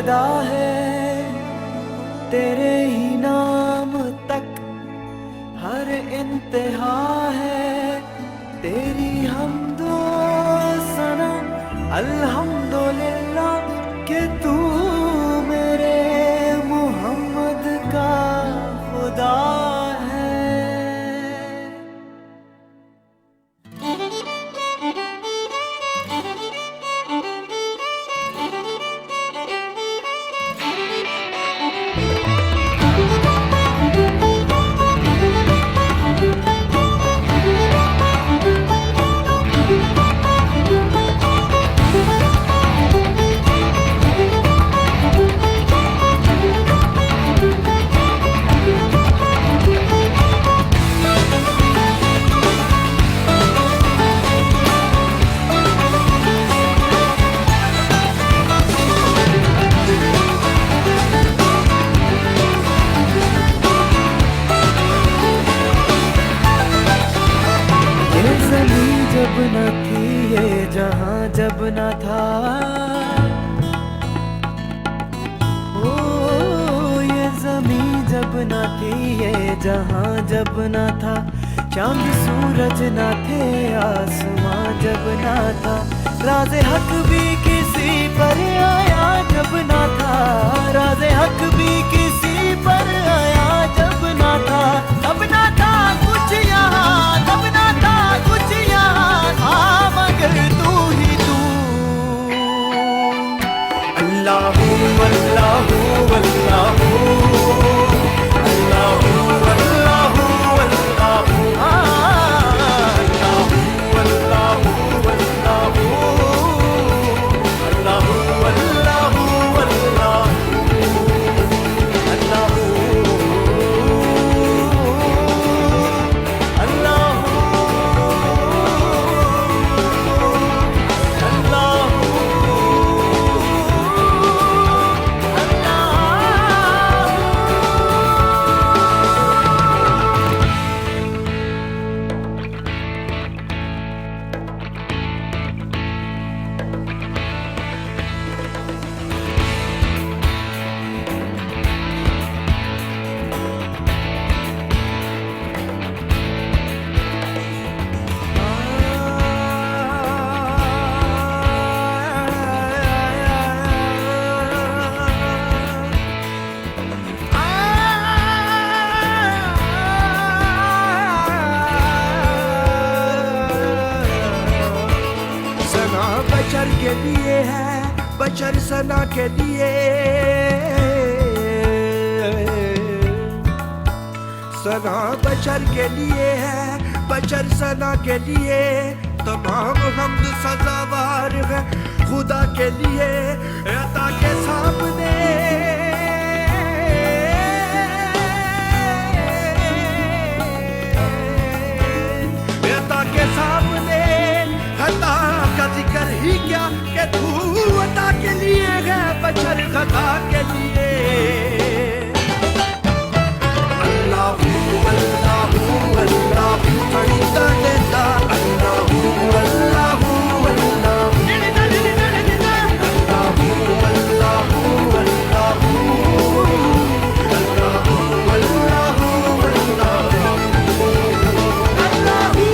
सदा है तेरे ही नाम तक, हर इंतहा है तेरी हमदो सना। अल्हम्दुलिल्लाह कि तू मेरे मोहम्मद का खुदा है। जब न थी ये जहां जब न था, ओ ये ज़मीं जब न थी ये जहां जब न था, चांद सूरज न थे आसमां जब न था, राज़े हक भी किसी पर आया जब न था, राज़े हक भी किसी पर आया जब न था, तब न था कुछ यहाँ, तब न था कुछ यहाँ था, मगर तू ही तू। अल्लाहू अल्लाहू अल्लाहू अल्लाहू अल्लाहू अल्लाहू अल्लाहू अल्लाहू अल्लाहू अल्लाहू बशर के लिए है, बशर सना के लिए, सना बशर के लिए है, बशर सना के लिए, तमाम हम्द सजावार है खुदा के लिए, अता के सामने अता के सामने खता का जिक्र ही क्या कि तू अता के लिए है, बशर खता के लिए। अल्लाहू अल्लाहू अल्लाहू फरीदा देता, अल्लाहू अल्लाहू अल्लाहू अल्लाहू अल्लाहू अल्लाहू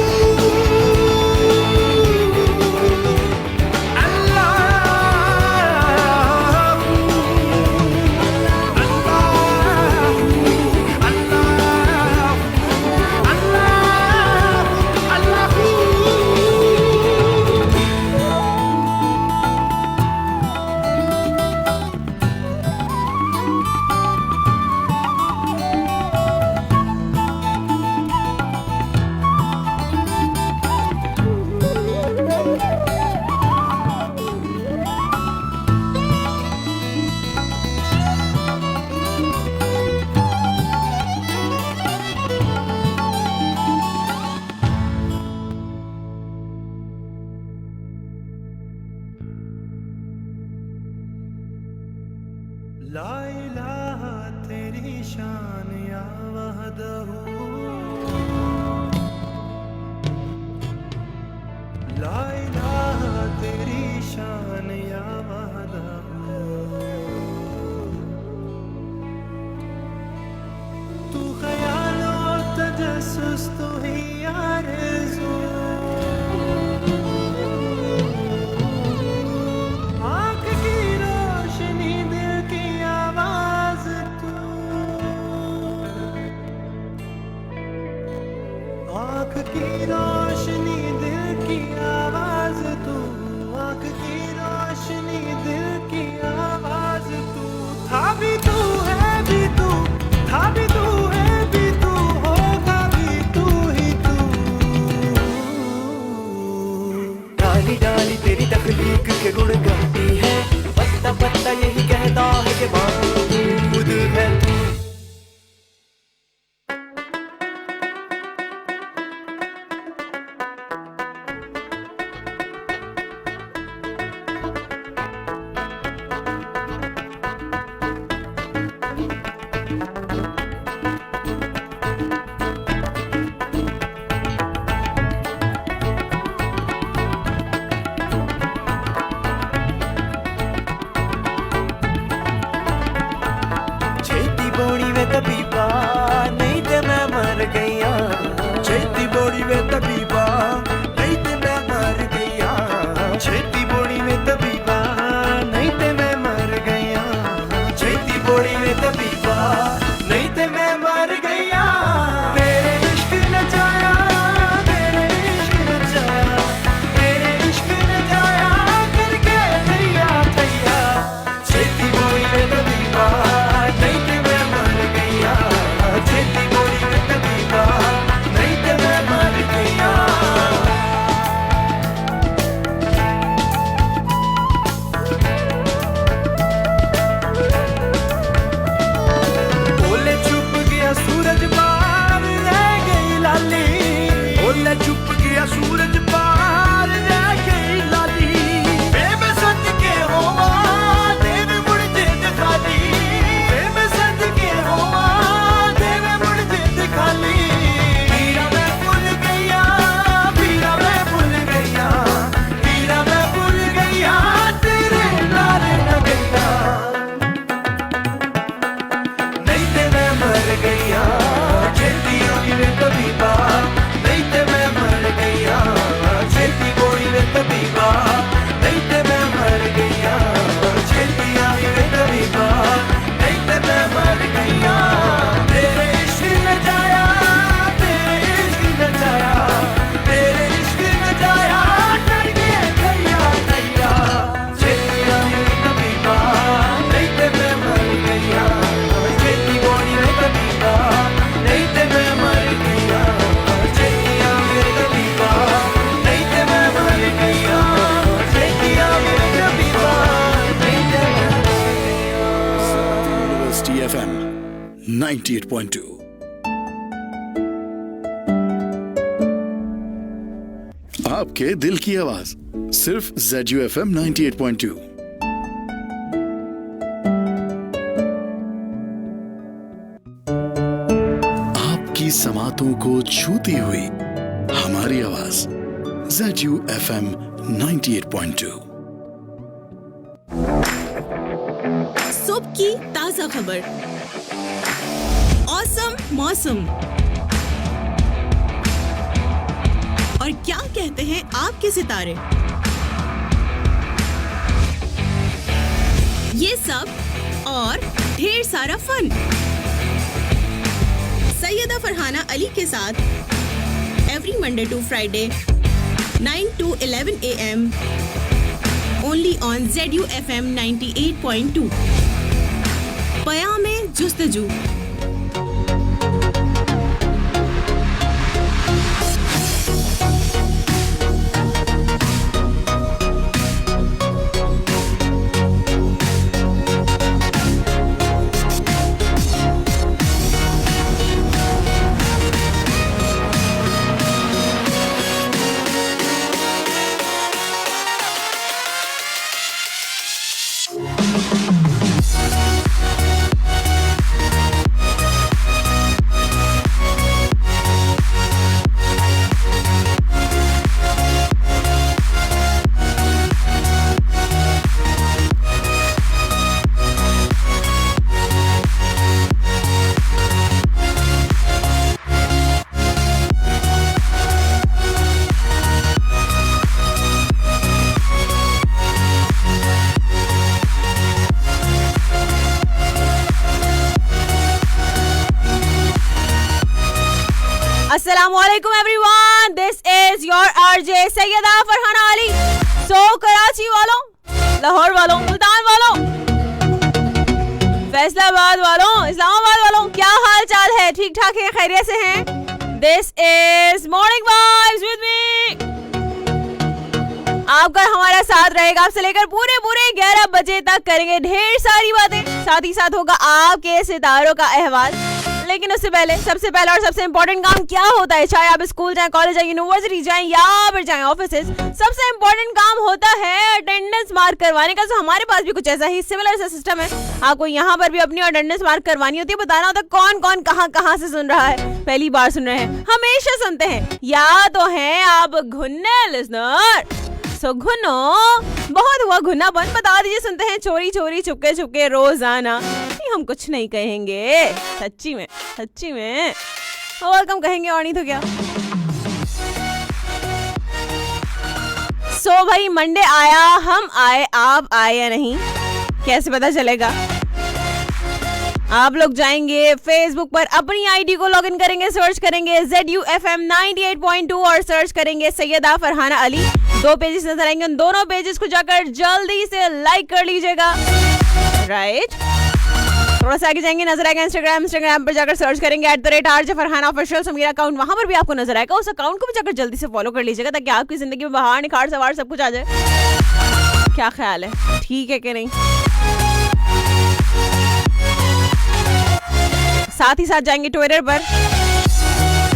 आँख की रोशनी दिल की आवाज तू, आँख की रोशनी दिल की आवाज तू, था भी तू है भी तू, था भी तू है भी तू, होगा भी तू ही तू। डाली डाली तेरी तकलीफ के गुण गाती है, पत्ता पत्ता यही कहता है कि महमूद है तू। तबीबा नहीं ते मैं मर गईया, छेती बोड़ी में तबीबा नहीं ते मैं मर गईया, छेती बोड़ी में तबीबा नहीं ते मैं मर गईया, छेती बोड़ी में तबीबा नहीं ते मैं मर गईया। तेरे इश्क न जाया, तेरे इश्क न जाया, तेरे इश्क न जाया करके थैया थैया, छेती बोड़ी में तबीबा नहीं ते मैं मर गईया, छेती बोड़ी में तबीबा नहीं ते मैं मर गईया। ओले छुप गया सूरज पार रह गई लाली, ओले छुप गया सूरज पार रह गई लाली, मैं सज के होवा देवे मुड़ जिद खाली, मैं सज के होवा देवे मुड़ जिद खाली। पीरा मैं भूल गईया, पीरा मैं भूल गईया, पीरा मैं भूल गईया, तेरे नाल न गईया, नहीं ते मैं मर गईया, छेती बोड़ी में तबीबा नहीं ते मैं मर गईया, छेती बोड़ी में तबीबा नहीं ते मैं मर गईया, छेती आई में तबीबा नहीं ते मैं मर गईया। तेरे इश्क न जाया, तेरे इश्क न जाया, तेरे इश्क न जाया करके थैया थैया, छेती आई में तबीबा नहीं ते मैं मर गईया, छेती बोड़ी में तबीबा नहीं ते मैं मर गईया, छेती आई में तबीबा नहीं ते मैं मर गईया, छेती आई में तबीबा नहीं ते मैं मर गईया। University FM 98.2। आपके दिल की आवाज सिर्फ ZU FM 98.2। आपकी समातों को छूती हुई हमारी आवाज ZU FM 98.2। सुबह की ताजा खबर, औसम मौसम और क्या कहते हैं आपके सितारे, ये सब और ढेर सारा फन सैयदा फरहाना अली के साथ every Monday to Friday 9 to 11 AM only on ZU FM 98.2। पयामे जुस्तजू। अस्सलामुअलैकुम एवरीवन। फैसलाबाद वालों, इस्लामाबाद वालों, क्या हाल चाल है? ठीक ठाक है, खैरियत से हैं? This is morning vibes with me. आपका हमारा साथ रहेगा, आपसे लेकर पूरे 11 बजे तक करेंगे ढेर सारी बातें, साथ ही साथ होगा आपके सितारों का अहवाल। लेकिन उससे पहले सबसे पहला और सबसे इंपॉर्टेंट काम क्या होता है, चाहे आप स्कूल जाएं, कॉलेज जाएं, यूनिवर्सिटी जाएं या फिर जाएं ऑफिसेज, सबसे इंपॉर्टेंट काम होता है अटेंडेंस मार्क करवाने का। तो हमारे पास भी कुछ ऐसा ही सिमिलर सा सिस्टम है। आपको यहाँ पर भी अपनी अटेंडेंस मार्क करवानी होती है, बताना होता है कौन कौन कहाँ से सुन रहा है, पहली बार सुन रहे हैं, हमेशा सुनते हैं, या तो हैं आप घुन्ने लिसनर। सो घुनो, बहुत हुआ घुनापन, बता दीजिए सुनते हैं चोरी चोरी चुपके चुपके रोजाना। नहीं, हम कुछ नहीं कहेंगे, सच्ची में और कम कहेंगे और नहीं तो क्या। सो भाई मंडे आया, हम आए, आप आए या नहीं कैसे पता चलेगा? आप लोग जाएंगे फेसबुक पर, अपनी आईडी को लॉगिन करेंगे, सर्च करेंगे ZUFM 98.2 और सर्च करेंगे सैयदा फरहाना अली। 2 पेजेस नजर आएंगे, उन दोनों पेजेस को जाकर जल्दी से लाइक कर लीजिएगा, राइट। थोड़ा सा आगे जाएंगे, नजर आएगा इंस्टाग्राम पर जाकर सर्च करेंगे @RJ फरहाना ऑफिशियल, मेरा अकाउंट वहां पर भी आपको नजर आएगा। उस अकाउंट को भी जाकर जल्दी से फॉलो कर लीजिएगा ताकि आपकी जिंदगी में बहार निखार सवार सब कुछ आ जाए। क्या ख्याल है, ठीक है कि नहीं? साथ ही साथ जाएंगे ट्विटर पर,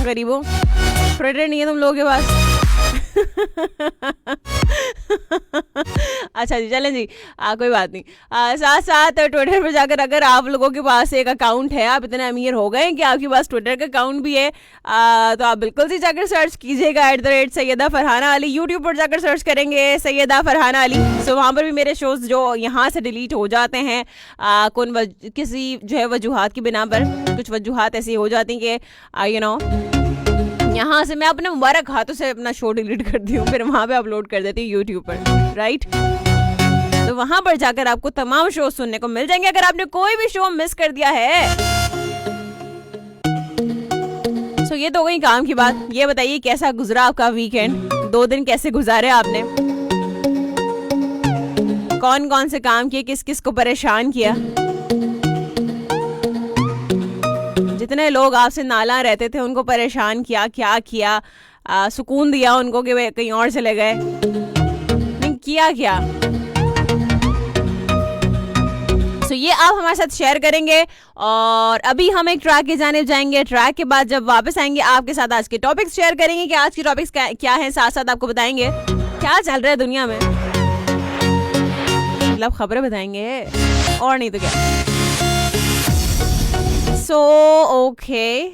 गरीबों ट्विटर नहीं है तुम लोगों के पास। अच्छा जी, चलें जी, कोई बात नहीं। साथ साथ ट्विटर पर जाकर अगर आप लोगों के पास एक अकाउंट है, आप इतने अमीर हो गए कि आपके पास ट्विटर का अकाउंट भी है, तो आप बिल्कुल से जाकर सर्च कीजिएगा @सैयदा फरहाना अली। यूट्यूब पर जाकर सर्च करेंगे सैयदा फरहाना अली। सो वहाँ पर भी मेरे शोज जो यहाँ से डिलीट हो जाते हैं, किसी जो है वजूहात की बिना पर, कुछ वजूहात ऐसी हो जाती हैं कि यहाँ से मैं अपने मुबारक हाथों से अपना शो डिलीट करती हूँ, फिर वहाँ पे अपलोड कर देती हूँ यूट्यूब पर, राइट। तो वहाँ पर जाकर आपको तमाम शो सुनने को मिल जाएंगे। अगर आपने कोई भी शो मिस कर दिया है, तो ये तो गई काम की बात। ये बताइए कैसा गुजरा आपका वीकेंड, 2 दिन कैसे गुजारे आपने, कौन कौन से काम किए, किस किस को परेशान किया। जितने लोग आपसे नाला रहते थे उनको परेशान किया, क्या किया, सुकून दिया उनको कि वे कहीं और चले गए, नहीं किया क्या? तो ये आप हमारे साथ शेयर करेंगे। और अभी हम एक ट्रैक की जानिब जाएंगे। ट्रैक के बाद जब वापस आएंगे आपके साथ आज के टॉपिक्स शेयर करेंगे कि आज के टॉपिक्स क्या हैं, साथ साथ आपको बताएंगे क्या चल रहा है दुनिया में, मतलब खबरें बताएंगे और नहीं तो क्या। सो ओके,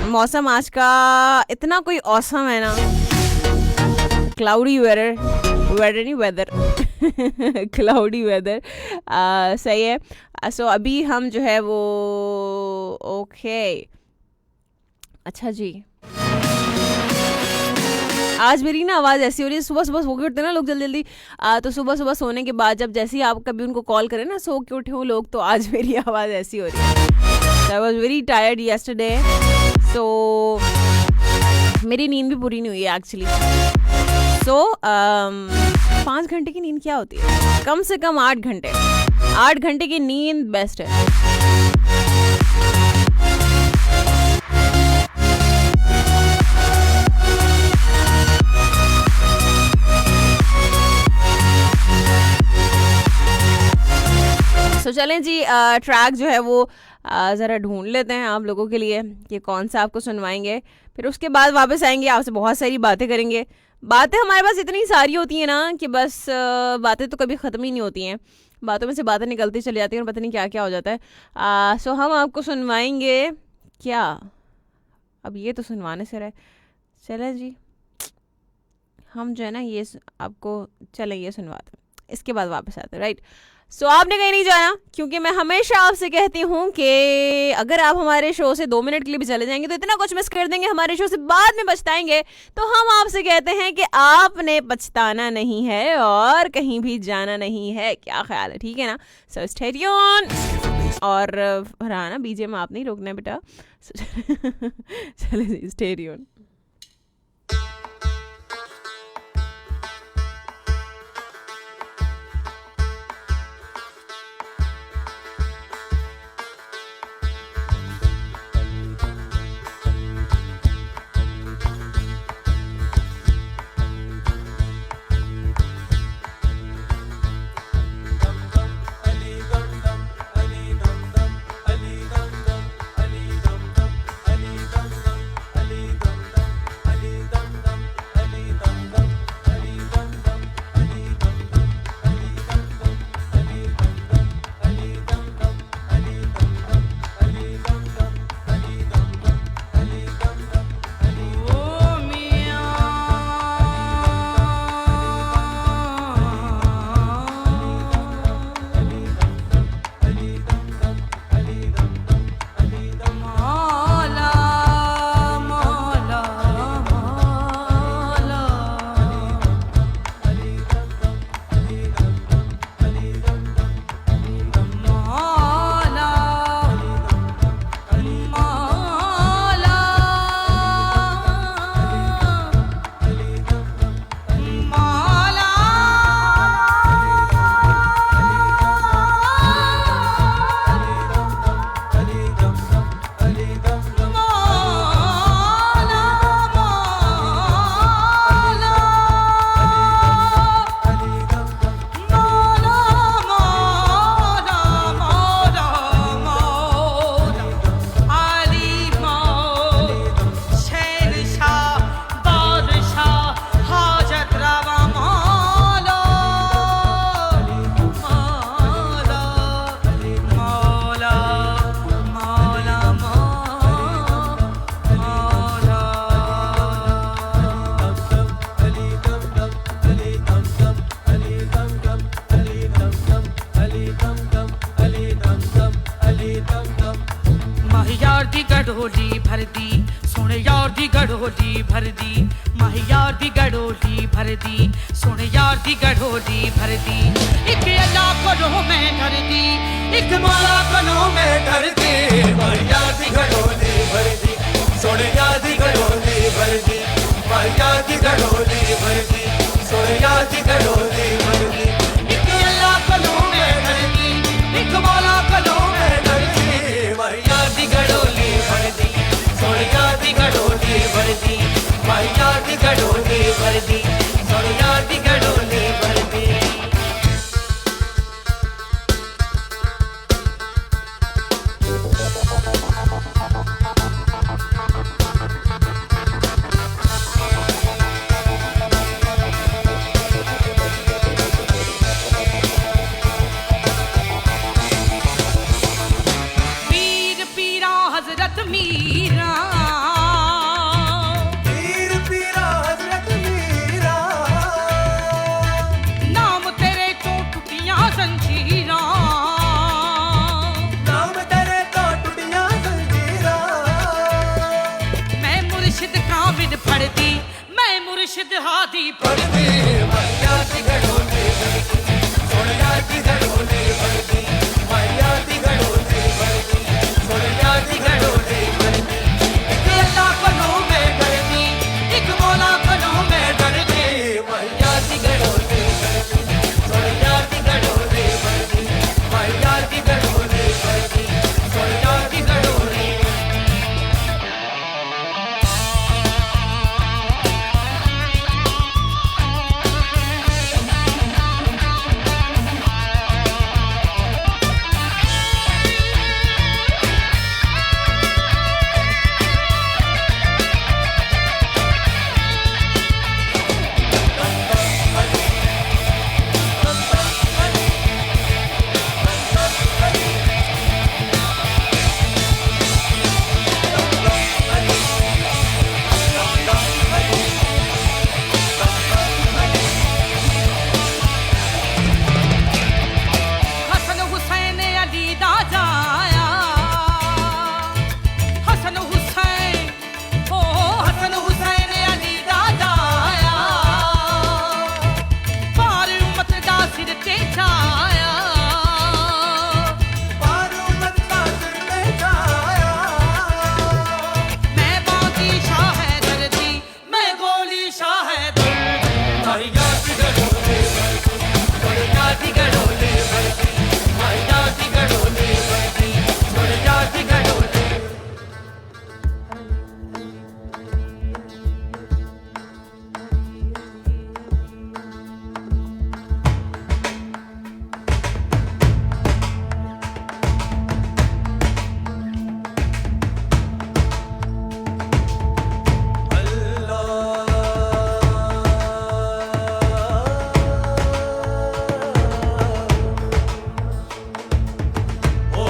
मौसम आज का इतना कोई औसम है ना, क्लाउडी वेदर क्लाउडी वेदर, सही है। सो अभी हम जो है वो ओके, अच्छा जी, आज मेरी ना आवाज़ ऐसी हो रही है, सुबह सुबह सो के उठते ना लोग जल्दी, तो सुबह सुबह सोने के बाद जब जैसे ही आप कभी उनको कॉल करें ना, सो के उठे हो लोग, तो आज मेरी आवाज़ ऐसी हो रही है। I was very tired yesterday, so मेरी नींद भी पूरी नहीं हुई है एक्चुअली। सो 5 घंटे की नींद क्या होती है, कम से कम 8 घंटे की नींद बेस्ट है। तो चलें जी, ट्रैक जो है वो ज़रा ढूंढ लेते हैं आप लोगों के लिए कि कौन सा आपको सुनवाएंगे, फिर उसके बाद वापस आएंगे, आपसे बहुत सारी बातें करेंगे। बातें हमारे पास इतनी सारी होती हैं ना कि बस बातें तो कभी ख़त्म ही नहीं होती हैं, बातों में से बातें निकलती चली जाती हैं और पता नहीं क्या क्या हो जाता है। सो हम आपको सुनवाएंगे क्या, अब ये तो सुनवाने से रहे, चलें जी हम जो है ना ये आपको चलें ये सुनवाते, इसके बाद वापस आते, राइट। सो आपने कहीं नहीं जाना, क्योंकि मैं हमेशा आपसे कहती हूँ कि अगर आप हमारे शो से 2 मिनट के लिए भी चले जाएंगे तो इतना कुछ मिस कर देंगे, हमारे शो से बाद में पछताएंगे। तो हम आपसे कहते हैं कि आपने पछताना नहीं है और कहीं भी जाना नहीं है, क्या ख्याल है, ठीक है ना? सो स्टे ट्यून्ड, और फरहाना बीजे में आप नहीं रोकना है बेटा, चले स्टे ट्यून्ड। माही यार दी गडोली भर दी सोने यार दी गडोली भर दी माही यार दी गडोली भर दी सोने यार दी गडोली भर दी एक अल्लाह कोलों मैं कर दी एक मौला कोलों मैं कर दी माही यार दी गडोली भर दी सोने यार दी गडोली भर दी माही यार दी गडोली भर दी सोने यार दी गडोली भर दी एक अल्लाह कोलों मैं कर दी एक मौला कोलों मैं कर दी माही यार दी गडोली भर दी सोने यार दी गडोली भर दी माही यार दी गडोली भर दी सोने यार दी गडोली भर दी पीर पीरा हजरत मीरा पीर पीरा हजरत मीरा नाम तेरे तो टूटियां जंजीरां नाम तेरे तो टूटियां जंजीरां मैं मुर्शिद काबिल पढ़ दी मैं मुर्शिद हादी पढ़ दी मैया दी गडोली भर दी सोनिया दी गडोली भर दी मैया दी गडोली भर दी सोनिया दी गडोली भर दी एक अल्लाह कोलों मैं कर दी एक मौला कोलों मैं डर दी मैया दी गडोली भर दी सोनिया दी गडोली भर दी मैया दी गडोली भर दी सोनिया दी गडोली हसन हुसैन अली दा जाया हसन हुसैन ओ हसन हुसैन अली दा जाया पार उम्मत दा सिर ते छाया पारू मत्ता सिर पे छाया मैं बागी शाह है दर्दी मैं गोली शाह है दर्दी मैया दी गडोली भर दी सोनिया दी गडोली भर दी मैया दी गडोली भर दी सोनिया दी गडोली ओ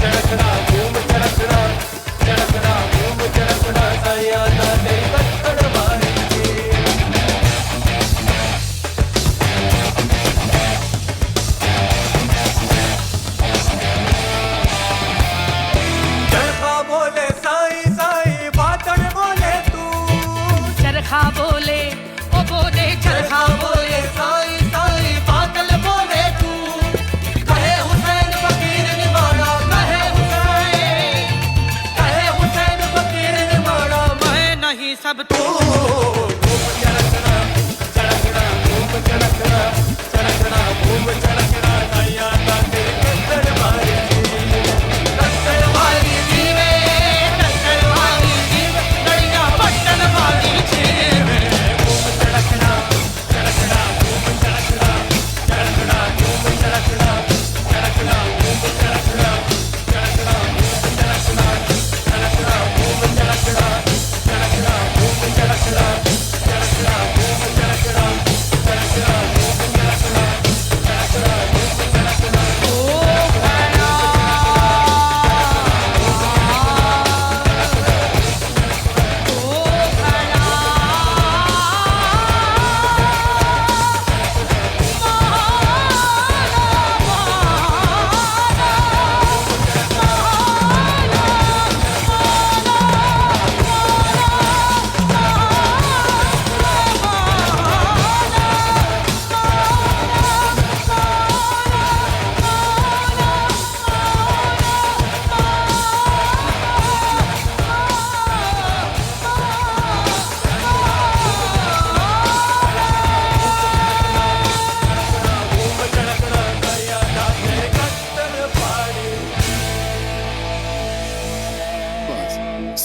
झड़कना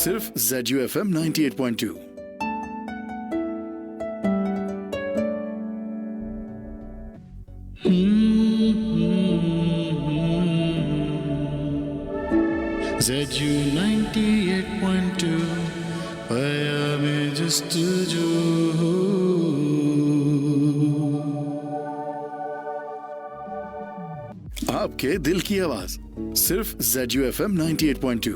सिर्फ ZUFM 98.2। ZU 98.2 आया में जस्ट जो आपके दिल की आवाज सिर्फ ZUFM 98.2।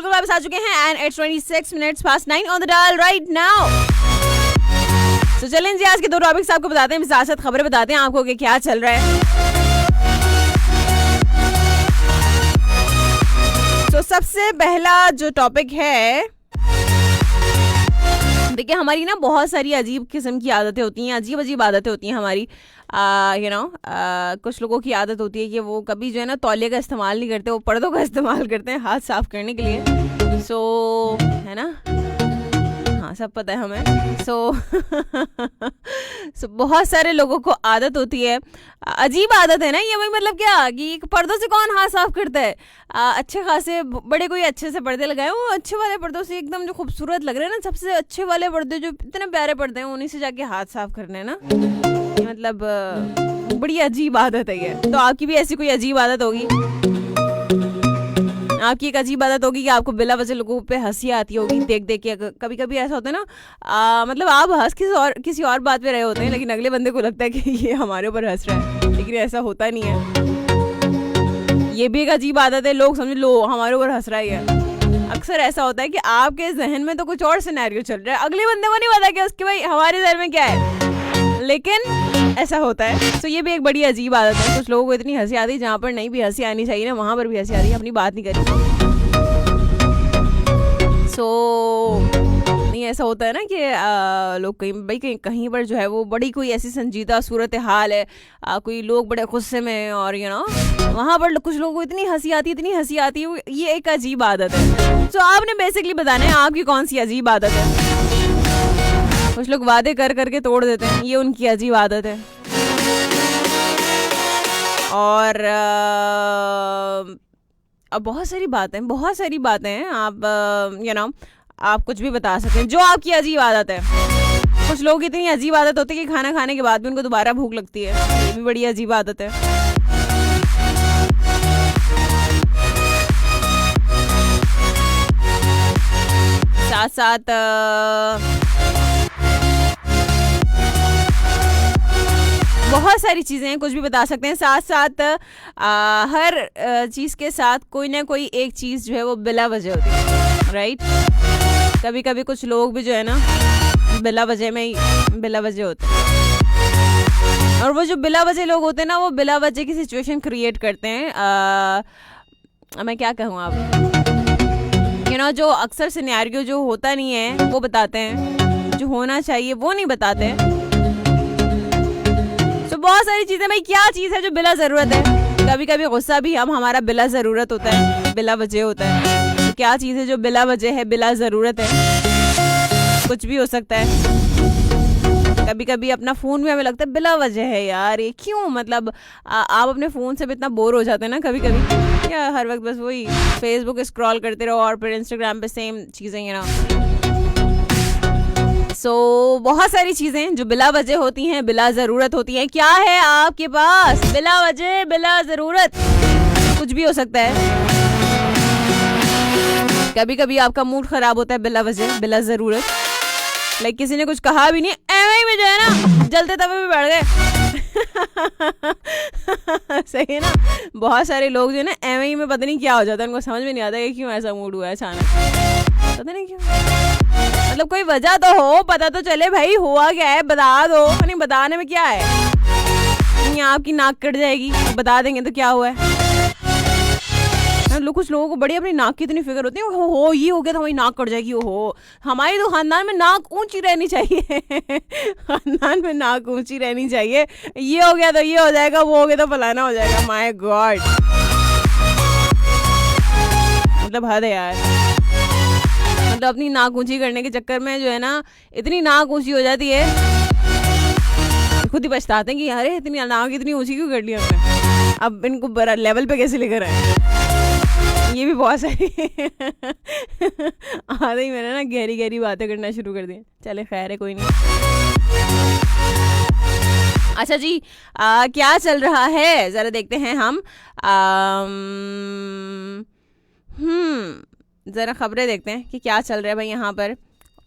वापस आ चुके हैं and it's 26 minutes past 9 on the dial right now। तो चलें जी, आज के दो टॉपिक्स आपको बताते हैं, साथ साथ खबरें बताते हैं आपको कि क्या चल रहा है। तो सबसे पहला जो टॉपिक है, देखिए हमारी ना बहुत सारी अजीब किस्म की आदतें होती हैं, अजीब अजीब आदतें होती हैं हमारी। कुछ लोगों की आदत होती है कि वो कभी जो है ना तौलिया का इस्तेमाल नहीं करते, वो पर्दों का इस्तेमाल करते हैं हाथ साफ करने के लिए। सो है ना, हाँ सब पता है हमें। सो बहुत सारे लोगों को आदत होती है, अजीब आदत है ना ये। वही मतलब क्या कि पर्दों से कौन हाथ साफ करता है? अच्छे खासे बड़े कोई अच्छे से पर्दे लगाए, वो अच्छे वाले पर्दों से एकदम जो खूबसूरत लग रहे हैं ना, सबसे अच्छे वाले पर्दे जो इतने प्यारे पर्दे हैं, उन्हीं से जाके हाथ साफ करने ना, मतलब बड़ी अजीब आदत है ये। तो आपकी भी ऐसी कोई अजीब आदत होगी? आपकी एक अजीब आदत होगी कि आपको बिला वजह लोगों पे हंसी आती होगी देख देख के। कभी कभी ऐसा होता है ना, मतलब आप हंस किसी और बात पे रहे होते हैं, लेकिन अगले बंदे को लगता है कि ये हमारे ऊपर हंस रहा है, लेकिन ऐसा होता नहीं है। ये भी एक अजीब आदत है, लोग समझ लो हमारे ऊपर हंस रहा है। अक्सर ऐसा होता है कि आपके जहन में तो कुछ और सिनेरियो चल रहा है, अगले बंदे को नहीं पता कि उसके भाई हमारे जहन में क्या है, लेकिन ऐसा होता है। तो ये भी एक बड़ी अजीब आदत है। कुछ लोगों को इतनी हंसी आती है जहाँ पर नहीं भी हंसी आनी चाहिए ना, वहाँ पर भी हंसी आती है, अपनी बात नहीं करी। नहीं ऐसा होता है ना कि लोग कहीं पर जो है वो बड़ी कोई ऐसी संजीदा सूरत हाल है, कोई लोग बड़े गुस्से में, और वहाँ पर कुछ लोगों को इतनी हंसी आती है, ये एक अजीब आदत है। तो आपने बेसिकली बताना है आपकी कौन सी अजीब आदत है। कुछ लोग वादे कर करके तोड़ देते हैं, ये उनकी अजीब आदत है। और अब बहुत सारी बातें हैं। आप आप कुछ भी बता सकते हैं जो आपकी अजीब आदत है। कुछ लोग इतनी अजीब आदत होती है कि खाना खाने के बाद भी उनको दोबारा भूख लगती है, ये भी बड़ी अजीब आदत है। साथ साथ बहुत सारी चीज़ें हैं, कुछ भी बता सकते हैं। साथ साथ हर चीज़ के साथ कोई ना कोई एक चीज़ जो है वो बिला वजह होती है, राइट। कभी कभी कुछ लोग भी जो है ना बिला वजह होते हैं, और वो जो बिला वजह लोग होते हैं ना, वो बिला वजह की सिचुएशन क्रिएट करते हैं। मैं क्या कहूँ आप, जो अक्सर सिनेरियो जो होता नहीं है वो बताते हैं, जो होना चाहिए वो नहीं बताते हैं। बहुत सारी चीजें, भाई क्या चीज है जो बिला जरूरत है? कभी कभी गुस्सा भी हमारा बिला जरूरत होता है, बिला वजह होता है। तो क्या चीज है जो बिला वजह है, बिला जरूरत है? कुछ भी हो सकता है। कभी कभी अपना फोन भी हमें लगता है बिला वजह है, यार ये क्यों, मतलब आप अपने फोन से भी इतना बोर हो जाते हैं ना कभी कभी, क्या हर वक्त बस वही फेसबुक स्क्रॉल करते रहो और फिर इंस्टाग्राम पे सेम चीजें बहुत सारी चीजें जो बिला वजह होती हैं, बिला जरूरत होती हैं। क्या है आपके पास बिला वजह, बिला जरूरत? कुछ भी हो सकता है। कभी कभी आपका मूड खराब होता है बिला वजह, बिला जरूरत, लाइक किसी ने कुछ कहा भी नहीं, एवं ही में जो है ना जलते तवे पे बैठ गए। सही है ना। बहुत सारे लोग जो है ना एवं ही में पता नहीं क्या हो जाता है, उनको समझ में नहीं आता कि क्यों ऐसा मूड हुआ है अचानक, पता नहीं क्यों। मतलब कोई वजह तो हो, पता तो चले भाई हुआ क्या है, बता दो। नहीं बताने में क्या है, नहीं आपकी नाक कट जाएगी, बता देंगे तो क्या हुआ है। कुछ लोगों को बड़ी अपनी नाक की इतनी फिक्र होती है, हो ये हो गया तो हमारी नाक कट जाएगी। हो हमारी तो खानदान में नाक ऊंची रहनी चाहिए खानदान में नाक ऊंची रहनी चाहिए। ये हो गया तो ये हो जाएगा, वो हो गया तो फलाना हो जाएगा। माय गॉड, मतलब हद है यार। मतलब अपनी नाक ऊंची करने के चक्कर में जो है ना, इतनी नाक ऊंची हो जाती है, खुद ही पछताते हैं कि अरे इतनी नाक इतनी ऊंची क्यों कर लिया हमने, अब इनको बड़ा लेवल पे कैसे लेकर आए। ये भी बहुत सारी आधे ही मैंने ना गहरी गहरी बातें करना शुरू कर दी। चले खैर है, कोई नहीं। अच्छा जी, क्या चल रहा है जरा देखते हैं हम। ज़रा खबरें देखते हैं कि क्या चल रहा है भाई यहाँ पर।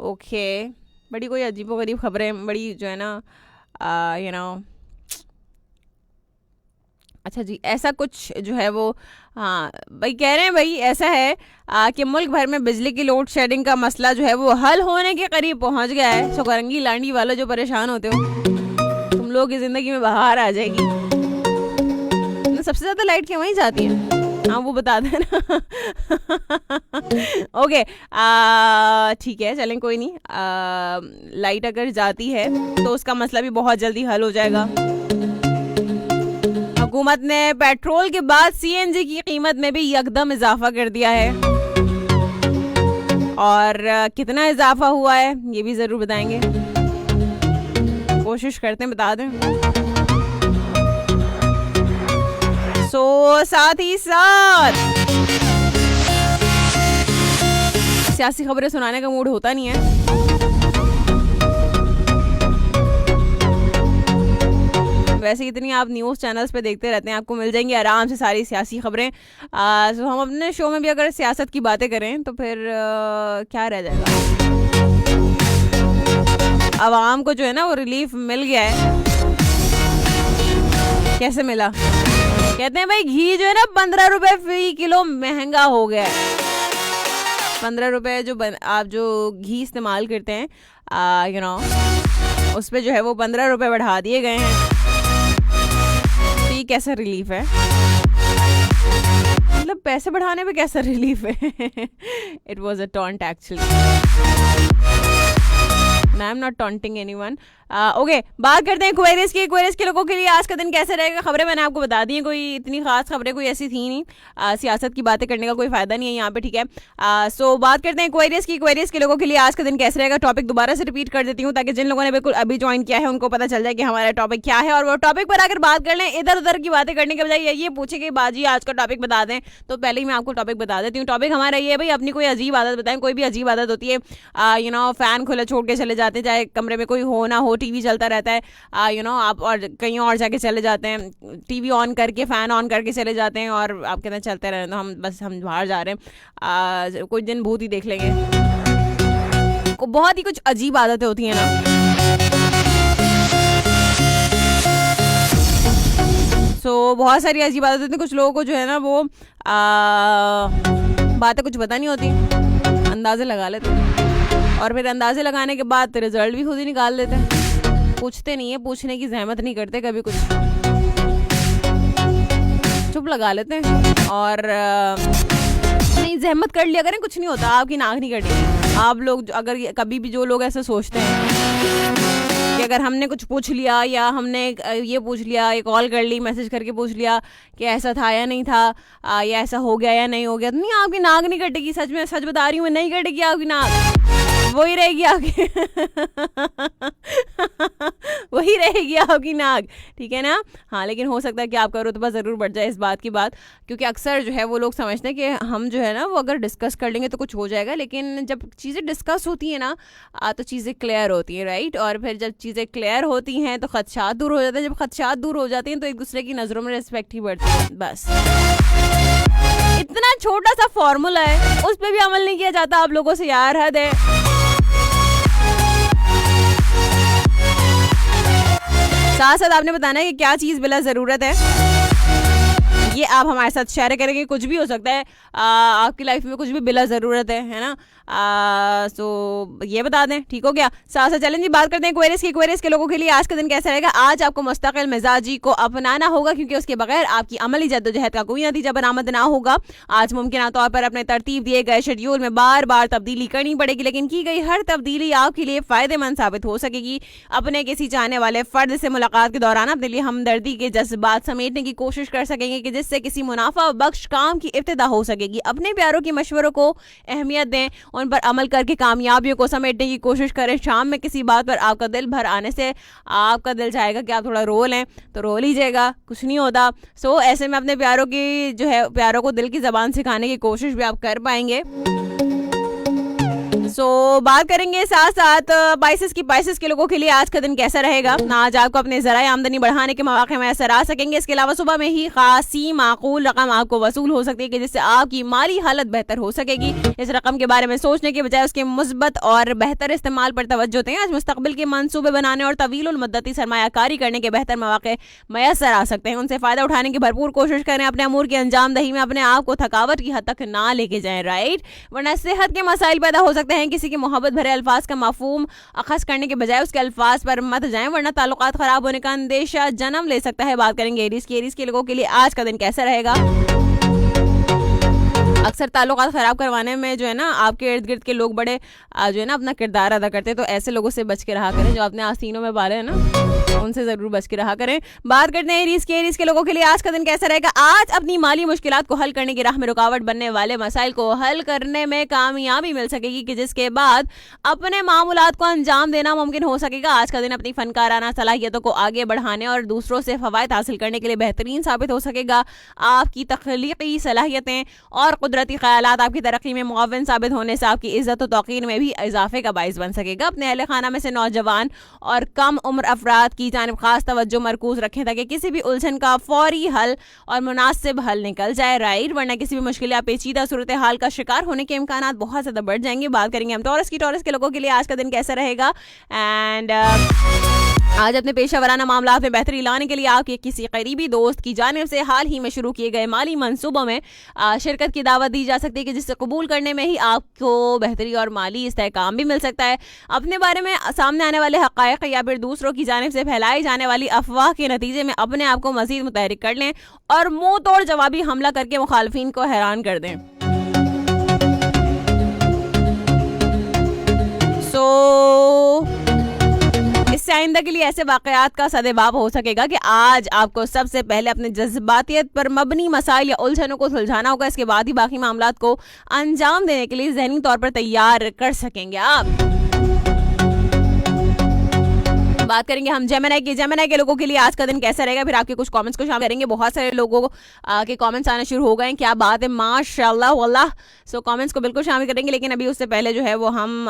ओके, बड़ी कोई अजीबोगरीब खबरें, बड़ी जो है ना यू नो। अच्छा जी, ऐसा कुछ जो है वो, हाँ भाई कह रहे हैं भाई ऐसा है कि मुल्क भर में बिजली की लोड शेडिंग का मसला जो है वो हल होने के करीब पहुंच गया है। सुकरंगी लांडी वालों जो परेशान होते हो, तुम लोगों की ज़िंदगी में बाहर आ जाएगी। सबसे ज़्यादा लाइट क्या वहीं जाती है, हाँ वो बता देना ओके, ठीक है चलें, कोई नहीं। लाइट अगर जाती है तो उसका मसला भी बहुत जल्दी हल हो जाएगा। हुकूमत ने पेट्रोल के बाद सीएनजी की कीमत में भी यकदम इजाफा कर दिया है, और कितना इजाफा हुआ है ये भी ज़रूर बताएंगे, कोशिश करते हैं बता दें। साथ ही साथ सियासी खबरें सुनाने का मूड होता नहीं है, वैसे इतनी आप न्यूज़ चैनल्स पे देखते रहते हैं, आपको मिल जाएंगी आराम से सारी सियासी खबरें। तो हम अपने शो में भी अगर सियासत की बातें करें तो फिर क्या रह जाएगा। आवाम को जो है ना वो रिलीफ मिल गया है। कैसे मिला? कहते हैं भाई घी जो है ना 15 रुपए फी किलो महंगा हो गया है। 15 रुपए जो आप जो घी इस्तेमाल करते हैं यू नो, उस पे जो है वो 15 रुपए बढ़ा दिए गए हैं। तो ये कैसा रिलीफ है, मतलब पैसे बढ़ाने पे कैसा रिलीफ है। It was a taunt actually, I am not taunting anyone. Okay, बात करते हैं क्वेरीज की। क्वेरीज के लोगों के लिए आज का दिन कैसे रहेगा, खबरें मैंने आपको बता दी हैं, कोई इतनी खास खबरें कोई ऐसी थी नहीं। सियासत की बातें करने का कोई फायदा नहीं है यहाँ पे, ठीक है। सो बात करते हैं क्वेरीज की। क्वेरीज के लोगों के लिए आज का दिन कैसे रहेगा, टॉपिक दोबारा से रिपीट कर देती हूँ ताकि जिन लोगों ने बिल्कुल अभी ज्वाइन किया है उनको पता चल जाए कि हमारा टॉपिक क्या है, और वो टॉपिक पर आकर बात कर लें। इधर उधर की बातें करने के बजाय ये पूछे कि बाजी आज का टॉपिक बता दें, तो पहले ही मैं आपको टॉपिक बता देती हूँ। टॉपिक हमारा ये है भाई, अपनी कोई अजीब आदत बताएं। कोई भी अजीब आदत होती है, यू नो, फैन खुला छोड़ के चले जाते हैं, चाहे कमरे में कोई हो ना हो, टीवी चलता रहता है, यू नो, आप और कहीं और जाके चले जाते हैं, टीवी ऑन करके फैन ऑन करके चले जाते हैं और आप कहते हैं चलते रहे, तो हम बाहर जा रहे हैं, कोई दिन भूत ही देख लेंगे। बहुत ही कुछ अजीब आदतें होती हैं ना। सो बहुत सारी अजीब आदतें होती हैं। कुछ लोगों को जो है ना वो बातें कुछ पता नहीं होती, अंदाजे लगा लेते हैं, और फिर अंदाजे लगाने के बाद रिजल्ट भी खुद ही निकाल लेते हैं। पूछते नहीं है, पूछने की जहमत नहीं करते कभी कुछ, चुप लगा लेते हैं। और नहीं, जहमत कर लिया करें, कुछ नहीं होता, आपकी नाक नहीं कटेगी। आप लोग अगर कभी भी जो लोग ऐसे सोचते हैं कि अगर हमने कुछ पूछ लिया या हमने ये पूछ लिया, ये कॉल कर ली, मैसेज करके पूछ लिया कि ऐसा था या नहीं था, या ऐसा हो गया या नहीं हो गया, तो नहीं, आपकी नाक नहीं कटेगी। सच में, सच बता रही हूँ, नहीं कटेगी आपकी नाक, वही रहेगी आपकी वही रहेगी आपकी नाक, ठीक है ना। हाँ, लेकिन हो सकता है कि आपका रुतबा ज़रूर बढ़ जाए इस बात की बात, क्योंकि अक्सर जो है वो लोग समझते हैं कि हम जो है ना वो अगर डिस्कस कर लेंगे तो कुछ हो जाएगा, लेकिन जब चीज़ें डिस्कस होती हैं ना तो चीज़ें क्लियर होती हैं, राइट। और फिर जब चीज़ें क्लियर होती हैं तो खदशात दूर हो जाते हैं। जब खदशात दूर हो जाते हैं तो एक दूसरे की नज़रों में रिस्पेक्ट ही बढ़ती है। बस इतना छोटा सा फॉर्मूला है, उस पर भी अमल नहीं किया जाता आप लोगों से, यार हद है। साथ साथ आपने बताना है कि क्या चीज़ बिला ज़रूरत है, ये आप हमारे साथ शेयर करेंगे। कुछ भी हो सकता है, आपकी लाइफ में कुछ भी बिला ज़रूरत है ना। सो ये बता दें, ठीक हो गया। साथ साथ चलें जी, बात करते हैं क्वेरीज की। क्वेरीज के लोगों के लिए आज का दिन कैसा रहेगा। आज आपको मुस्तकिल मिजाजी को अपनाना होगा, क्योंकि उसके बगैर आपकी अमली जद्दोजहद का कोई नतीजा बरामद ना होगा। आज मुमकिन तौर पर अपने तरतीब दिए गए शेड्यूल में बार बार तब्दीली करनी पड़ेगी, लेकिन की गई हर तब्दीली आपके लिए फायदेमंद साबित हो सकेगी। अपने किसी चाहने वाले फर्द से मुलाकात के दौरान अपने लिए हमदर्दी के जज्बात समेटने की कोशिश कर सकेंगे, कि जिससे किसी मुनाफा बख्श काम की इब्तिदा हो सकेगी। अपने प्यारों की मशवरों को अहमियत दें, उन पर अमल करके कामयाबियों को समेटने की कोशिश करें। शाम में किसी बात पर आपका दिल भर आने से आपका दिल चाहेगा कि आप थोड़ा रो लें, तो रो लीजिएगा, कुछ नहीं होता। सो ऐसे में अपने प्यारों की जो है, प्यारों को दिल की जबान सिखाने की कोशिश भी आप कर पाएंगे। बात करेंगे साथ साथ पाइसेस के लोगों के लिए आज का दिन कैसा रहेगा। आज आपको अपने ज़राए आमदनी बढ़ाने के मौके मैसर आ सकेंगे। इसके अलावा सुबह में ही खासी माकूल रकम आपको वसूल हो सकती है, कि जिससे आपकी माली हालत बेहतर हो सकेगी। इस रकम के बारे में सोचने के बजाय उसके मुस्बत और बेहतर इस्तेमाल पर तवज्जो दें। आज मुस्तकबिल के मंसूबे बनाने और तवील मुद्दती सरमायाकारी करने के बेहतर मौके मैसर आ सकते हैं। उनसे फ़ायदा उठाने की भरपूर कोशिश करें। अपने अमूर की अंजाम दही में अपने आप को थकावट की हद तक ना लेके जाएं, राइट, वरना सेहत के मसाइल पैदा हो सकते हैं। किसी की मोहब्बत भरे अल्फाज का मफहूम अखज़ करने के बजाय उसके अल्फाज पर मत जाएं, वरना ताल्लुकात खराब होने का अंदेशा जन्म ले सकता है। बात करेंगे एरीज की। एरीज के लोगों के लिए आज का दिन कैसा रहेगा। अक्सर ताल्लुकात ख़राब करवाने में जो है ना, आपके इर्द गिर्द के लोग बड़े जो है ना अपना किरदार अदा करते हैं, तो ऐसे लोगों से बच के रहा करें। जो अपने आस्तीनों में बाले हैं ना, उनसे ज़रूर बच के रहा करें। बात करते हैं एरीज के। एरीज के लोगों के लिए आज का दिन कैसा रहेगा। आज अपनी माली मुश्किलात को हल करने की राह में रुकावट बनने वाले मसाइल को हल करने में कामयाबी मिल सकेगी, कि जिसके बाद अपने मामूलात को अंजाम देना मुमकिन हो सकेगा। आज का दिन अपनी फनकाराना सलाहियतों को आगे बढ़ाने और दूसरों से फ़वाइद हासिल करने के लिए बेहतरीन साबित हो सकेगा। आपकी तख्लीकी सलाहियतें और कुदरती ख्यालात आपकी तरक्की में मुआविन साबित होने से आपकी इज्जत और तौकीर में भी इजाफे का बाइस बन सकेगा। अपने अहले खाना में से नौजवान और कम उम्र अफराद की जानिब खास तवज्जो मरकूज रखें, ताकि किसी भी उलझन का फौरी हल और मुनासिब हल निकल जाए, राइट, वरना किसी भी मुश्किल या पेचीदा सूरत हाल का शिकार होने के इम्कानात बहुत ज़्यादा बढ़ जाएंगे। बात करेंगे हम टॉरस की। टॉरस के लोगों के लिए आज का दिन कैसा रहेगा। एंड आज अपने पेशा वराना मामला में बेहतरी लाने के लिए आपके किसी करीबी दोस्त की जानिब से हाल ही में शुरू किए गए माली मंसूबों में शिरकत की दावत दी जा सकती है, कि जिससे कबूल करने में ही आपको बेहतरी और माली इस्तेहकाम भी मिल सकता है। अपने बारे में सामने आने वाले हक़ाइक़ या फिर दूसरों की जानिब से फैलाई जाने वाली अफवाह के नतीजे में अपने आप को मज़ीद मुतहरिक कर लें और मुंह तोड़ जवाबी हमला करके मुखालफिन को हैरान कर दें। इससे आइंदा के लिए ऐसे वाक़यात का सदेबाब हो सकेगा, कि आज आपको सबसे पहले अपने जज्बातियत पर मबनी मसाइल या उलझनों को सुलझाना होगा। इसके बाद ही बाकी मामलात को अंजाम देने के लिए ज़हनी तौर पर तैयार कर सकेंगे आप। बात करेंगे हम जेमिनी की। जेमिनी के लोगों के लिए आज का दिन कैसा रहेगा। फिर आपके कुछ कमेंट्स को शामिल करेंगे। बहुत सारे लोगों के कमेंट्स आने शुरू हो गए, क्या बात है, माशाल्लाह वल्लाह। सो कमेंट्स को बिल्कुल शामिल करेंगे, लेकिन अभी उससे पहले जो है वो हम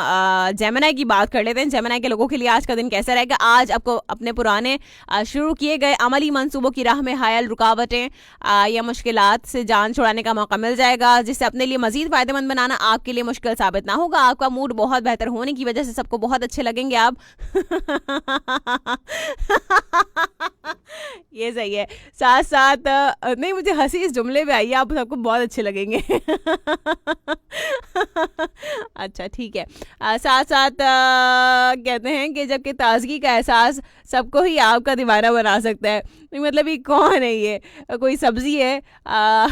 जेमिनी की बात कर लेते हैं। जेमिनी के लोगों के लिए आज का दिन कैसा रहेगा। आज आपको अपने पुराने शुरू किए गए अमली मंसूबों की राह में हायल रुकावटें या मुश्किलात से जान छुड़ाने का मौका मिल जाएगा, जिससे अपने लिए मजीद फ़ायदेमंद बनाना आपके लिए मुश्किल साबित ना होगा। आपका मूड बहुत बेहतर होने की वजह से सबको बहुत अच्छे लगेंगे आप। ये सही है। साथ साथ नहीं, मुझे हंसी इस जुमले में आई है, आप सबको बहुत अच्छे लगेंगे। अच्छा ठीक है। साथ साथ कहते हैं कि जबकि ताजगी का एहसास सबको ही आपका दीवाना बना सकता है। मतलब ये कौन है, ये कोई सब्जी है। आप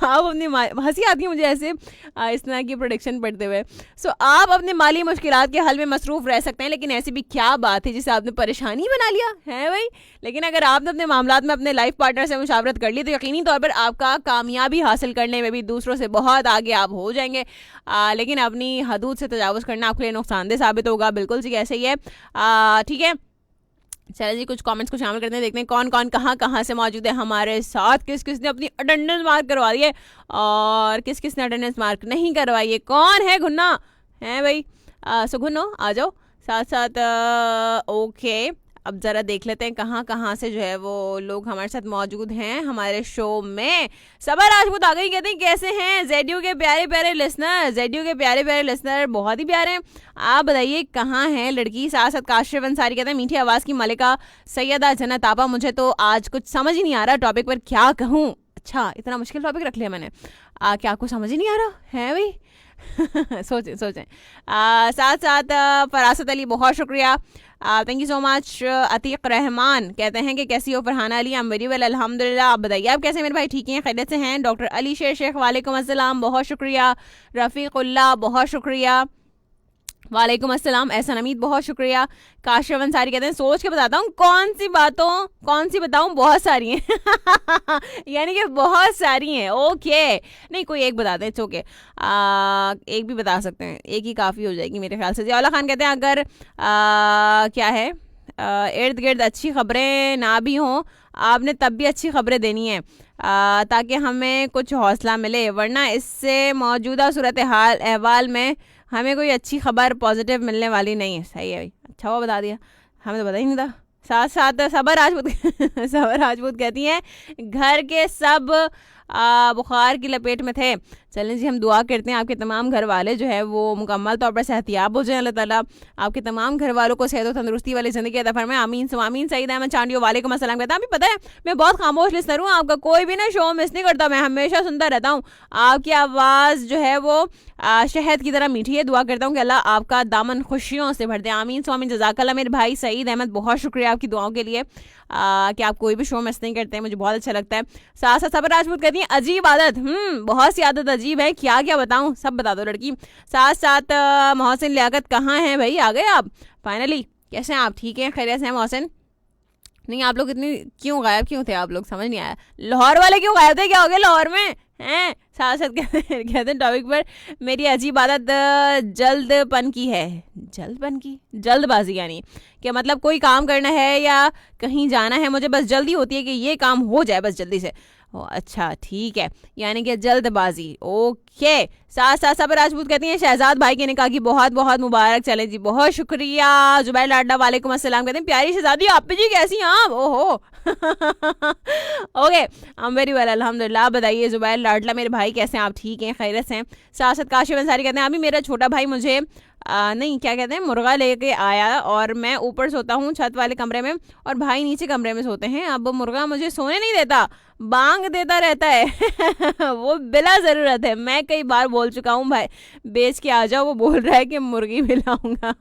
अपनी हंसी आती है मुझे ऐसे इस तरह की प्रोडिक्शन पढ़ते हुए। सो आप अपने माली मुश्किलात के हल में मसरूफ़ रह सकते हैं, लेकिन ऐसी भी क्या बात है जिसे आपने परेशानी बना लिया है भाई। लेकिन अगर आपने अपने मामलात में अपने लाइफ पार्टनर से मुशावरत कर ली, तो यकीनी तौर पर आपका कामयाबी हासिल करने में भी दूसरों से बहुत आगे आप हो जाएंगे। लेकिन अपनी हदूद से तजावुज़ करना आपके लिए नुकसानदेह साबित होगा। बिल्कुल जी ऐसे ही है। ठीक है, चलिए जी कुछ कमेंट्स को शामिल करते हैं, देखते हैं कौन कौन कहाँ से मौजूद है हमारे साथ। किस किस ने अपनी अटेंडेंस मार्क करवाई है और किस किस ने अटेंडेंस मार्क नहीं करवाई है। कौन है गुन्ना है भाई। सो गुन्नो आ जाओ साथ साथ। ओके अब ज़रा देख लेते हैं कहाँ कहाँ से जो है वो लोग हमारे साथ मौजूद हैं हमारे शो में। सबा राजपूत आ गई, कहते हैं कैसे हैं जेडीयू के प्यारे प्यारे लिसनर, जेडीयू के प्यारे प्यारे लिसनर बहुत ही प्यारे हैं। आप बताइए कहाँ हैं लड़की। साथ साथ काशिफ अंसारी कहते हैं मीठी आवाज़ की मलिका सैयदा जन्नत आपा, मुझे तो आज कुछ समझ ही नहीं आ रहा टॉपिक पर क्या कहूँ। अच्छा, इतना मुश्किल टॉपिक रख लिया मैंने, क्या आपको समझ ही नहीं आ रहा है भाई? सोचें। साथ साथ फरासत अली बहुत शुक्रिया, thank you so much. Atiq Rahman कहते हैं कि कैसी हो Farhana Ali, I am very well अल्हम्दुलिल्लाह। आप बताइए आप कैसे मेरे भाई? ठीक हैं, खैरियत से हैं? डॉक्टर अली शेख वालेकुम अस्सलाम, बहुत शुक्रिया। रफ़ीकुल्ला बहुत शुक्रिया, वालेकुम अस्सलाम। एहसान हमीद बहुत शुक्रिया। काशिफ अंसारी कहते हैं सोच के बताता हूँ कौन सी बताऊँ, बहुत सारी हैं यानी कि बहुत सारी हैं। ओके, नहीं कोई एक बता दें, ओके, एक भी बता सकते हैं, एक ही काफ़ी हो जाएगी मेरे ख्याल से। जियाउल्लाह खान कहते हैं अगर क्या है इर्द गिर्द अच्छी खबरें ना भी हों आपने तब भी अच्छी खबरें देनी है ताकि हमें कुछ हौसला मिले, वरना इससे मौजूदा सूरत हाल अहवाल में हमें कोई अच्छी खबर पॉजिटिव मिलने वाली नहीं है। सही है भाई, अच्छा हुआ बता दिया, हमें तो पता ही नहीं था। साथ साथ सबा राजपूत कहती हैं घर के सब बुखार की लपेट में थे। चलें जी, हम दुआ करते हैं आपके तमाम घर वाले जो है वो मुकम्मल तौर पर सेहतियाब हो जाए। अल्लाह ताला आपके तमाम घर वालों को सेहत और तंदुरुस्ती वाली ज़िंदगी अता फरमाए, आमीन सो आमीन। सईद अहमद चांडियो वालेकुम अस्सलाम कहता है अभी पता है मैं बहुत खामोश लिस्नर हूँ आपका, कोई भी ना शो मिस नहीं करता, मैं हमेशा सुनता रहता हूँ। आपकी आवाज़ जो है वो शहद की तरह मीठी है। दुआ करता हूँ कि अल्लाह आपका दामन खुशियों से भर दे, आमीन सो आमीन। जज़ाकल्लाह मेरे भाई सईद अहमद, बहुत शुक्रिया आपकी दुआओं के लिए कि आप कोई भी शो मिस नहीं करते हैं, मुझे बहुत अच्छा लगता है। साथ साथ सबा राजपूत कहती हैं अजीब आदत, बहुत सी आदत अजीब है, क्या क्या बताऊं, सब बता दो लड़की। साथ साथ मोहसिन लियाकत कहाँ हैं भाई, आ गए आप फाइनली? कैसे हैं आप? ठीक हैं, खैरियत से हैं मोहसिन? नहीं आप लोग इतनी क्यों गायब क्यों थे आप लोग, समझ नहीं आया। लाहौर वाले क्यों गायब थे, क्या हो गया लाहौर में हैं? साथ साथ कहते हैं टॉपिक पर मेरी अजीब आदत जल्दपन की है। जल्दपन की, जल्दबाजी यानी कि मतलब कोई काम करना है या कहीं जाना है, मुझे बस जल्दी होती है कि ये काम हो जाए बस जल्दी से। अच्छा ठीक है, यानी कि जल्दबाजी। ओके। साथ साथ सब राजपूत कहती हैं शहजाद भाई के निकाह की बहुत बहुत मुबारक। चले जी, बहुत शुक्रिया। जुबैर लाडला वालेकुम अस्सलाम कहते हैं प्यारी शहजादी आप जी कैसी हैं आप? ओहो okay, I am very well अल्हम्दुलिल्लाह। बताइए जुबैर लाडला मेरे भाई कैसे हैं आप? ठीक हैं, खैरियत से हैं? साथ साथ काशिफ अंसारी कहते हैं अभी मेरा छोटा भाई मुझे नहीं क्या कहते हैं मुर्गा लेके आया और मैं ऊपर सोता हूँ छत वाले कमरे में और भाई नीचे कमरे में सोते हैं। अब मुर्गा मुझे सोने नहीं देता, बांग देता रहता है वो बिला ज़रूरत है। मैं कई बार बोल चुका हूँ भाई बेच के आ जाओ, वो बोल रहा है कि मुर्गी भी लाऊंगा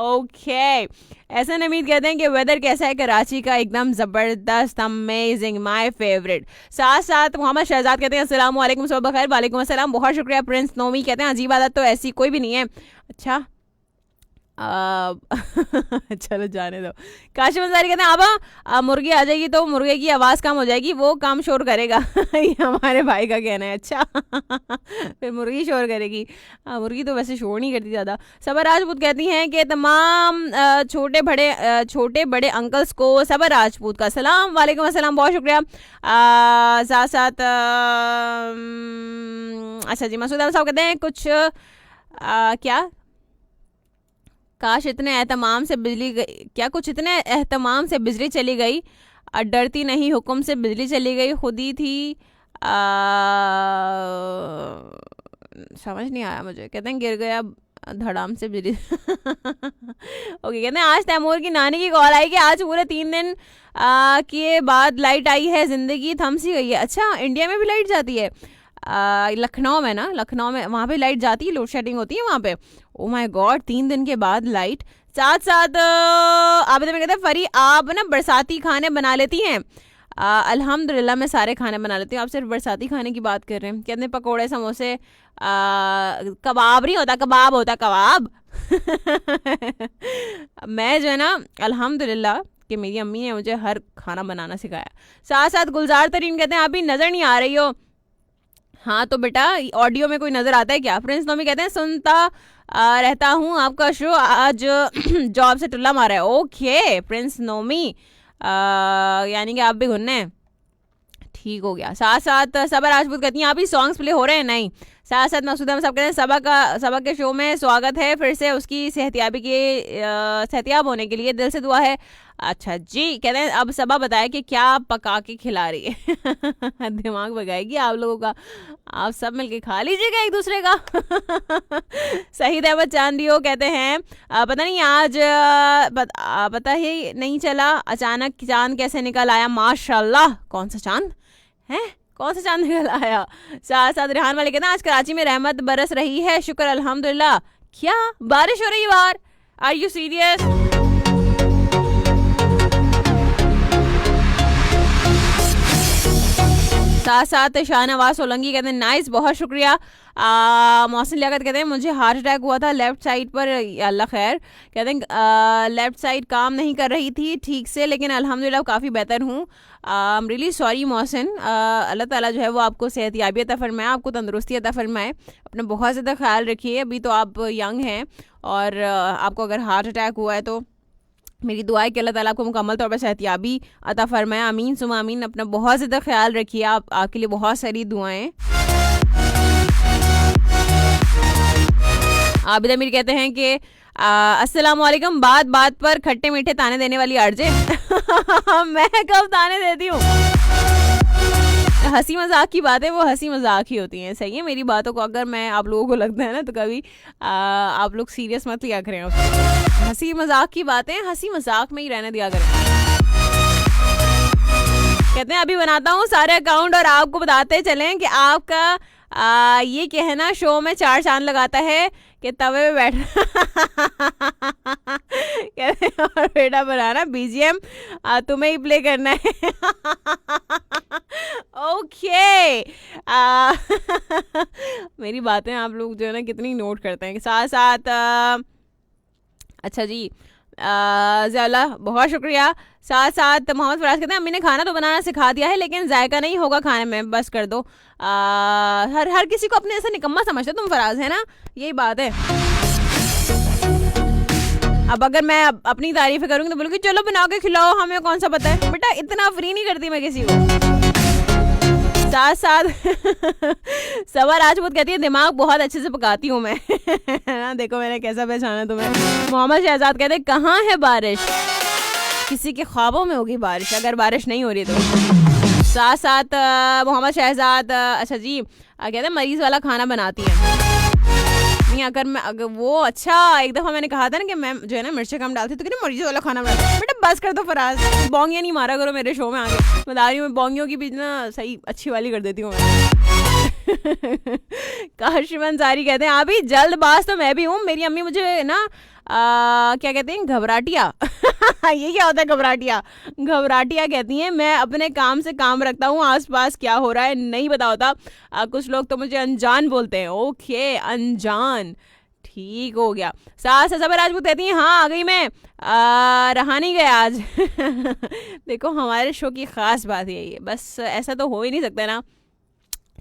ओके। ऐसा नमीद कहते हैं कि वेदर कैसा है कराची का? एकदम ज़बरदस्त, अमेजिंग, माय फेवरेट। साथ साथ मोहम्मद शहजाद कहते हैं अस्सलाम वालेकुम, सुबह बखैर। वालेकुम अस्सलाम, बहुत शुक्रिया। प्रिंस नोमी कहते हैं अजीब आदत तो ऐसी कोई भी नहीं है। अच्छा चलो जाने दो। काशिफ अंसारी कहते हैं आबा मुर्गी आ जाएगी तो मुर्गे की आवाज़ कम हो जाएगी, वो काम शोर करेगा ये हमारे भाई का कहना है। अच्छा फिर मुर्गी शोर करेगी? मुर्गी तो वैसे शोर नहीं करती ज़्यादा। सबा राजपूत कहती हैं कि तमाम छोटे बड़े अंकल्स को सबा राजपूत का सलाम। वालेकुम अस्सलाम, बहुत शुक्रिया। साथ साथ अच्छा जी, मसूद साहब कहते हैं कुछ क्या काश इतने एहतमाम से बिजली गई, क्या कुछ इतने एहतमाम से बिजली चली गई, डरती नहीं हुक्म से बिजली चली गई, खुद ही थी समझ नहीं आया मुझे। कहते हैं गिर गया धड़ाम से बिजली ओके। कहते हैं आज तैमूर की नानी की कॉल आई कि आज पूरे 3 दिन के बाद लाइट आई है, ज़िंदगी थम सी गई है। अच्छा, इंडिया में भी लाइट जाती है? लखनऊ में ना, लखनऊ में वहाँ पे लाइट जाती है, लोड शेडिंग होती है वहाँ पे। ओ माय गॉड, 3 दिन के बाद लाइट। साथ साथ आबिदा में कहते हैं फरी आप ना बरसाती खाने बना लेती हैं? अल्हम्दुलिल्लाह मैं सारे खाने बना लेती हूँ। आप सिर्फ बरसाती खाने की बात कर रहे हैं? कहते हैं पकोड़े समोसे, कबाब नहीं होता, कबाब होता कबाब मैं जो है ना अल्हम्दुलिल्लाह कि मेरी अम्मी ने मुझे हर खाना बनाना सिखाया। साथ साथ गुलजार तरीन कहते हैं अभी नज़र नहीं आ रही हो। हाँ तो बेटा ऑडियो में कोई नज़र आता है क्या? प्रिंस नोमी कहते हैं सुनता रहता हूँ आपका शो, आज जॉब से टुल्ला मारा है। ओके प्रिंस नोमी, यानी कि आप भी घुनने, ठीक हो गया। साथ साथ सबा राजपूत कहती हैं आप ही सॉन्ग्स प्ले हो रहे हैं? नहीं। साथ साथ मसूद अहमद साहब कहते हैं सबक के शो में स्वागत है फिर से, उसकी सेहतियाब होने के लिए दिल से दुआ है। अच्छा जी, कहते हैं अब सबा बताए कि क्या पका के खिला रही है। दिमाग भगाएगी आप लोगों का, आप सब मिलके खा लीजिएगा एक दूसरे का। सहीद अहमद चांदियो कहते हैं पता नहीं आज पता ही नहीं चला अचानक चांद कैसे निकल आया, माशाल्लाह। कौन सा चांद है, कौन सा चांद निकल आया। साथ साथ रेहान वाले कहते हैं आज कराची में रहमत बरस रही है, शुक्र अल्हम्दुलिल्लाह। क्या बारिश हो रही है बाहर, आर यू सीरियस? साथ साथ शाहनवाज सोलंकी कहते हैं नाइस, बहुत शुक्रिया। मोहसिन लियाकत कहते हैं मुझे हार्ट अटैक हुआ था लेफ्ट साइड पर, अल्लाह खैर। कहते हैं लेफ्ट साइड काम नहीं कर रही थी ठीक से, लेकिन अल्हम्दुलिल्लाह काफ़ी बेहतर हूँ। I am really sorry Mohsin, Allah ताला जो है वो आपको सेहतियाबी अता फरमाए, आपको तंदुरुस्ती अता फरमाए। अपना बहुत ज़्यादा ख्याल रखिए, अभी तो आप यंग हैं और आपको अगर हार्ट अटैक हुआ है तो मेरी दुआ है कि अल्लाह ताला आपको मुकम्मल तौर पर सेहतियाबी अता फरमाए। आमीन सुमा आमीन। अपना बहुत ज़्यादा ख्याल रखिए, आपके लिए बहुत सारी दुआएं। आबिद अमीर कहते हैं कि अस्सलाम वालेकुम, बात बात पर खट्टे मीठे ताने देने वाली आरजे। मैं कब ताने देती हूँ? हंसी मजाक की बातें वो हंसी मजाक ही होती हैं, सही है। मेरी बातों को अगर मैं आप लोगों को लगता है ना तो कभी आप लोग सीरियस मत लिया करें। हंसी मजाक की बातें हंसी मजाक में ही रहने दिया करें। कहते हैं अभी बनाता हूँ सारे अकाउंट और आपको बताते चलें कि आपका ये कहना शो में 4 चांद लगाता है कि तवे पे बैठ। कहते हैं और बेटा बनाना बीजीएम तुम्हें ही प्ले करना है। ओके। मेरी बातें आप लोग जो है ना कितनी नोट करते हैं। साथ साथ अच्छा जी ज़ियाला बहुत शुक्रिया। साथ साथ मोहम्मद फराज कहते हैं अम्मी ने खाना तो बनाना सिखा दिया है लेकिन जायका नहीं होगा खाने में, बस कर दो। हर किसी को अपने जैसा निकम्मा समझते तुम फराज, है ना, यही बात है। अब अगर मैं अपनी तारीफ करूँगी तो बोलूँगी चलो बना के खिलाओ, हमें कौन सा पता है। बेटा इतना फ्री नहीं करती मैं किसी को। साथ साथ सवा राजपूत कहती है दिमाग बहुत अच्छे से पकाती हूँ मैं। ना देखो मैंने कैसा पहचाना तुम्हें। मोहम्मद शहजाद कहते हैं कहाँ है बारिश, किसी के ख्वाबों में होगी बारिश अगर बारिश नहीं हो रही तो। साथ साथ मोहम्मद शहजाद अच्छा जी कहते हैं मरीज वाला खाना बनाती है। नहीं अगर वो अच्छा एक दफ़ा मैंने कहा था ना कि मैं जो है ना मिर्चें कम डालती तो कहते मरीज वाला खाना बनाती। बेटा बस कर दो फराज, बोंगियाँ नहीं मारा करो मेरे शो में आगे। बता रही हूँ मैं बोंगियों की भी ना सही अच्छी वाली कर देती हूँ। काशिम अंसारी कहते हैं अभी जल्दबाज तो मैं भी हूँ, मेरी अम्मी मुझे ना क्या कहते हैं घबराटिया। ये क्या होता है घबराटिया? घबराटिया कहती हैं। मैं अपने काम से काम रखता हूँ, आसपास क्या हो रहा है नहीं पता होता। कुछ लोग तो मुझे अनजान बोलते हैं। ओके अनजान, ठीक हो गया। साथ सब राजपूत कहती हैं हाँ आ गई मैं, रहा नहीं गया आज। देखो हमारे शो की ख़ास बात यही है, बस ऐसा तो हो ही नहीं सकता ना।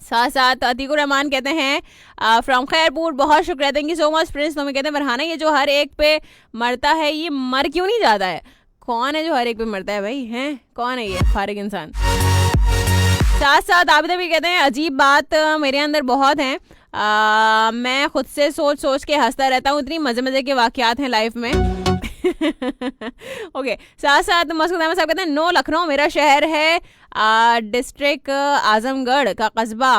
साथ साथ अतीकुर रहमान कहते हैं फ्रॉम खैरपुर बहुत शुक्रिया, thank you so much Prince. तो मैं कहते हैं फरहाना ये जो हर एक पे मरता है ये मर क्यों नहीं जाता है? कौन है जो हर एक पे मरता है भाई? हैं कौन है ये फारिग इंसान? साथ साथ आबिदा भी कहते हैं अजीब बात मेरे अंदर बहुत हैं, मैं खुद से सोच सोच के हंसता रहता हूँ, इतनी मज़े मज़े के वाक़यात हैं लाइफ में। ओके। साथ साथ मसूद अहमद साहब कहते हैं नो लखनऊ मेरा शहर है, डिस्ट्रिक्ट आजमगढ़ का कस्बा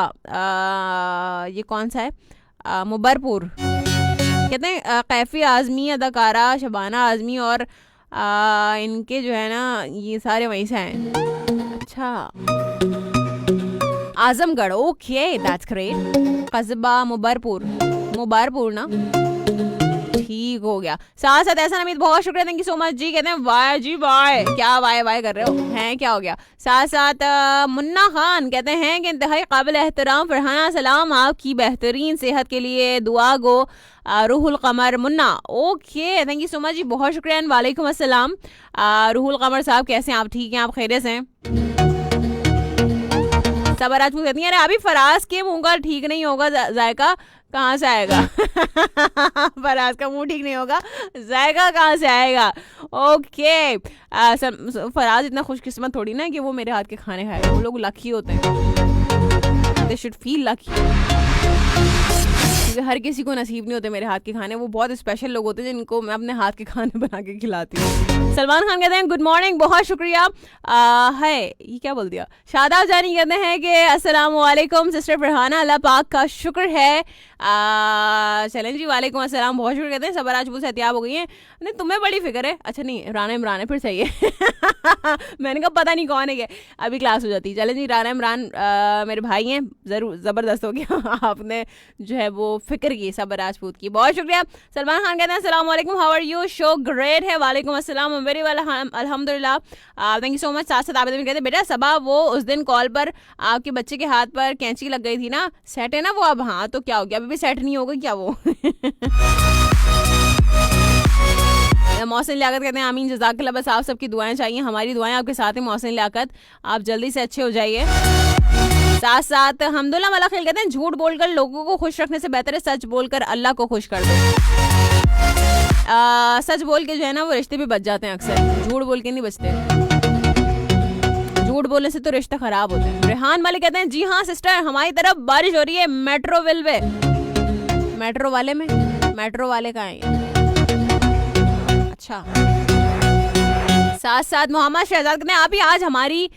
ये कौन सा है मुबरपुर। कहते हैं कैफी आज़मी अदाकारा शबाना आज़मी और इनके जो है ना ये सारे वहीं से हैं। अच्छा आजमगढ़, ओके दैट्स ग्रेट। कस्बा मुबरपुर ना, ठीक हो गया। साथ साथ ऐसा नमीद बहुत शुक्रिया, थैंक यू सो मच जी। कहते हैं वाह जी वाह, क्या वाह कर रहे हो हैं, क्या हो गया? साथ साथ मुन्ना खान कहते हैं कि इंतहाई काबिल एहतराम फरहाना सलाम, आपकी बेहतरीन सेहत के लिए दुआ गो Ruhul Qamar Munna. Okay thank you so much जी, बहुत शुक्रिया। वालेकुम अस्सलाम रूहुल कमर साहब, कैसे हैं आप? ठीक हैं आप? खैरियत हैं? सब राजपूत कहती हैं अरे अभी फराज के मुंह का ठीक नहीं होगा जायका कहाँ से आएगा? फराज का मुंह ठीक नहीं होगा, जायका कहाँ से आएगा? ओके फराज इतना खुशकिस्मत थोड़ी ना कि वो मेरे हाथ के खाने खाएगा, वो लोग लकी होते हैं, दे शुड फील लकी। क्योंकि हर किसी को नसीब नहीं होते मेरे हाथ के खाने, वो बहुत स्पेशल लोग होते हैं जिनको मैं अपने हाथ के खाने बना के खिलाती हूँ। सलमान खान कहते हैं गुड मॉर्निंग, बहुत शुक्रिया। है ये क्या बोल दिया। शादाब जानी कहते हैं कि अस्सलाम वालेकुम सिस्टर फरहाना, अल्लाह पाक का शुक्र है। चलें जी, वालेकुम अस्सलाम, बहुत शुक्र कहते हैं। सबर आज से एहतियाब हो गई है। नहीं तुम्हें बड़ी फिक्र है। अच्छा नहीं, राना इमरान है, फिर सही है। मैंने कहा पता नहीं कौन है, क्या अभी क्लास हो जाती। चलें जी, राना इमरान मेरे भाई हैं, जरूर ज़बरदस्त हो गया। आपने जो है वो फिक्र की सबर राजपूत की, बहुत शुक्रिया। सलमान खान कहते हैं अस्सलाम वालेकुम, how are you, show great है। वालेकुम अस्सलाम, वेरी वेल, अल्हम्दुलिल्लाह, थैंक यू सो मच। साथ साथ आप कहते हैं बेटा सबा वो उस दिन कॉल पर आपके बच्चे के हाथ पर कैंची लग गई थी ना, सेट है ना वो अब। हाँ तो क्या हो गया, अभी भी सेट नहीं होगा क्या वो। मोहसिन लियाकत कहते हैं आमीन जज़ाकल्लाह, बस आप सबकी दुआएं चाहिए, हमारी दुआएं आपके साथ हैं मोहसिन लियाकत, आप जल्दी से अच्छे हो जाइए। साथ साथ हमदुल्ला मलाखिल कहते हैं झूठ बोलकर लोगों को खुश रखने से बेहतर है सच बोलकर अल्लाह को खुश कर दो। सच बोल के जो है ना वो रिश्ते भी बच जाते हैं, अक्सर झूठ बोल के नहीं बचते, झूठ बोलने से तो रिश्ते खराब होते हैं। रेहान मालिक कहते हैं जी हाँ सिस्टर, हमारी तरफ बारिश हो रही है मेट्रोविल में। मेट्रो वाले में, मेट्रो वाले कहाँ हैं? अच्छा। साथ साथ मोहम्मद शहजाद कहते हैं आप ही आज हमारी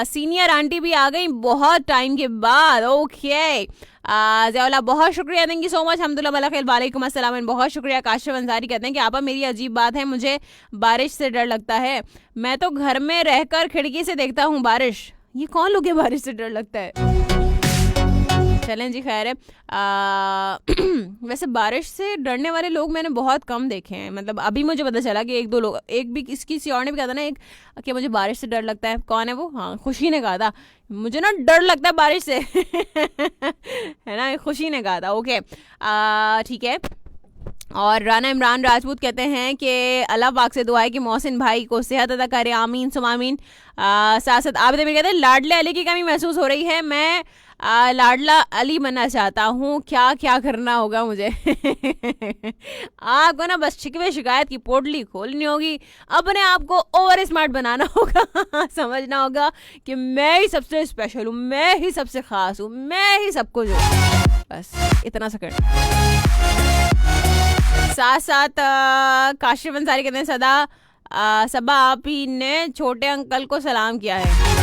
सीनियर आंटी भी आ गई बहुत टाइम के बाद। ओके ज़ियाउल्लाह बहुत शुक्रिया, thank you so much. Hamdullah Malakhil वालेकुम अस्सलाम, बहुत शुक्रिया। काशिफ अंसारी कहते हैं कि आपा मेरी अजीब बात है, मुझे बारिश से डर लगता है, मैं तो घर में रहकर खिड़की से देखता हूँ बारिश। ये कौन लोग हैं बारिश से डर लगता है? चलें जी खैर है। वैसे बारिश से डरने वाले लोग मैंने बहुत कम देखे हैं, मतलब अभी मुझे पता चला कि एक दो लोग, एक भी किसी और ने भी कहा था ना एक कि मुझे बारिश से डर लगता है। कौन है वो? हाँ खुशी ने कहा था मुझे ना डर लगता है बारिश से। है ना, खुशी ने कहा था। ओके ठीक है। और राना इमरान राजपूत कहते हैं कि अल्लाह पाक से दुआ है कि मोहसिन भाई को सेहत अता करे, आमीन सुमामीन। साथ साथ आबिद अमीर कहते हैं लाडले अली की कमी महसूस हो रही है, मैं लाडला अली बनना चाहता हूँ, क्या क्या करना होगा मुझे? आपको ना बस शिकवे शिकायत की पोटली खोलनी होगी, अपने आप को ओवर स्मार्ट बनाना होगा। समझना होगा कि मैं ही सबसे स्पेशल हूँ, मैं ही सबसे खास हूँ, मैं ही सब कुछ हूँ, बस इतना सा करना। साथ साथ काशिफ अंसारी कहते हैं सदा सबा आप ही ने छोटे अंकल को सलाम किया है।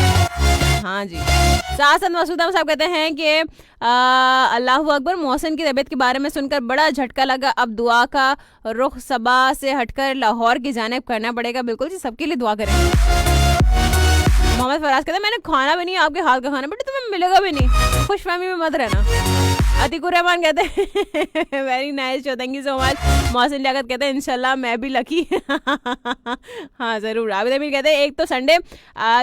हाँ जी। साथ साथ मसूद अहमद साहब कहते हैं कि अल्लाहु अकबर, मोहसिन की तबीयत के बारे में सुनकर बड़ा झटका लगा, अब दुआ का रुख सबा से हटकर लाहौर की जानिब करना पड़ेगा। बिल्कुल जी, सबके लिए दुआ करें। मोहम्मद फराज कहते हैं मैंने खाना भी नहीं आपके हाथ का खाना, बेटा तुम्हें मिलेगा भी नहीं, खुशफहमी में मत रहना। अतीकुर रहमान कहते हैं very nice show, thank you so much. Mohsin Liaquat कहते हैं इंशाल्लाह मैं भी लकी। हाँ ज़रूर। आबिद अमीर कहते हैं एक तो संडे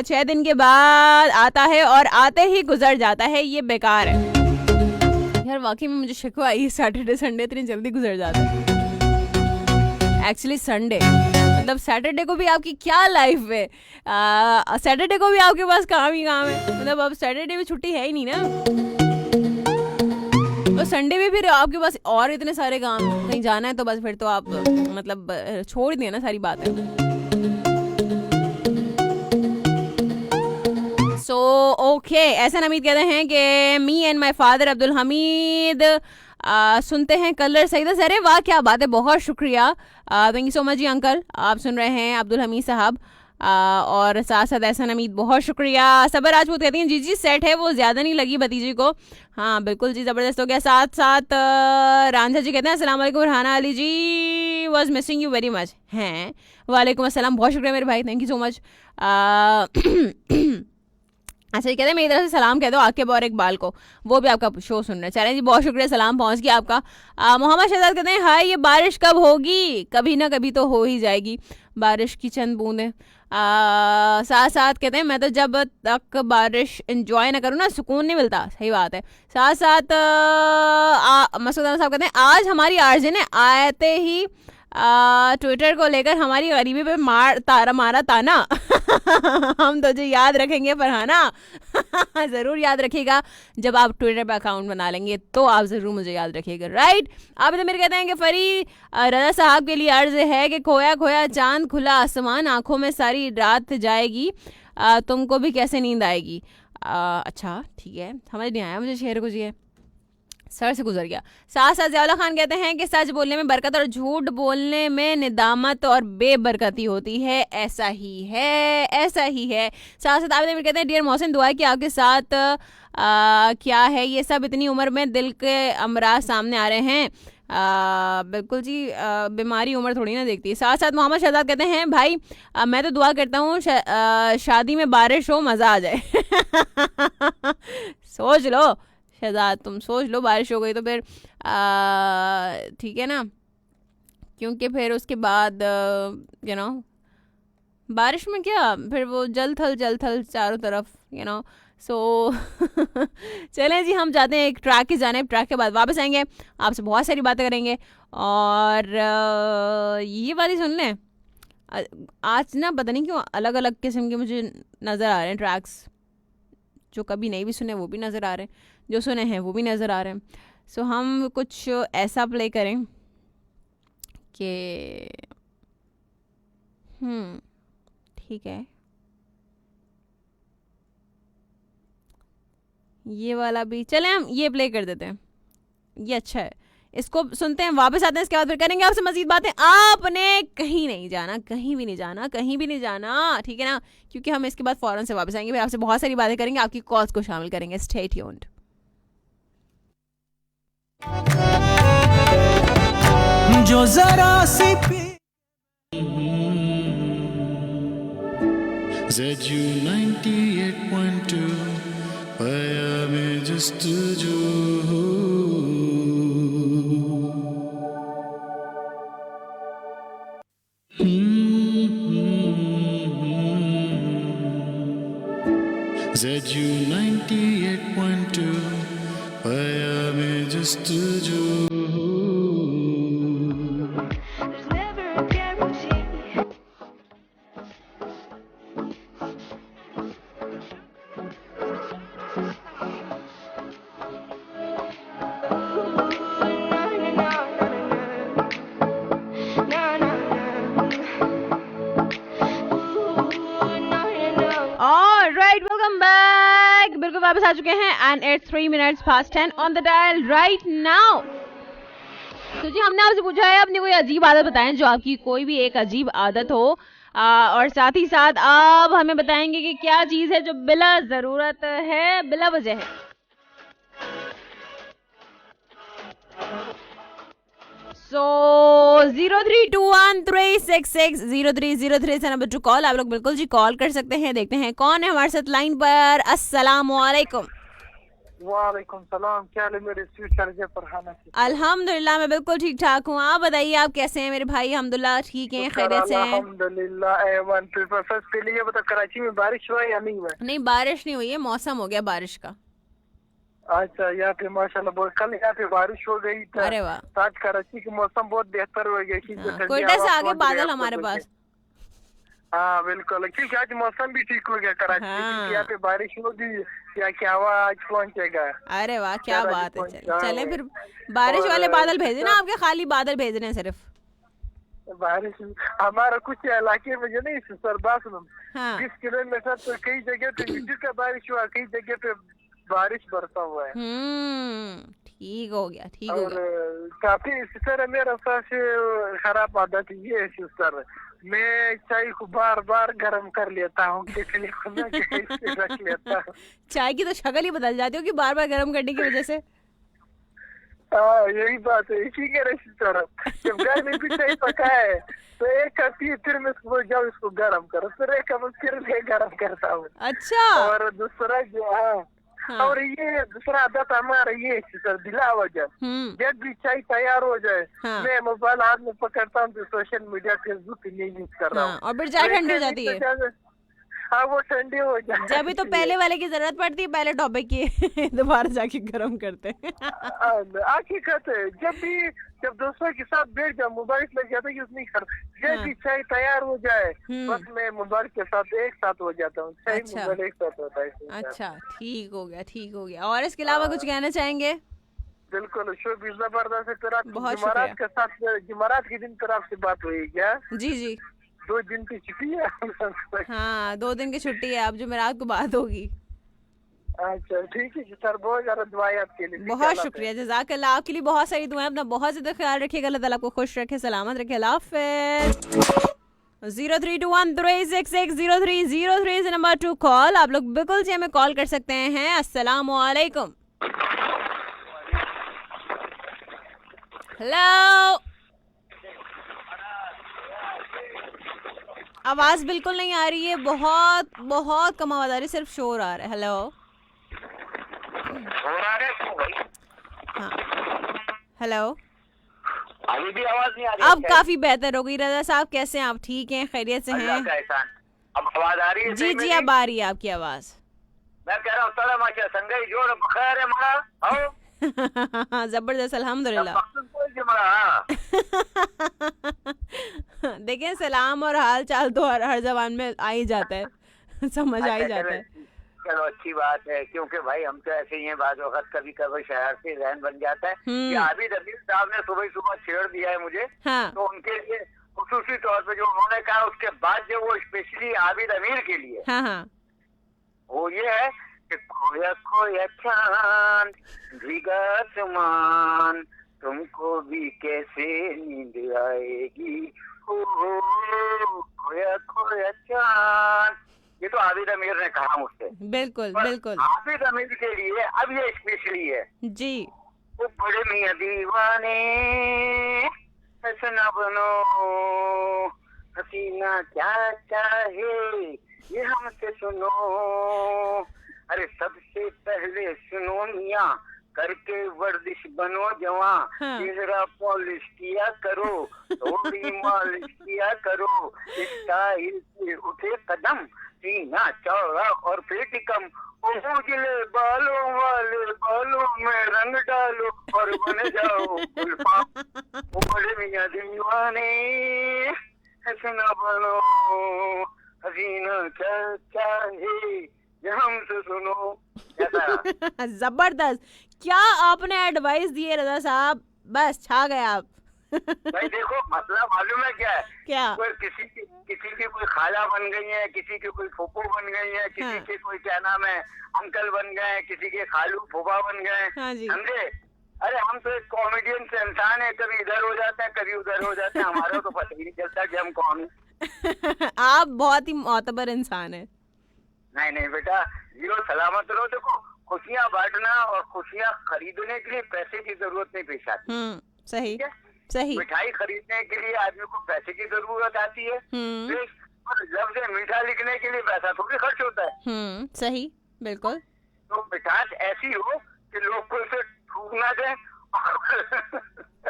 6 दिन के बाद आता है और आते ही गुजर जाता है, ये बेकार है। यार वाकई में मुझे शिकवा आई, सैटरडे संडे इतनी जल्दी गुजर जाता है। एक्चुअली संडे मतलब सैटरडे को भी आपकी क्या लाइफ है, सैटरडे को भी आपके पास काम ही काम है, मतलब अब सैटरडे में छुट्टी है ही नहीं ना, तो संडे में फिर आपके पास और इतने सारे काम, कहीं जाना है तो बस फिर तो आप मतलब छोड़ दिए ना सारी बातें। सो ओके ऐसा नमीद कहते हैं कि me and my father Abdul Hamid सुनते हैं कलर सही था। अरे वाह क्या बात है, बहुत शुक्रिया, थैंक यू सो मच जी अंकल, आप सुन रहे हैं अब्दुल हमीद साहब। और साथ साथ ऐसा नमीद बहुत शुक्रिया। सबर राजपूत कहती हैं जी जी सेट है, वो ज़्यादा नहीं लगी भतीजी को। हाँ बिल्कुल जी ज़बरदस्त हो गया। साथ साथ रांझा जी कहते हैं अस्सलाम वालेकुम Rehana Ali ji, was missing you very much. हैं वालेकुम अस्सलाम, बहुत शुक्रिया मेरे भाई, थैंक यू सो मच। अच्छा ये कहते हैं मेरी तरफ से सलाम कह दो आकिब और इकबाल को, वो भी आपका शो सुन रहे हैं। चलें जी बहुत शुक्रिया, सलाम पहुंच गया आपका। मोहम्मद शहजाद कहते हैं हाय ये बारिश कब होगी, कभी ना कभी तो हो ही जाएगी बारिश की चंद बूंदें। साथ साथ कहते हैं मैं तो जब तक बारिश एंजॉय ना करूँ ना सुकून नहीं मिलता। सही बात है। साथ साथ मसूद अहमद साहब कहते हैं आज हमारी आरजे ने आते ही ट्विटर को लेकर हमारी गरीबी पे मारा ताना। हम तुझे याद रखेंगे फरहाना। ज़रूर याद रखिएगा, जब आप ट्विटर पे अकाउंट बना लेंगे तो आप ज़रूर मुझे याद रखिएगा, राइट। आप तो मेरे कहते हैं कि फरी रजा साहब के लिए अर्ज़ है कि खोया खोया चांद खुला आसमान, आंखों में सारी रात जाएगी, तुमको भी कैसे नींद आएगी। अच्छा ठीक है, समझ नहीं आया मुझे शेर कुछ ये। सर से गुजर गया। साथ साथ ज़ियाउल्लाह खान कहते हैं कि सच बोलने में बरकत और झूठ बोलने में निदामत और बेबरकती होती है। ऐसा ही है, ऐसा ही है। साथ साथ आबिद अमीर कहते हैं डियर मोहसिन, दुआ है कि आपके साथ क्या है ये सब, इतनी उम्र में दिल के अमराज सामने आ रहे हैं। बिल्कुल जी, बीमारी उम्र थोड़ी ना देखती है। साथ साथ मोहम्मद शहजाद कहते हैं भाई मैं तो दुआ करता हूँ शादी में बारिश हो, मज़ा आ जाए। सोच लो शहजाद, तुम सोच लो, बारिश हो गई तो फिर ठीक है ना, क्योंकि फिर उसके बाद यू नो बारिश में क्या, फिर वो जल थल चारों तरफ यू नो। सो चलें जी, हम जाते हैं एक ट्रैक की जाने, ट्रैक के बाद वापस आएंगे, आपसे बहुत सारी बातें करेंगे। और ये वाली सुन लें, आज ना पता नहीं क्यों अलग अलग किस्म के मुझे नज़र आ रहे हैं ट्रैक्स, जो कभी नहीं भी सुने वो भी नज़र आ रहे हैं, जो सुने हैं वो भी नज़र आ रहे हैं। सो हम कुछ ऐसा प्ले करें कि ठीक है, ये वाला भी चलें, हम ये प्ले कर देते हैं, ये अच्छा है, इसको सुनते हैं, वापस आते हैं, इसके बाद फिर करेंगे आपसे मजीद बातें। आपने कहीं नहीं जाना, कहीं भी नहीं जाना, कहीं भी नहीं जाना, ठीक है ना, क्योंकि हम इसके बाद फौरन से वापस आएंगे, फिर आपसे बहुत सारी बातें करेंगे, आपकी कॉल्स को शामिल करेंगे। Stay tuned. जो जरा सी ZU 98.2 पाया में जस्ट जो ZU 98.2 पाया में जस्ट जो वापस आ चुके हैं and it's 3 minutes past 10 on the dial right now. तो जी हमने आपसे पूछा है अपनी कोई अजीब आदत बताएं, जो आपकी कोई भी एक अजीब आदत हो, और साथ ही साथ आप हमें बताएंगे कि क्या चीज़ है जो बिला ज़रूरत है, बिला वजह है। सो 032136603003 से नंबर टू कॉल, आप लोग बिल्कुल जी कॉल कर सकते हैं। देखते हैं कौन है हमारे साथ लाइन पर। अस्सलाम वालेकुम। वालेकुम सलाम, क्या हाल है मेरे फ्यूचर के फरहाना? अल्हम्दुलिल्लाह मैं बिल्कुल ठीक ठाक हूँ, आप बताइए आप कैसे हैं मेरे भाई? अल्हम्दुलिल्लाह ठीक हैं, खैरियत से हैं? अल्हम्दुलिल्लाह। एवन प्रोफेसर के लिए बता, कराची में बारिश हुआ या नहीं हुआ? नहीं बारिश नहीं हुई है, मौसम हो गया बारिश का। अच्छा, यहाँ पे माशाल्लाह बहुत, कल यहाँ पे बारिश हो गई था। अरे वाह। आज कराची का मौसम बहुत बेहतर हो गया। कोयटा से आगे बादल हमारे पास। हाँ बिल्कुल, क्योंकि आज मौसम भी ठीक हो गया कराची में। यहाँ पे बारिश होगी या क्या हुआ, आज पहुँचेगा। अरे वाह क्या बात है। चले फिर बारिश वाले बादल भेजे ना, आपके खाली बादल भेज रहे हैं सिर्फ? बारिश हमारा कुछ इलाके में जो नहीं सर, 20 किलोमीटर तो कई जगह पे का बारिश हुआ, कई जगह पे बारिश बरसा हुआ है। ठीक हो गया, ठीक हो गया। और काफी सिस्टर, मेरा सबसे खराब आदत ये है सिस्टर, मैं चाय को बार बार गर्म कर लेता हूँ, रख लेता हूँ। चाय की तो शक्ल ही बदल जाती हो कि बार बार गर्म करने की वजह से। हाँ यही बात है, इसी के सिस्टर, जब घर में भी चाय पका है तो एक कप फिर मैं सुबह जाओ इसको गर्म करो, फिर एक कप फिर मैं गर्म करता हूँ। अच्छा। और दूसरा जो हाँ, और ये दूसरा आदत हमारा ये सर, बिला वजह जब भी चाय तैयार हो जाए मैं मोबाइल हाथ में पकड़ता हूँ तो सोशल मीडिया फेसबुक नहीं यूज कर रहा हूँ, और फिर चाय ठंडी हो जाती है। हाँ वो ठंडी हो जाए। जब भी तो पहले वाले की जरूरत पड़ती है, पहले टॉपिक की दोबारा जाके गर्म करते हैं। हकीकत है, जब दोस्तों के साथ बैठ जाओ मोबाइल लग जाता है, यूज नहीं कर। जब भी चाय तैयार हो जाए बस मैं मोबाइल के साथ एक साथ हो जाता हूँ। चाय मोबाइल एक साथ होता है। अच्छा ठीक हो गया, ठीक हो गया। और इसके अलावा कुछ कहना चाहेंगे? बिल्कुल, शुक्र जबरदस्त है। जुमेरात के साथ जुमेरात के दिन पर आपसे बात हुई क्या? जी जी, 2 दिन की छुट्टी है। हाँ 2 दिन की छुट्टी है, अब जुमेरात को बात होगी। अच्छा ठीक है सर, बहुत ज्यादा दुआएं आपके लिए। बहुत शुक्रिया, जज़ाकल्लाह। आपके लिए बहुत सारी दुआएं। अपना बहुत ज्यादा ख्याल रखिएगा। अल्लाह ताला आपको खुश रखे, सलामत रखे। अल्लाह हाफ़िज़। 0321366030 इज नंबर टू कॉल। आप लोग बिल्कुल जी हमें कॉल कर सकते हैं। अस्सलाम वालेकुम। हेलो, आवाज बिल्कुल नहीं आ रही है, बहुत बहुत कम आवाज आ रही है, सिर्फ शोर आ रहा है। हेलो, हाँ, हेलो, अभी भी आवाज नहीं आ रही? अब काफी बेहतर हो गई। रजा साहब कैसे हैं आप? ठीक हैं, खैरियत से हैं? अब आवाज आ रही है? जी जी, अब आ रही है आपकी आवाज। मैं कह रहा हूँ तला माशा संगई जोड़ बखैर है मरा आओ। जबरदस्त, अल्हम्दुलिल्लाह। देखें, सलाम और हाल चाल तो हर जबान में आ ही जाता है, समझ आ ही जाता है। चलो अच्छी बात है, क्योंकि भाई हम तो ऐसे ही हैं, बाद वक्त कभी कभी शहर से जहन बन जाता है कि आबिद अमीर साहब ने सुबह सुबह छेड़ दिया है मुझे। हाँ। तो उनके लिए खुसूसी तौर पे जो उन्होंने कहा, उसके बाद जो वो स्पेशली आबिद अमीर के लिए हाँ हाँ, वो ये है कि खोया खोया चांद भीगा आसमान, तुमको भी कैसे नींद आएगी, हो खोया खोया चांद। ये तो आबिद अमीर ने कहा मुझसे। बिल्कुल बिल्कुल। आबिद अमीर के लिए अब ये स्पेशली है जी। वो बड़े मियां दीवाने ऐसा ना बनो, हसीना क्या चाहे ये हमसे सुनो। अरे सबसे पहले सुनो मियां, करके वर्जिश बनो जवां। हाँ। चेहरा पॉलिश किया करो, थोड़ी मालिश किया करो, स्टाइल से उठे कदम, सीना चौड़ा और पेट कम, उजले बालों वाले बालों में रंग डालो और बन जाओ गुलफाम। वो बड़े मियां दीवाने ऐसे ना बनो, हसीना क्या चाहे ये हमसे सुनो। जबरदस्त, क्या आपने एडवाइस दी है रजा साहब, बस छा गए आप। भाई देखो मसला मालूम है क्या है? क्या? कोई किसी की कोई खाला बन गई है, किसी की कोई फूफू बन गई है, किसी हाँ। के कोई क्या नाम है अंकल बन गए हैं, किसी के खालू फूफा बन गए हैं। हाँ जी। समझे? अरे हम तो एक कॉमेडियन से इंसान है, कभी इधर हो जाते हैं कभी उधर हो जाते हैं, हमारा तो पता ही नहीं चलता कि हम कौन हैं। आप बहुत ही मोतबर इंसान है। नहीं नहीं बेटा, जीरो सलामत रहो। देखो खुशियाँ बांटना और खुशियाँ खरीदने के लिए पैसे की जरूरत नहीं पेश आती। सही ठीक है? सही। मिठाई खरीदने के लिए आदमी को पैसे की जरूरत आती है, और लफ्ज़ मीठा लिखने के लिए पैसा थोड़ी खर्च होता है। सही, बिल्कुल। तो मिठास ऐसी हो कि लोग को इसे थूक ना दें।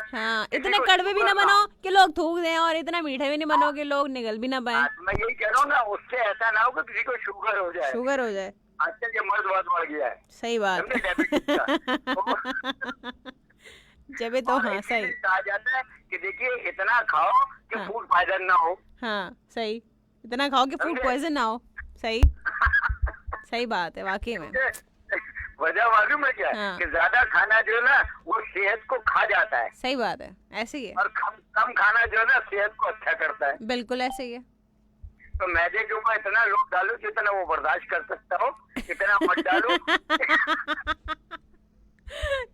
हाँ, इतने कड़वे भी ना बनो कि लोग थूक दें, और इतना मीठे भी नहीं बनो कि लोग निगल भी ना पाए। मैं यही कह रहा हूँ ना, उससे ऐसा ना हो कि किसी को शुगर हो जाए। शुगर हो जाए। आजकल ये मर्द बहुत बढ़ गया है। सही बात। जब तो हाँ सही कहा जाता है कि देखिए इतना खाओ कि हाँ। फूड पॉइजन ना हो। हाँ सही, इतना खाओ कि फूड पॉइजन ना हो। सही सही बात है वाकई में। वजह मालूम है क्या? हाँ। कि ज्यादा खाना जो है ना वो सेहत को खा जाता है, सही बात है, ऐसे ही है। और कम खाना जो है ना सेहत को अच्छा करता है। बिल्कुल ऐसे ही है। तो मैदे के ऊपर इतना लोग डालो जितना वो बर्दाश्त कर सकता हो, इतना मत डालो।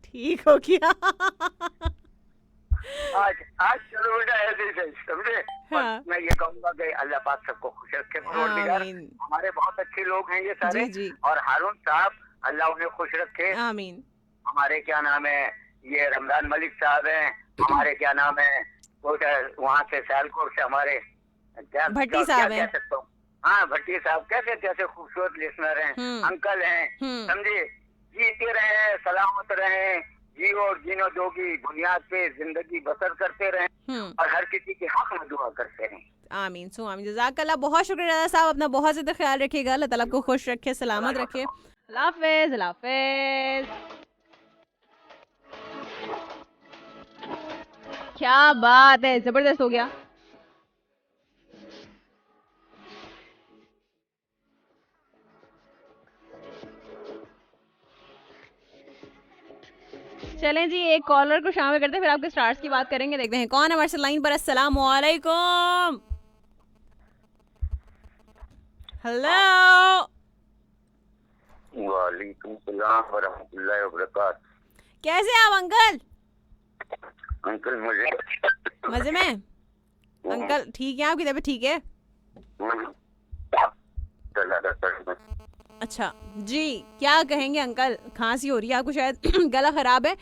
ठीक हो गया। आज चलो बेटा ऐसे ही सही, समझे? हाँ। मैं ये कहूँगा कि अल्लाह पाक सबको खुश रखे। परवरदिगार, आमीन। हमारे बहुत अच्छे लोग हैं ये सारे। जी, जी। और हारून साहब अल्लाह उन्हें खुश रखे। आमीन। हमारे क्या नाम है ये रमजान मलिक साहब हैं, हमारे क्या नाम है वहाँ से सियालकोट से हमारे भट्टी साहब हैं। हाँ भट्टी साहब, कैसे कैसे खूबसूरत लिसनर हैं, अंकल हैं। समझे? जीते रहे, सलामत रहे, जियो और जीनो जोगी बुनियाद पे जिंदगी बसर करते रहे, और हर किसी के हक में दुआ करते रहे। आमीन सो आमीन। जज़ाकल्लाह, बहुत शुक्रिया रज़ा साहब, अपना बहुत ज़्यादा ख्याल रखिएगा। अल्लाह ताला आपको खुश रखे, सलामत रखे। अल्लाह हाफ़िज़, अल्लाह हाफ़िज़। क्या बात है, जबरदस्त हो गया। चलें जी, एक कॉलर को शामिल करते हैं, फिर आपके स्टार्स की बात करेंगे। देखते हैं कौन है हमारे लाइन पर। अस्सलाम वालेकुम। हेलो वालेकुम सलाम व रहमतुल्लाहि व बरकातहू। कैसे हैं आप अंकल? अंकल मुझे मजे में? अंकल ठीक है? आपकी तबीयत ठीक है? अच्छा जी, क्या कहेंगे अंकल? खांसी हो रही है आपको शायद, गला खराब है,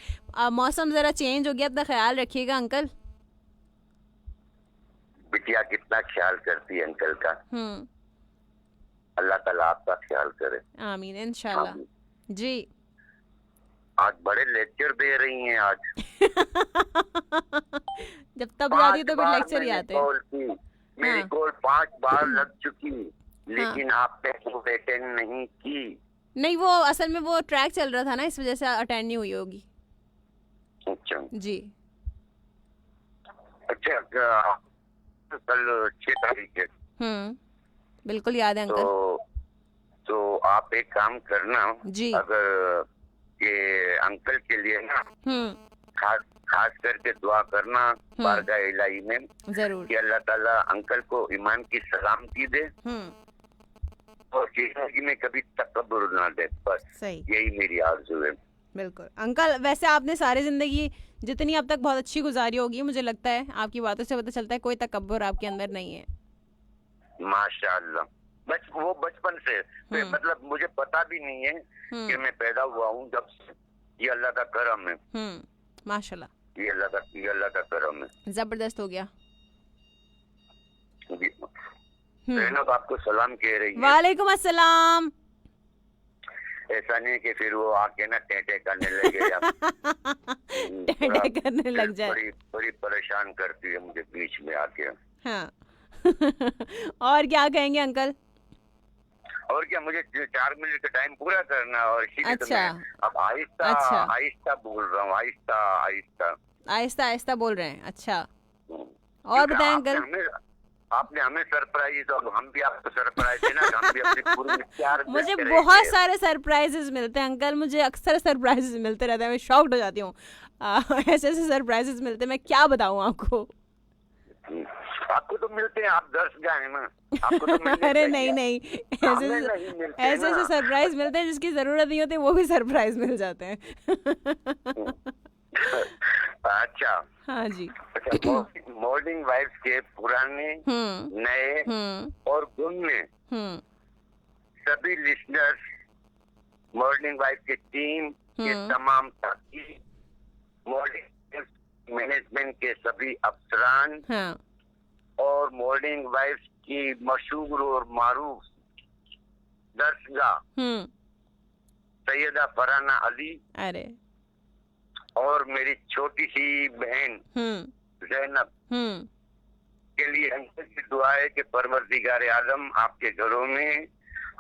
मौसम जरा चेंज हो गया, अपना ख्याल रखिएगा अंकल। बिटिया कितना ख्याल करती है अंकल का। अल्लाह ताला आपका ख्याल करे। आमीन इंशाल्लाह। जी आज बड़े लेक्चर दे रही हैं आज। जब तब जाती तो फिर लेक्चर ही आते हैं। मेरी कॉल 5 बार लग चुकी, लेकिन आपने कॉल अटेंड नहीं की। नहीं, वो असल में वो ट्रैक चल रहा था ना, इस वजह से अटेंड नहीं हुई होगी। अच्छा जी। अच्छा, कल 6 तारीख है। बिल्कुल याद है अंकल। तो आप एक काम करना जी, अगर ये अंकल के लिए ना खास करके दुआ करना बारगाह इलाही में, जरूर, कि अल्लाह ताला अंकल को ईमान की सलामती दे और जिंदगी में कभी तकब्बुर ना दे। बस सही, यही मेरी आरज़ू है। बिल्कुल अंकल। वैसे आपने सारी जिंदगी जितनी अब तक बहुत अच्छी गुजारी होगी, मुझे लगता है आपकी बातों से पता चलता है कोई तकब्बुर आपके अंदर नहीं है। माशाअल्लाह। वो बचपन से मतलब मुझे पता भी नहीं है कि मैं पैदा हुआ हूँ जब से। ये अल्लाह का करम है। माशाल्लाह, ये अल्लाह का करम है। जबरदस्त हो गया। ज़ैनब आपको सलाम कह रही है। वालेकुम अस्सलाम। ऐसा नहीं कि फिर वो आके ना टेंटे करने लगे या टेंटे करने लग जाए। बड़ी परेशान करती है मुझे बीच में आके। हाँ। और क्या कहेंगे अंकल? और क्या, मुझे 4 मिनट का टाइम पूरा करना और इसी लिए तो मैं अब आहिस्ता बोल रहा हूँ। आहिस्ता आहिस्ता बोल रहे हैं। अच्छा, और बताएं अंकल। आपने हमें सरप्राइज और हम भी आपको सरप्राइज देना, हम भी अपनी पूरी प्यार। मुझे बहुत सारे सरप्राइजेस मिलते हैं अंकल, मुझे अक्सर सरप्राइजेस मिलते रहते हैं, मैं शॉक्ड हो जाती हूँ। ऐसे ऐसे सरप्राइजेस मिलते हैं, मैं क्या बताऊँ आपको। आपको तो मिलते हैं, आप 10 जाए ना, आपको तो मिलते। अरे नहीं, ऐसे सरप्राइज मिलते हैं जिसकी जरूरत नहीं होती, वो भी सरप्राइज मिल जाते हैं। अच्छा, हाँ जी। अच्छा, मॉर्निंग वाइफ्स के पुराने नए और गुमने सभी लिसनर्स, मॉर्निंग वाइफ की टीम के तमाम साथी, मॉर्निंग मैनेजमेंट के सभी अफसरान और मॉर्निंग वाइफ्स की मशहूर और मारूफ दर्शगाह सैयदा फराना अली, अरे और मेरी छोटी सी बहन ज़ैनब के लिए अंकल की दुआ है कि परवरदिगार आलम आपके घरों में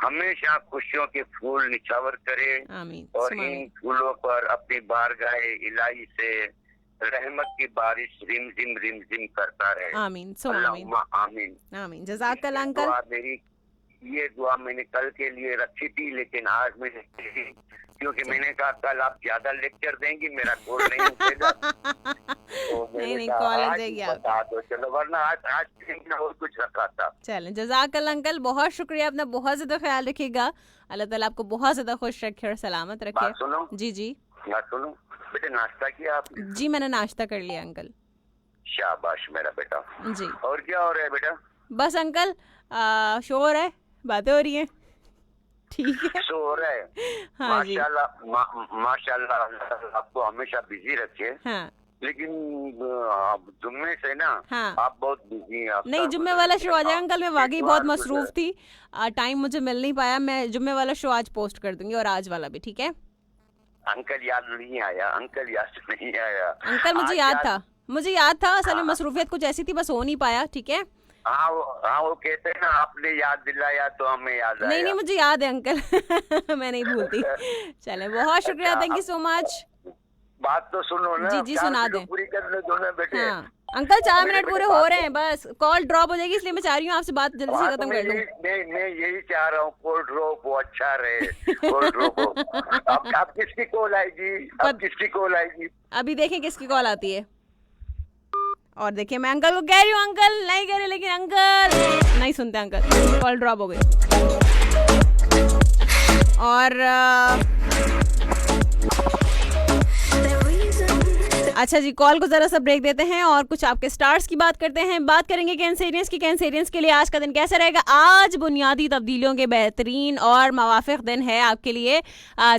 हमेशा खुशियों के फूल निछावर करे। आमीन। और इन फूलों पर अपनी बारगाह इलाही से रहमत की बारिश रिमझिम करता रहे। आमीन। आमीन। आमीन। जज़ाकल्लाह अंकल। मेरी ये दुआ मैंने कल के लिए रखी थी, लेकिन आज मैंने, क्योंकि मैंने कहा कल आप ज्यादा लेक्चर देंगी, मेरा कॉल नहीं उठेगा। तो नहीं कॉल देगी आप। तो चलो, वरना आज और कुछ रखा था। चलें, जज़ाकल्लाह अंकल, बहुत शुक्रिया, अपना बहुत ज्यादा ख्याल रखिएगा। अल्लाह ताला आपको बहुत ज्यादा खुश रखे और सलामत रखे। सुनो जी। बात सुनो बेटे, नाश्ता किया आपने? जी मैंने नाश्ता कर लिया अंकल। शाबाश मेरा बेटा। जी। और क्या हो रहा है बेटा? बस अंकल शोर है, बातें हो रही हैं। ठीक है, शोर है। हाँ जी। माशाल्लाह आपको हमेशा बिजी रखे। हाँ। लेकिन जुम्मे से ना आप बहुत बिजी हैं। नहीं, जुम्मे वाला शो आ जाएगा अंकल, मैं वाकई बहुत मसरूफ थी, टाइम मुझे मिल नहीं पाया। मैं जुम्मे वाला शो आज पोस्ट कर दूंगी और आज वाला भी, ठीक है? अंकल याद नहीं आया? अंकल अंकल मुझे याद था, असल में मसरूफियत कुछ ऐसी थी, बस हो नहीं पाया। ठीक है। हाँ, वो कहते हैं ना, आपने याद दिलाया तो हमें याद आया। नहीं मुझे याद है अंकल। मैं नहीं भूलती। चले, बहुत शुक्रिया, थैंक यू सो मच। बात तो सुनो ना। जी सुना दे। पूरी करने दो ना बेटे। हाँ। अंकल 4 मिनट पूरे हो रहे हैं, बस कॉल ड्रॉप हो जाएगी, इसलिए मैं चाह रही हूँ आपसे बात जल्दी से खत्म कर लूँ। मैं यही चाह रहा हूँ, कॉल ड्रॉप हो, अच्छा रहे कॉल ड्रॉप हो। अब किसकी कॉल आएगी? अभी देखें किसकी कॉल आती है। और देखिए, मैं अंकल को कह रही हूँ, अंकल नहीं कह रहे, लेकिन अंकल नहीं सुनते, अंकल कॉल ड्रॉप हो गई। और अच्छा जी, कॉल को जरा सा ब्रेक देते हैं और कुछ आपके स्टार्स की बात करते हैं। बात करेंगे कैंसेरियंस की। कैंसेरियंस के लिए आज का दिन कैसा रहेगा? आज बुनियादी तब्दीलियों के बेहतरीन और मवाफिक दिन है आपके लिए,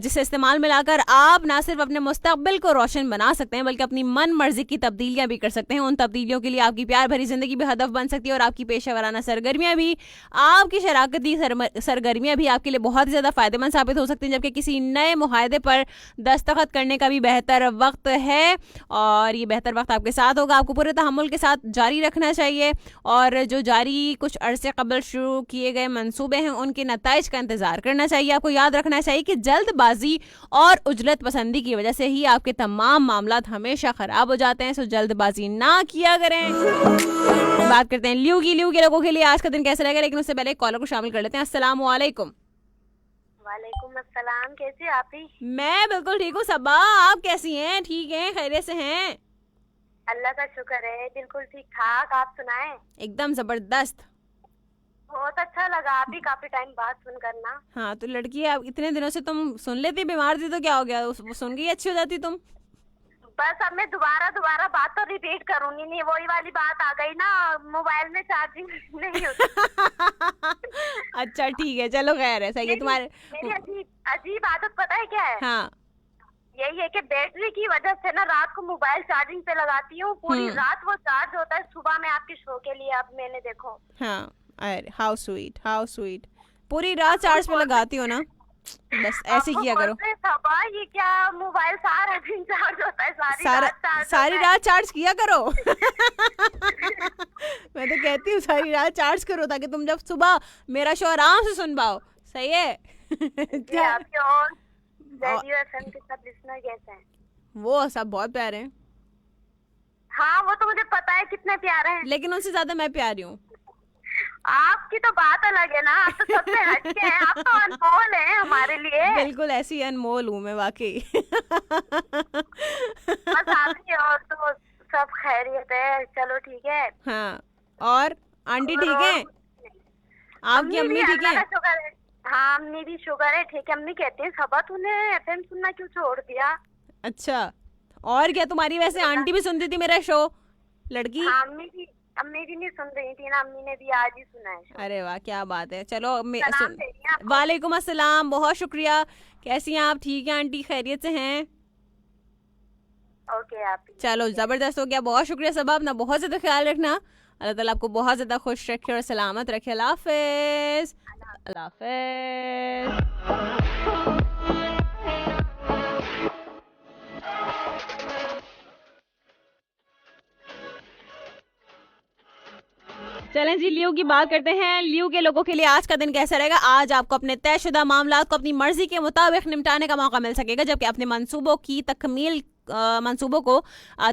जिसे इस्तेमाल में लाकर आप ना सिर्फ अपने मुस्तकबिल को रोशन बना सकते हैं बल्कि अपनी मन मर्जी की तब्दीलियां भी कर सकते हैं। उन तब्दीलियों के लिए आपकी प्यार भरी जिंदगी भी हदफ बन सकती है और आपकी पेशेवराना सरगर्मियां भी, आपकी शराकती सरगर्मियां भी आपके लिए बहुत ज़्यादा फायदेमंद साबित हो सकती हैं। जबकि किसी नए मुआहदे पर दस्तखत करने का भी बेहतर वक्त है और ये बेहतर वक्त आपके साथ होगा। आपको पूरे तहम्मुल के साथ जारी रखना चाहिए और जो जारी कुछ अरसे कबल शुरू किए गए मंसूबे हैं उनके नताइज का इंतजार करना चाहिए। आपको याद रखना चाहिए कि जल्दबाजी और उजलत पसंदी की वजह से ही आपके तमाम मामलात हमेशा खराब हो जाते हैं। सो जल्दबाजी ना किया करें। बात करते हैं ल्यू की। ल्यू के लोगों के लिए आज का दिन कैसा रहेगा, लेकिन उससे पहले कॉलर को शामिल कर लेते हैं। अस्सलाम वालेकुम। वालेकुम अस्सलाम, कैसी आप ही? मैं बिल्कुल ठीक हूँ सबा, आप कैसी हैं? ठीक हैं, खैरियत से हैं? अल्लाह का शुक्र है, बिल्कुल ठीक ठाक। आप सुनाएं? एकदम जबरदस्त। बहुत अच्छा लगा आप भी काफी टाइम बाद सुन करना। हाँ तो लड़की, आप इतने दिनों से तुम सुन लेती, बीमार थी तो क्या हो गया, वो सुन के अच्छी हो जाती तुम। बस अब मैं दोबारा बात तो रिपीट करूंगी नहीं, वही वाली बात आ गई ना, मोबाइल में चार्जिंग नहीं होती। अच्छा ठीक है, चलो खैर है, सही है। तुम्हारे मेरी अजीब आदत पता है क्या है? हाँ यही है कि बैटरी की वजह से ना रात को मोबाइल चार्जिंग पे लगाती हूँ, पूरी रात वो चार्ज होता है, सुबह में आपके शो के लिए अब मैंने देखो। हाँ अरे हाउ स्वीट, हाउ स्वीट। पूरी रात चार्ज पे लगाती हो ना, बस ऐसे किया करो। ये क्या मोबाइल सारा दिन चार्ज होता है, सारी रात चार्ज किया करो। मैं तो कहती हूँ सारी रात चार्ज करो ताकि तुम जब सुबह मेरा शो आराम से सुन पाओ। सही है। आपके और रेडियो एफएम के सब लिसनर कैसे हैं? वो सब बहुत प्यारे हैं। हाँ वो तो मुझे पता है कितने प्यारे हैं, लेकिन उनसे ज्यादा मैं प्यारी हूँ। आपकी तो बात अलग है ना, आप तो सबसे हटके हैं, आप तो अनमोल हैं हमारे लिए। बिल्कुल ऐसी अनमोल हूँ मैं वाकई। बस आपकी और तो सब खैरियत है, चलो ठीक है। हाँ और आंटी ठीक है? आपकी अम्मी ठीक है? हाँ अम्मी भी शुगर है, ठीक है। अम्मी कहते हैं सबा तूने एफएम सुनना क्यों छोड़ दिया? अच्छा और क्या, तुम्हारी वैसे आंटी भी सुनती थी मेरा शो लड़की? हाँ अम्मी भी नहीं सुन रही थी ना, अम्मी ने भी आज ही सुना है। अरे वाह क्या बात है। चलो वालेकुम अस्सलाम, बहुत शुक्रिया। कैसी हैं आप? ठीक है आंटी, खैरियत से हैं? ओके आप। चलो जबरदस्त हो गया, बहुत शुक्रिया सबा, अपना बहुत ज्यादा ख्याल रखना। अल्लाह ताला आपको बहुत ज्यादा खुश रखे और सलामत रखे। अल्लाह हाफिज। अल्लाह हाफिज। चलें जी, लियो की बात करते हैं। लियो के लोगों के लिए आज का दिन कैसा रहेगा? आज आपको अपने तयशुदा मामलात को अपनी मर्जी के मुताबिक निपटाने का मौका मिल सकेगा, जबकि अपने मंसूबों को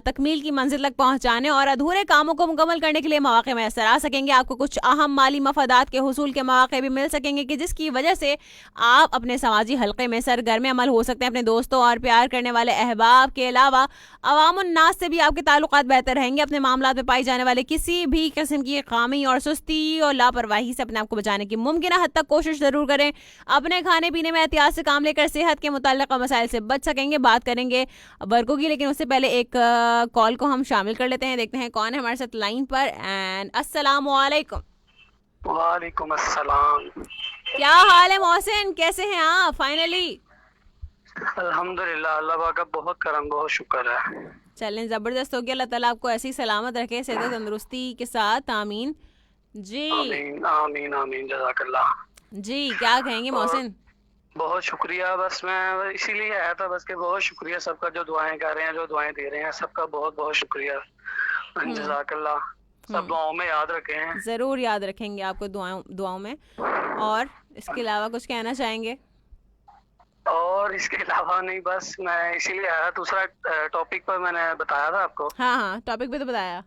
तकमील की मंजिल तक पहुंचाने और अधूरे कामों को मुकम्मल करने के लिए मौके मैसर आ सकेंगे। आपको कुछ अहम माली मफादात के हुसूल के मौके भी मिल सकेंगे कि जिसकी वजह से आप अपने समाजी हल्के में सरगर्म अमल हो सकते हैं। अपने दोस्तों और प्यार करने वाले अहबाब के अलावा अवामुन्नास से भी आपके ताल्लुकात बेहतर रहेंगे। अपने मामलात में पाई जाने वाले किसी भी किस्म की खामी और सुस्ती और लापरवाही से अपने आप को बचाने की मुमकिन हद तक कोशिश जरूर करें। अपने खाने पीने में एहतियात से काम लेकर सेहत के मुताल्लिक़ मसाइल से बच सकेंगे। बात करेंगे वर्गों की, लेकिन उससे पहले एक कॉल को हम शामिल कर लेते हैं, देखते हैं कौन है हमारे साथ लाइन पर। एंड अस्सलाम वालेकुम। वालेकुम अस्सलाम। क्या हाल है मोहसिन, कैसे हैं आप? फाइनली अल्हम्दुलिल्लाह, अल्लाह का बहुत करम, बहुत शुक्र है। चलें जबरदस्त हो गया, अल्लाह ताला आपको ऐसी सलामत रखे, सेहत तंदुरुस्ती के साथ। आमीन जी। आमीन आमीन आमीन, जज़ाकल्लाह जी। क्या कहेंगे मोहसिन? बहुत शुक्रिया। बस मैं इसीलिए आया था बस कि बहुत शुक्रिया सबका जो दुआएं कर रहे हैं, जो दुआएं दे रहे हैं, सबका बहुत बहुत शुक्रिया। जज़ाकल्लाह। सब दुआओं में याद रखे हैं। जरूर याद रखेंगे आपको दुआओं में। और इसके अलावा कुछ कहना चाहेंगे? और इसके अलावा नहीं, बस मैं इसीलिए आया। दूसरा टॉपिक पर मैंने बताया था आपको। हाँ टॉपिक पे तो बताया।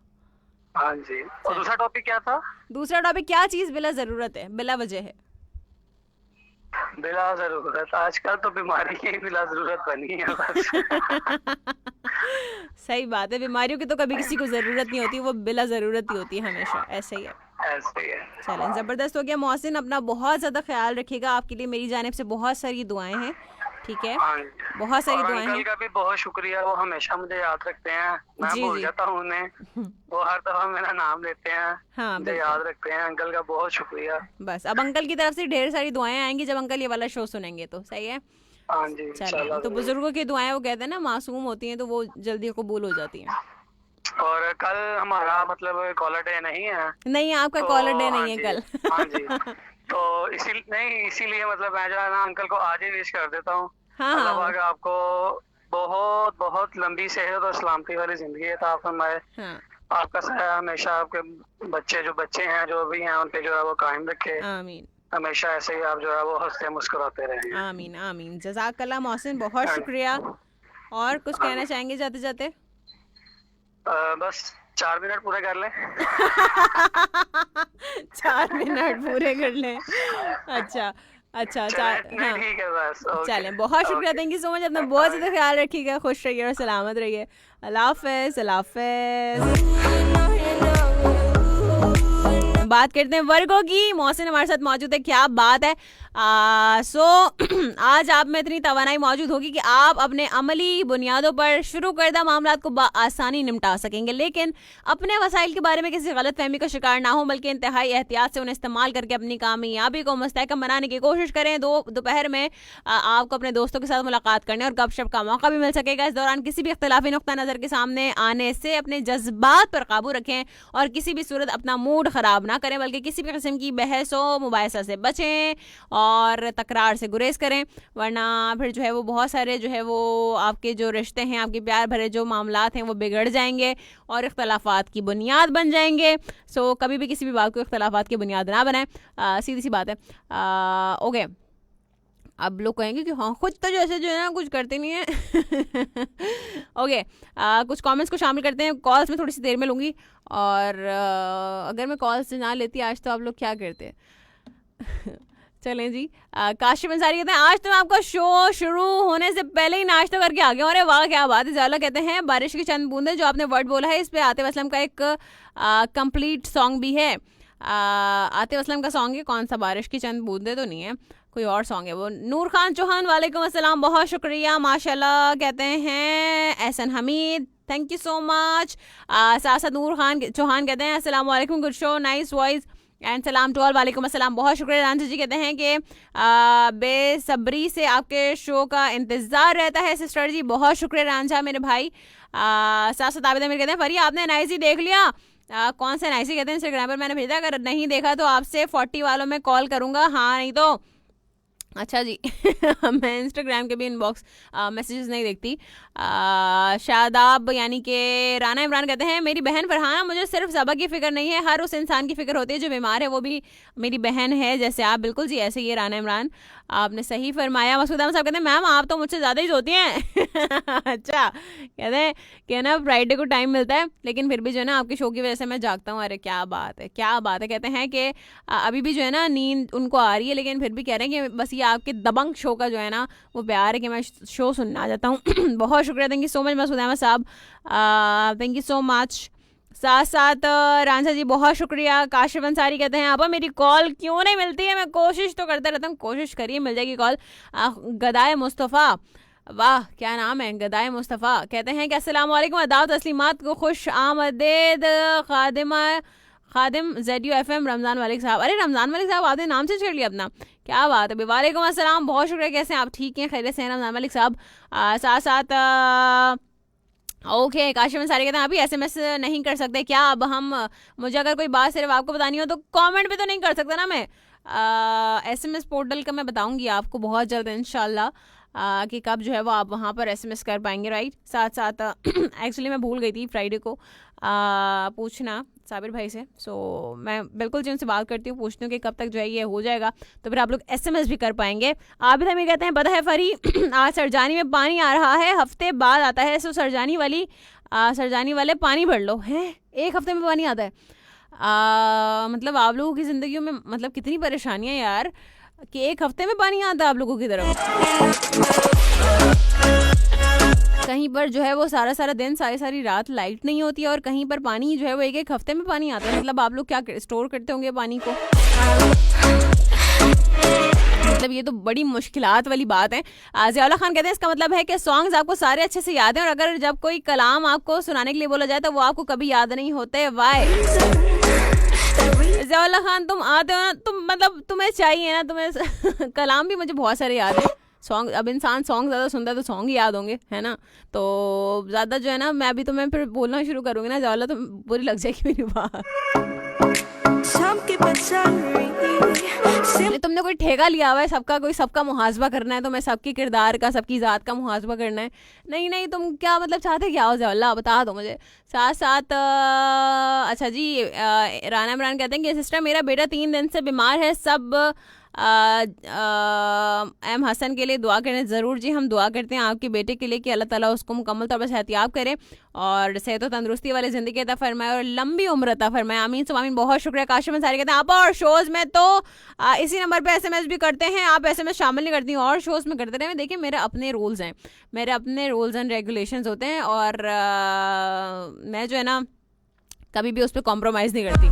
हाँ जी। और दूसरा टॉपिक क्या था? दूसरा टॉपिक क्या चीज बिला जरूरत है, बिला वजह है? बिला जरूरत, आजकल तो बीमारी की बिला जरूरत बनी है बस। सही बात है, बीमारियों की तो कभी किसी को जरूरत नहीं होती, वो बिला जरूरत ही होती है हमेशा, ऐसे ही है। ऐसे ही है। चलें, जबरदस्त हो गया मोहसिन, अपना बहुत ज्यादा ख्याल रखिएगा, आपके लिए मेरी जानिब से बहुत सारी दुआएं हैं, ठीक है? हाँ, बहुत सारी और दुआएं अंकल हैं। का भी बहुत शुक्रिया, वो हमेशा मुझे याद रखते हैं, मैं जी, भूल जी। जाता हूँ उन्हें, वो हर दफा मेरा नाम लेते हैं, हाँ, मुझे बिल्कुल। याद रखते हैं। अंकल का बहुत शुक्रिया। बस अब अंकल की तरफ से ढेर सारी दुआएं आएंगी जब अंकल ये वाला शो सुनेंगे, तो सही है। हाँ जी, चलें, इंशाल्लाह तो जरूर। बुजुर्गों की दुआएं वो कहते हैं ना मासूम होती हैं, तो वो जल्दी कबूल हो जाती हैं। और कल हमारा मतलब कॉलर डे नहीं है, नहीं, आपका तो कॉलर डे हाँ नहीं है जी, कल। हाँ जी, तो इसीलिए मतलब मैं जो है ना अंकल को आज ही विश कर देता हूँ। हाँ, अल्लाह हाँ। पाक आपको बहुत बहुत लंबी सेहत और सलामती वाली जिंदगी अता फरमाए। हाँ, आपका साया हमेशा आपके बच्चे हैं जो भी हैं उन पे जो है वो कायम रखे, आमीन हमेशा ऐसे ही आप जो है वो हंसते मुस्कुराते रहें। आमीन आमीन, जज़ाकल्लाह मोहसिन, बहुत शुक्रिया। और कुछ कहना चाहेंगे जाते जाते? बस 4 मिनट पूरे कर लें। 4 मिनट पूरे कर लें, अच्छा अच्छा, चलें, नहीं, हाँ, ठीक है बस, ओके। चलें, बहुत शुक्रिया, okay. Thank you so much, अपना बहुत ज़्यादा ख्याल रखिएगा, खुश रहिए और सलामत रहिए। अल्लाह हाफ़िज़, अल्लाह हाफ़िज़। बात करते हैं वर्गों की, मोहसिन हमारे साथ मौजूद है, क्या बात है। आज आप में इतनी तवानाई मौजूद होगी कि आप अपने अमली बुनियादों पर शुरू करदा मामलात को आसानी निपटा सकेंगे, लेकिन अपने वसाइल के बारे में किसी गलत फहमी का शिकार ना हो, बल्कि इंतहाई एहतियात से उन्हें इस्तेमाल करके अपनी कामयाबी को मुस्तहकम बनाने की कोशिश करें। दोपहर में आपको अपने दोस्तों के साथ मुलाकात करने और गपशप का मौका भी मिल सकेगा। इस दौरान किसी भी इख्तिलाफी नुक्ता नज़र के सामने आने से अपने जज्बात पर काबू रखें और किसी भी सूरत अपना मूड ख़राब ना करें, बल्कि किसी भी किस्म की बहस व मुबाहिसा से बचें और तकरार से गुरेज करें, वरना फिर जो है वो बहुत सारे जो है वो आपके जो रिश्ते हैं, आपके प्यार भरे जो मामलात हैं वो बिगड़ जाएंगे और इख्तलाफात की बुनियाद बन जाएंगे। सो कभी भी किसी भी बात को इख्तलाफात की बुनियाद ना बनाएं, सीधी सी बात है। ओके, अब लोग कहेंगे कि हाँ खुद तो जैसे जो है ना कुछ करते नहीं है। ओके, कुछ कमेंट्स को शामिल करते हैं, कॉल्स में थोड़ी सी देर में लूँगी, और अगर मैं कॉल्स ना लेती आज तो आप लोग क्या करते? चलें जी, काशिफ अंसारी कहते हैं आज तो मैं आपका शो शुरू होने से पहले ही नाश्ता करके आ गया। अरे वाह क्या बात है। ज़ाला कहते हैं बारिश की चंद बूंदे, जो आपने वर्ड बोला है इस पे आतिफ असलम का एक कंप्लीट सॉन्ग भी है। आतिफ असलम का सॉन्ग है, कौन सा? बारिश की चंद बूंदे तो नहीं है, कोई और सॉन्ग है वो। नूर खान चौहान वालेकुम अस्सलाम, बहुत शुक्रिया, माशाल्लाह कहते हैं। Ehsan Hameed, thank you so much. साथ नूर खान चौहान कहते हैं अस्सलाम वालेकुम, good show, nice voice and सलाम टू ऑल, वालेकुम अस्सलाम, बहुत शुक्रिया। रांझा जी कहते हैं कि बेसब्री से आपके शो का इंतज़ार रहता है सिस्टर जी, बहुत शुक्रिया रांझा मेरे भाई। साथ आबिद अमीर कहते हैं फरी आपने एनआईसी देख लिया? कौन सा एनआईसी कहते हैं? इंस्टाग्राम पर मैंने भेजा, अगर नहीं देखा तो आपसे 40 वालों में कॉल करूँगा, हाँ नहीं तो अच्छा जी। मैं इंस्टाग्राम के भी इनबॉक्स मैसेजेस नहीं देखती। शादाब यानी कि राना इमरान कहते हैं मेरी बहन फरहाना, मुझे सिर्फ सबा की फ़िक्र नहीं है, हर उस इंसान की फ़िक्र होती है जो बीमार है, वो भी मेरी बहन है जैसे आप। बिल्कुल जी, ऐसे ही है राना इमरान, आपने सही फरमाया। मसूद अहमद साहब कहते हैं मैम आप तो मुझसे ज़्यादा ही सोती हैं। अच्छा, कहते हैं कि ना फ्राइडे को टाइम मिलता है, लेकिन फिर भी जो है ना आपके शो की वजह से मैं जागता हूँ। अरे क्या बात है, क्या बात है। कहते हैं कि अभी भी जो है ना नींद उनको आ रही है, लेकिन फिर भी कह रहे हैं कि बस ये आपके दबंग शो का जो है ना वो प्यार है कि मैं शो सुनना आ जाता हूँ। बहुत शुक्रिया, thank you so much Masood Ahmed साहब, थैंक यू सो मच। साथ साथ रांझा जी बहुत शुक्रिया। काशिफ अंसारी कहते हैं आपा मेरी कॉल क्यों नहीं मिलती है, मैं कोशिश तो करता रहता हूँ, कोशिश करिए मिल जाएगी कॉल। गदाए मुस्तफ़ा, वाह क्या नाम है, गदाए मुस्तफ़ा कहते हैं कि अस्सलाम वालेकुम, अदाब तस्लीमात को खुश आमदेद खादिम ZUFM रमज़ान मलिक साहब। अरे रमज़ान मलिक साहब आपने नाम चेंज कर लिया अपना, क्या बात है। वालेकुम अस्सलाम, बहुत शुक्रिया, कैसे हैं आप? ठीक हैं, खैरियत से हैं रमज़ान मलिक साहब। साथ साथ ओके, काशिफ अंसारी कहते हैं अभी SMS नहीं कर सकते क्या? अब हम मुझे अगर कोई बात सिर्फ आपको बतानी हो तो कमेंट पे तो नहीं कर सकता ना मैं। SMS पोर्टल का मैं बताऊंगी आपको बहुत जल्द इंशाल्लाह कि कब जो है वो आप वहाँ पर SMS कर पाएंगे, राइट। साथ साथ एक्चुअली मैं भूल गई थी फ्राइडे को पूछना साबिर भाई से, सो मैं बिल्कुल जी उनसे बात करती हूँ, पूछती हूँ कि कब तक जो है ये हो जाएगा, तो फिर आप लोग SMS भी कर पाएंगे। आबिद हमें कहते हैं पता है फरी आज सरजानी में पानी आ रहा है, हफ्ते बाद आता है, सो सरजानी वाले पानी भर लो। हैं, एक हफ्ते में पानी आता है? मतलब आप लोगों की ज़िंदगी में मतलब कितनी परेशानियाँ यार कि एक हफ्ते में पानी आता है आप लोगों की तरफ। कहीं पर जो है वो सारा सारा दिन सारी सारी रात लाइट नहीं होती है, और कहीं पर पानी जो है वो एक एक हफ्ते में पानी आता है। मतलब आप लोग क्या स्टोर करते होंगे पानी को? मतलब ये तो बड़ी मुश्किलात वाली बात है। ज़ियाउल्लाह खान कहते हैं इसका मतलब है कि सॉन्ग्स आपको सारे अच्छे से याद हैं, और अगर जब कोई कलाम आपको सुनाने के लिए बोला जाए तो वो आपको कभी याद नहीं होते। वाई ज़ियाउल्लाह खान, तुम आते हो ना, तुम मतलब तुम्हें चाहिए ना, तुम्हें कलाम भी मुझे बहुत सारे याद है। सॉन्ग, अब इंसान सॉन्ग ज़्यादा सुनता है तो सॉन्ग ही याद होंगे, है ना? तो ज़्यादा जो है ना, मैं अभी तुम्हें फिर बोलना शुरू करूँगी ना ज़ियाउल्लाह, तो बुरी लग जाएगी मेरी बात। तुमने कोई ठेका लिया हुआ है सबका, कोई सबका मुहासबा करना है, तुम्हें सबकी किरदार का, सबकी ज़ात का मुहासबा करना है? नहीं नहीं, तुम क्या मतलब चाहते क्या हो ज़ियाउल्लाह, बता दो मुझे। साथ साथ अच्छा जी, राना इमरान कहते हैं कि सिस्टर मेरा बेटा 3 दिन से बीमार है, सब एम हसन के लिए दुआ करें। ज़रूर जी, हम दुआ करते हैं आपके बेटे के लिए कि अल्लाह ताला उसको मुकम्मल तौर पर सेहतियाब करे और सेहत और तंदुरुस्ती वाली ज़िंदगी अता फरमाए और लंबी उम्र अता फरमाए। आमीन सुम आमीन। बहुत शुक्रिया। काशिम अंसारी कहते हैं आप और शोज़ में तो इसी नंबर पे SMS भी करते हैं, आप SMS शामिल नहीं करती हूँ, और शोज़ में करते रहे। देखिए मेरे अपने रूल्स हैं, मेरे अपने रूल्स एंड रेगुलेशंस होते हैं, और मैं जो है ना कभी भी उस पर कॉम्प्रोमाइज़ नहीं करती।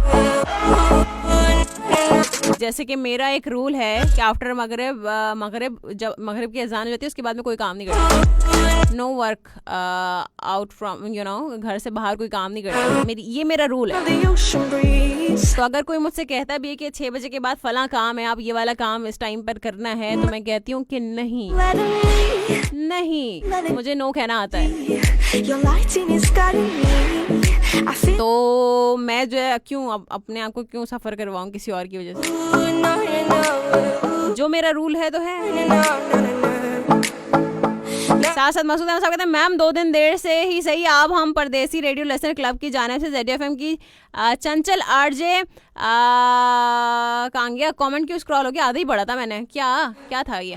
जैसे कि मेरा एक रूल है कि आफ्टर मगरिब जब मगरिब की अजान हो जाती है उसके बाद में कोई काम नहीं करती। नो वर्क आउट फ्रॉम घर से बाहर कोई काम नहीं करती। ये मेरा रूल है। तो अगर कोई मुझसे कहता भी है कि 6 बजे के बाद फला काम है, आप ये वाला काम इस टाइम पर करना है, तो मैं कहती हूँ कि नहीं, मुझे नो कहना आता है। तो मैं जो है क्यों अपने आप को क्यों सफ़र करवाऊँ किसी और की वजह से? जो मेरा रूल है तो है। साथ साथ मसूद अहमद साहब कहते हैं मैम 2 दिन देर से ही सही, आप हम परदेसी रेडियो लेसन क्लब की जानिब से ZFM की चंचल RJ कांगिया कमेंट क्यों स्क्रॉल हो गया? आधा ही पढ़ा था मैंने। क्या था ये?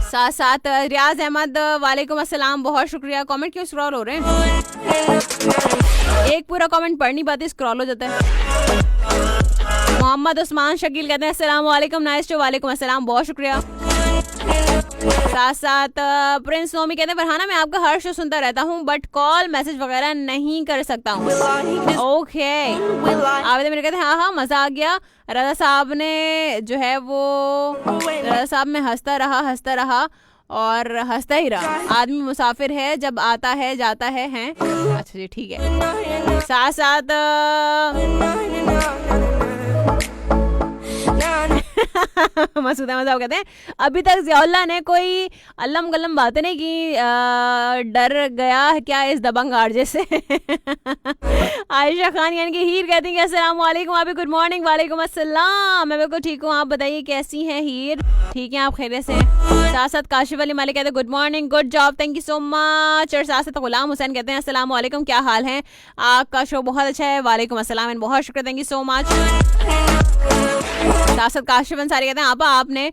साथ साथ रियाज अहमद वालेकुम अस्सलाम, बहुत शुक्रिया। कमेंट क्यों स्क्रॉल हो रहे हैं? एक पूरा कमेंट पढ़ नहीं पाती, स्क्रॉल हो जाता है। मोहम्मद उस्मान शकील कहते हैं अस्सलाम वालेकुम, नाइस टू। वालेकुम अस्सलाम, बहुत शुक्रिया। साथ साथ प्रिंस नोमी कहते हैं फरहाना मैं आपका हर शो सुनता रहता हूँ बट कॉल मैसेज वगैरह नहीं कर सकता हूँ। ओके आवेदन मेरे कहते हैं हाँ मज़ा आ गया। रज़ा साहब ने जो है वो रज़ा साहब में हंसता रहा और हंसता ही रहा। आदमी मुसाफिर है, जब आता है जाता है, हैं? अच्छा जी ठीक है। साथ साथ मसूद अहमद साहब कहते हैं अभी तक ज़ियाउल्लाह ने कोई अल्लम गल्लम बातें नहीं की, डर गया क्या इस दबंग आरजे से। आयशा खान यानी कि हीर कहती हैं अस्सलाम वालेकुम, आप गुड मॉर्निंग। वालेकुम अस्सलाम, मैं बिल्कुल ठीक हूँ, आप बताइए कैसी हैं हीर? ठीक है आप खैरियत से? साथ साथ काशिफ अली मालिक कहते हैं good morning, good job, thank you so much. और साथ साथ गुलाम हुसैन कहते हैं अस्सलाम वालेकुम, क्या हाल है? आपका शो बहुत अच्छा है। वालेकुम अस्सलाम, बहुत शुक्रिया, थैंक यू सो मच। साथ साथ काशिफ अंसारी कहते हैं आपने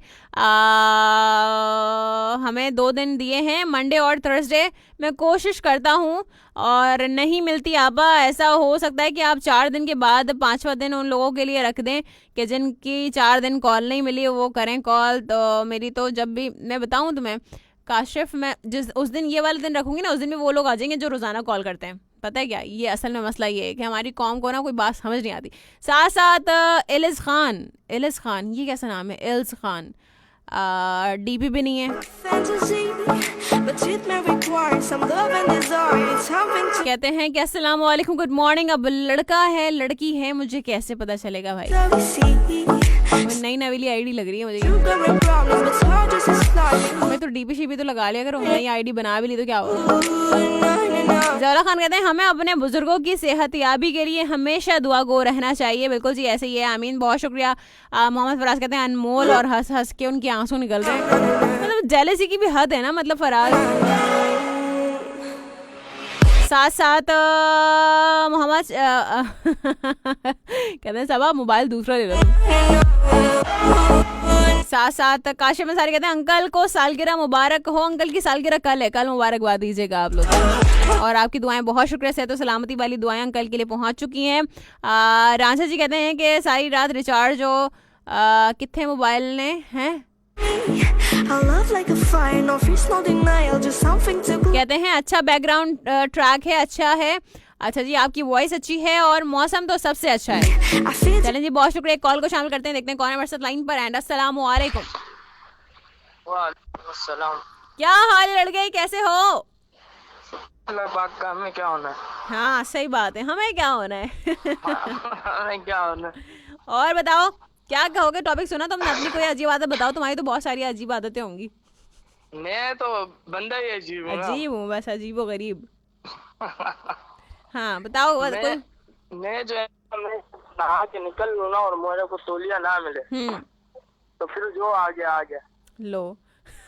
हमें 2 दिन दिए हैं, मंडे और थर्सडे। मैं कोशिश करता हूँ और नहीं मिलती आबा। ऐसा हो सकता है कि आप 4 दिन के बाद 5वां दिन उन लोगों के लिए रख दें कि जिनकी 4 दिन कॉल नहीं मिली वो करें कॉल। तो मेरी तो जब भी मैं बताऊँ तुम्हें काशिफ, मैं जिस उस दिन ये वाले दिन रखूँगी ना, उस दिन में वो लोग आ जाएंगे जो रोज़ाना कॉल करते हैं। पता है क्या, ये असल में मसला ये है कि हमारी कौम को ना कोई बात समझ नहीं आती। साथ साथ इलिस खान ये कैसा नाम है? इल्स खान DP भी नहीं है। कहते हैं कि अस्सलाम वालेकुम, गुड मॉर्निंग। अब लड़का है लड़की है मुझे कैसे पता चलेगा भाई? नई नवीली आईडी लग रही है मुझे। मैं तो DP शीपी तो लगा लिया करो, नई आईडी बना भी ली तो क्या होगा। ज़ियाउल्लाह खान कहते हैं हमें अपने बुजुर्गों की सेहतयाबी के लिए हमेशा दुआ गो रहना चाहिए। बिल्कुल जी ऐसे ही है, आमीन, बहुत शुक्रिया। मोहम्मद फराज कहते हैं अनमोल और हंस हंस के उनके आंसू निकल रहे हैं। मतलब जेलसी की भी हद है ना, मतलब फराज। साथ साथ मोहम्मद कहते हैं सबा मोबाइल दूसरा ले लो। साथ साथ काशिफ अंसारी कहते हैं अंकल को सालगिरह मुबारक हो। अंकल की सालगिरह कल है, कल मुबारकबाद दीजिएगा आप लोग। और आपकी दुआएं बहुत शुक्रिया, सेहत और सलामती वाली दुआएं अंकल के लिए पहुंच चुकी हैं। रांझा जी कहते हैं कि सारी रात रिचार्ज हो कितने मोबाइल ने हैं Our love like a fire, no fears, no denial, just something to glue. कहते हैं अच्छा बैकग्राउंड ट्रैक है, अच्छा है। अच्छा जी, आपकी वॉइस अच्छी है और मौसम तो सबसे अच्छा है। चलें जी, बहुत शुक्रिया। कॉल को शामिल करते हैं, देखते हैं कौन है हमारे साथ लाइन पर। एंड अस्सलाम वालेकुम। वालेकुम अस्सलाम। क्या हाल है लड़के, कैसे हो? का हमें क्या होना है? हाँ सही बात है, हमें क्या होना है। हमें क्या होना है? और बताओ क्या कहोगे? टॉपिक सुना तुमने? अपनी कोई अजीब आदत बताओ, तुम्हारी तो बहुत सारी अजीब आदतें होंगी। मैं तो बंदा ही अजीब हूँ। अजीब हूँ बस, अजीब व गरीब। हाँ बताओ। मैं जो है मैं नहा के निकल लूँ ना और मेरे को तौलिया ना मिले तो फिर जो आ गया लो।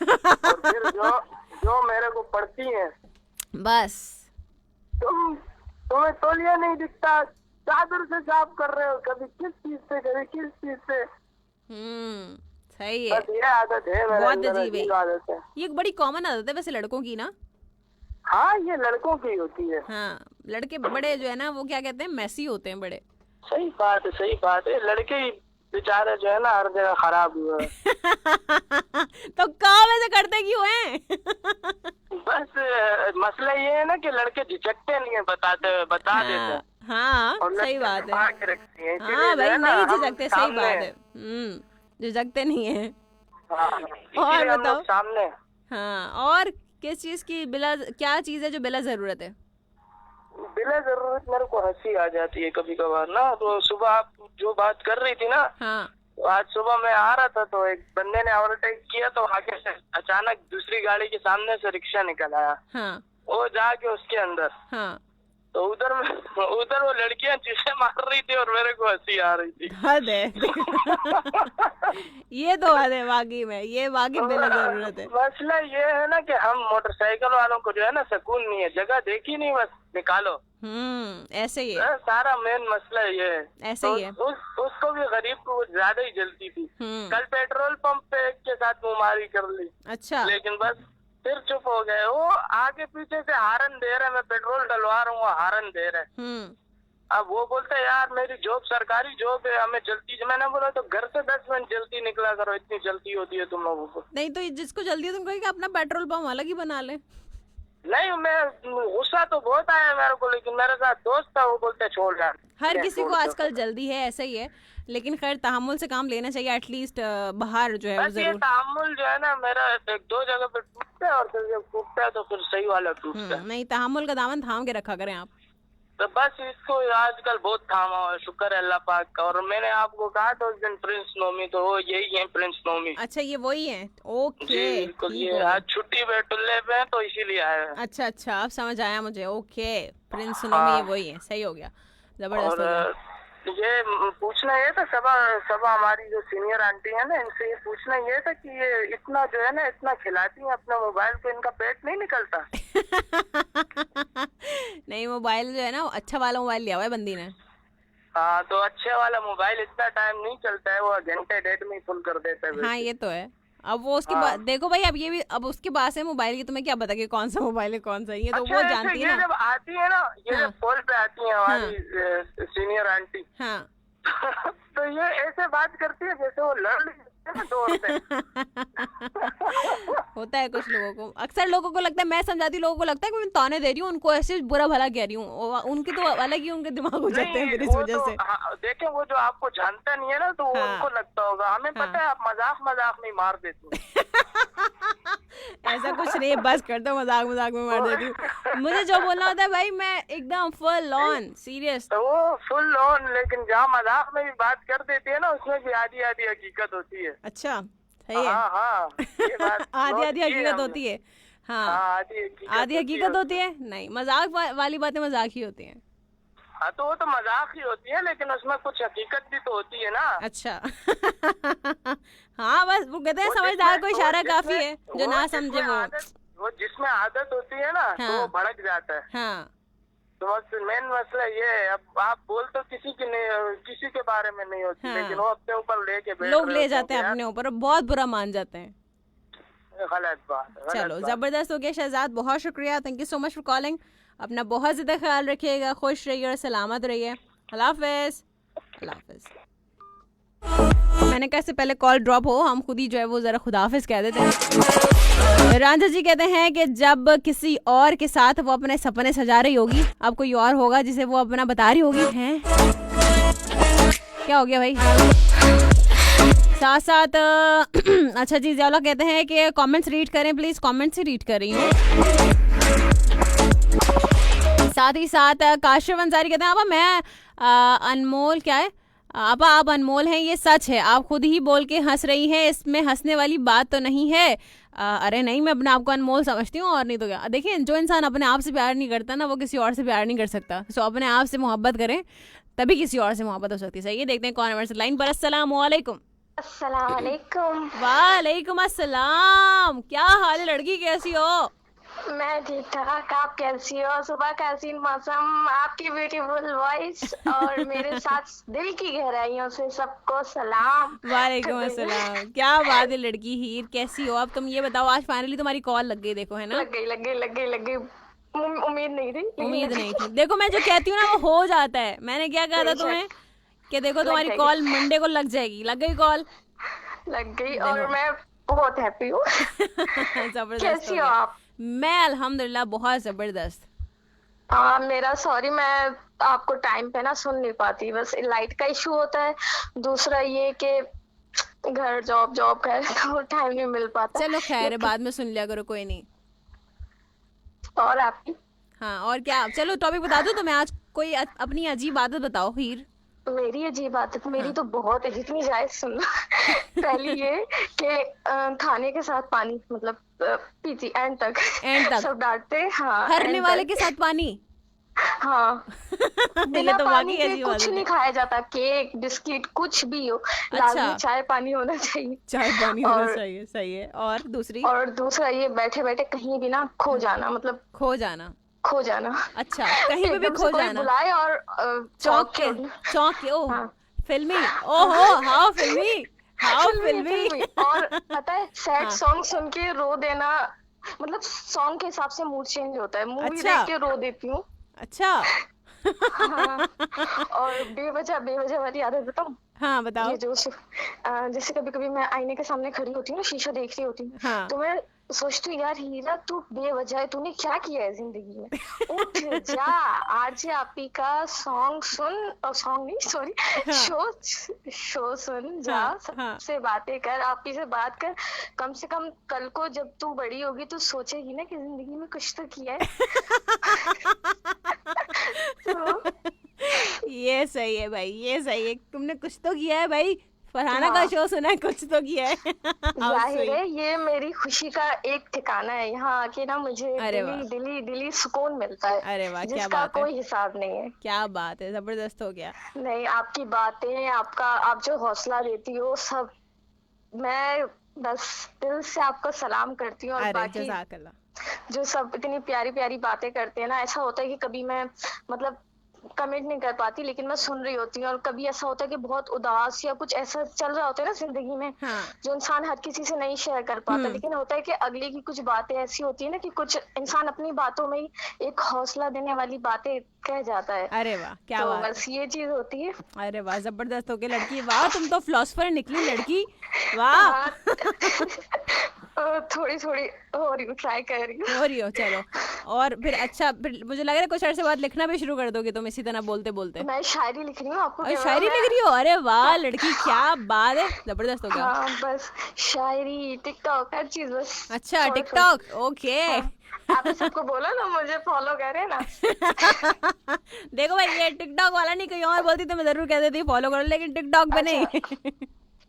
और फिर जो मेरे को पड़ती है बस। तुम्हें तौलिया नहीं दिखता, चादर से साफ कर रहे हो, कभी किस चीज से कभी किस चीज से। सही है। बस ये आदत है, बहुत अजीब आदत है। ये बड़ी कॉमन आदत है वैसे लड़कों की ना। हाँ ये लड़कों की होती है। हाँ लड़के बड़े जो है ना वो क्या कहते हैं, मैसी होते हैं बड़े। सही बात है, सही बात है। लड़के ही बेचारे जो है ना हर जगह खराब हुए। तो काम ऐसे करते क्यों हैं? बस मसला ये है ना कि लड़के झिझकते नहीं है, बता देते हैं। हाँ सही बात है। हाँ भाई नहीं झिझकते, सही बात है। झिझकते नहीं है। और बताओ सामने। हाँ और किस चीज की क्या चीज है जो बिला जरूरत है? बिला जरूरत मेरे को हंसी आ जाती है कभी कभार ना। तो सुबह आप जो बात कर रही थी ना, हाँ। तो आज सुबह मैं आ रहा था तो एक बंदे ने ओवरटेक किया तो आगे से अचानक दूसरी गाड़ी के सामने से रिक्शा निकल आया। हाँ। वो जाके उसके अंदर। हाँ। तो उधर वो लड़कियां चीखें मार रही थी और मेरे को हंसी आ रही थी। हद है। ये तो हद है वाकई में, ये वाकई बिला जरूरत है। मसला ये है ना कि हम मोटरसाइकिल वालों को जो है ना सुकून नहीं है, जगह देखी नहीं बस निकालो। ऐसे ही है सारा मेन मसला ये है। ऐसे ही है। उसको भी गरीब को ज्यादा ही जलती थी। कल पेट्रोल पंप पे एक के साथ मुमारी कर ली। अच्छा। लेकिन बस फिर चुप हो गए। वो आगे पीछे से हारन दे रहे, मैं पेट्रोल डलवा रहा हूँ, वो हारन दे रहे। अब वो बोलते हैं यार मेरी जॉब सरकारी जॉब है, हमें जल्दी। मैंने बोला तो घर से 10 मिनट जल्दी निकला करो, इतनी जल्दी होती है तुम लोगों को। नहीं तो जिसको जल्दी है तुम कहोगे अपना पेट्रोल पंप अलग ही बना ले। नहीं मैं गुस्सा तो बहुत आया मेरे को, लेकिन मेरे साथ दोस्त था वो बोलते छोड़ यार। हर किसी को आजकल जल्दी है, ऐसा ही है। लेकिन खैर तहम्मुल से काम लेना चाहिए, एटलीस्ट बाहर जो है वो जरूर। तहम्मुल जो है ना मेरा 1-2 जगह पे टूटता है और फिर जब टूटता है तो फिर सही वाला टूटता है। नहीं तहम्मुल का दामन थाम के रखा करें आप। तो बस इसको आजकल बहुत थामा हुआ है, शुक्र है अल्लाह पाक का। और मैंने आपको कहा था उस दिन प्रिंस नोमी, तो वो यही है प्रिंस नोमी। अच्छा ये वही है। ओके बिल्कुल, ये आज छुट्टी पे टुल्ले पे तो इसीलिए आए हैं। अच्छा अब समझ आया मुझे। ओके प्रिंस नोमी ये वही है, सही हो गया, जबरदस्त हो गया। ये पूछना ये था, सबा हमारी जो सीनियर आंटी है ना, इनसे ये पूछना ये था कि ये इतना जो है ना इतना खिलाती है अपना मोबाइल को, इनका पेट नहीं निकलता? नहीं मोबाइल जो है ना अच्छा वाला मोबाइल लिया हुआ है बंदी ने। हाँ तो अच्छे वाला मोबाइल इतना टाइम नहीं चलता है, वो घंटे 1.5 में फुल कर देता है। हाँ ये तो है। अब वो उसके बाद देखो भाई, अब ये भी अब उसके पास है मोबाइल की, तुम्हें क्या पता कि कौन सा मोबाइल है कौन सा, ये तो वो जानती है ना। जब आती है ना, ये जब कॉल पे आती है हमारी सीनियर आंटी, हाँ तो ये ऐसे बात करती है जैसे वो लड़ रही है ना दौड़ से। होता है कुछ लोगों को, अक्सर लोगों को लगता है, मैं समझाती लोगों को लगता है कि मैं ताने दे रही हूँ उनको, ऐसे बुरा भला कह रही हूँ। उनकी तो अलग ही उनके दिमाग हो जाते हैं फिर इस वजह से। देखें वो जो आपको जानता नहीं है ना तो उनको लगता होगा, हमें पता है आप मजाक में मार देते हो। ऐसा कुछ नहीं, बस कर दो, मजाक में मार देती हूँ। मुझे जो बोलना होता है भाई मैं एकदम फुल ऑन सीरियस। तो वो फुल ऑन, लेकिन जहाँ मजाक में भी बात कर देती है ना उसमें भी आधी हकीकत होती है। अच्छा सही है। हाँ आधी हकीकत होती है। हाँ आधी हकीकत होती है। नहीं मजाक वाली बातें मजाक ही होती हैं। हाँ तो वो तो मजाक ही होती है, लेकिन उसमें कुछ हकीकत भी तो होती है ना। अच्छा। हाँ बस वो कहते हैं समझदार को इशारा काफी है, जो ना समझे वो जिसमें आदत होती है ना तो वो भड़क जाता है। हाँ तो मेन मसला ये है, अब आप बोल तो किसी के बारे में नहीं होती, लेकिन वो अपने ऊपर लेके लोग ले जाते हैं अपने ऊपर, बहुत बुरा मान जाते हैं। गलत बात। चलो जबरदस्त हो गया शहजाद, बहुत शुक्रिया, thank you so much for calling. अपना बहुत ज्यादा ख्याल रखिएगा, खुश रहिए और सलामत रहिए। अल्लाह हाफिज। मैंने कहा इससे पहले कॉल ड्रॉप हो हम खुद ही जो है वो जरा खुदाफिज कह देते हैं। रांझा जी कहते हैं कि जब किसी और के साथ वो अपने सपने सजा रही होगी, अब कोई और होगा जिसे वो अपना बता रही होगी। हैं क्या हो गया भाई? साथ साथ अच्छा जी ज़ियाउल्लाह कहते हैं कि कमेंट्स रीड करें प्लीज़, कमेंट्स ही रीड कर रही हूँ। साथ ही साथ काशिफ अंसारी कहते हैं आपा मैं अनमोल क्या है आपा आप अनमोल हैं, ये सच है, आप खुद ही बोल के हंस रही हैं, इसमें हंसने वाली बात तो नहीं है। अरे नहीं, मैं अपने आप को अनमोल समझती हूँ और नहीं तो क्या। देखिए जो इंसान अपने आप से प्यार नहीं करता ना वो किसी और से प्यार नहीं कर सकता। सो अपने आप से मोहब्बत करें तभी किसी और से मोहब्बत हो सकती है। सही है, देखते हैं कौन हमारे लाइन पर। अस्सलाम वालेकुम। अस्सलाम वालेकुम। वालेकुम अस्सलाम। क्या हाल है लड़की, कैसी हो? मैं ठीक ठाक, आप कैसी हो? सुबह का हसीन मौसम, आपकी ब्यूटीफुल वॉइस और मेरे साथ दिल की गहराइयों से सबको सलाम। वालेकुम अस्सलाम। क्या बात है लड़की हीर, कैसी हो? अब तुम ये बताओ, आज फाइनली तुम्हारी कॉल लग गई, देखो है ना? लग गई। उम्मीद नहीं थी। देखो मैं जो कहती हूँ ना वो हो जाता है। मैंने क्या कहा था तुम्हें कि देखो तुम्हारी कॉल मंडे को लग जाएगी, लग गई कॉल, लग गई और मैं बहुत हैप्पी हूँ। जबरदस्त। कैसी हो आप? मैं अल्हम्दुलिल्लाह बहुत जबरदस्त। मेरा सॉरी, मैं आपको टाइम पे ना सुन नहीं पाती, बस लाइट का इशू होता है, दूसरा ये कि घर जॉब का तो टाइम नहीं मिल पाता। चलो खैर है, बाद में सुन लिया करो, कोई नहीं। और आपकी? हाँ और क्या, चलो टॉपिक बता दो तुम्हें आज, कोई अपनी अजीब आदत बताओ हीर। मेरी अजीब आदत मेरी तो बहुत है, जितनी जायज सुन लो। पहली ये कि खाने के साथ पानी, मतलब पीती एंड तक सब डांटते। हाँ, हरने वाले के साथ पानी। हाँ। बिना तो पानी के कुछ नहीं खाया जाता, केक बिस्किट कुछ भी हो, लाजमी चाय पानी होना चाहिए। चाय पानी होना चाहिए, सही है। और दूसरा ये बैठे बैठे कहीं भी ना खो जाना, मतलब खो जाना। अच्छा, कहीं पे भी खो जाना, बुलाए और चौक के ओ हाँ। फिल्मी, ओहो हाउ फिल्मी। और पता है सैड सॉन्ग सुन के रो देना, मतलब सॉन्ग के हिसाब से मूड चेंज होता है। मूवी देख के रो देती हूँ। अच्छा। हाँ। और बेवजह वाली आदत बताऊँ? हाँ बताओ। ये जो जैसे कभी कभी मैं आईने के सामने खड़ी होती हूँ ना, शीशा देख रही होती हूँ, हाँ। तो मैं सोचती हूँ यार हीरा तू बेवजह तूने क्या किया है जिंदगी में, उठ जा आज आपी का सॉन्ग सुन, और सॉन्ग नहीं सॉरी शो सुन जा, सबसे बातें कर, आपी से बात कर, कम से कम कल को जब तू बड़ी होगी तो सोचेगी ना कि जिंदगी में कुछ तो किया है। तो ये सही है भाई, ये सही है, तुमने कुछ तो किया है भाई। फरहाना का शो सुना है, कुछ तो किया है। जाहिर है ये मेरी खुशी का एक ठिकाना है, यहाँ आके ना मुझे दिली सुकून मिलता है। अरे वाह, क्या बात है, कोई हिसाब नहीं है। क्या बात है, जबरदस्त हो गया। नहीं, आपकी बातें, आप जो हौसला देती हो, सब मैं बस दिल से आपको सलाम करती हूँ। और बाकी जो सब इतनी प्यारी प्यारी बातें करते हैं ना, ऐसा होता है कि कभी मैं मतलब कमेंट नहीं कर पाती, लेकिन मैं सुन रही होती हूँ। और कभी ऐसा होता है कि बहुत उदास या कुछ ऐसा चल रहा होता है ना जिंदगी में, हाँ। जो इंसान हर किसी से नहीं शेयर कर पाता, लेकिन होता है कि अगले की कुछ बातें ऐसी होती है ना कि कुछ इंसान अपनी बातों में ही एक हौसला देने वाली बातें कह जाता है। अरे वाह, क्या बात, बस ये चीज होती है। अरे वाह, जबरदस्त हो गई लड़की, वाह तुम तो फिलोसोफर निकली लड़की, वाह। थोड़ी हो रही हूँ, ट्राई कर रही हो। चलो और फिर अच्छा, फिर मुझे लग रहा है कुछ अर्से बाद लिखना भी शुरू कर दोगे तुम इसी तरह बोलते बोलते। मैं शायरी लिख रही हूँ, आपको शायरी लिख रही हो? अरे वाह लड़की, क्या बात है, जबरदस्त हो गया। हाँ, बस शायरी, टिकटॉक, हर चीज बस। अच्छा टिकटॉक, ओके। आपने सबको बोला ना मुझे फॉलो करे ना। देखो भाई, ये टिकटॉक वाला नहीं, कहीं और बोलती तो मैं जरूर कह देती फॉलो करो, लेकिन टिकटॉक पे नहीं।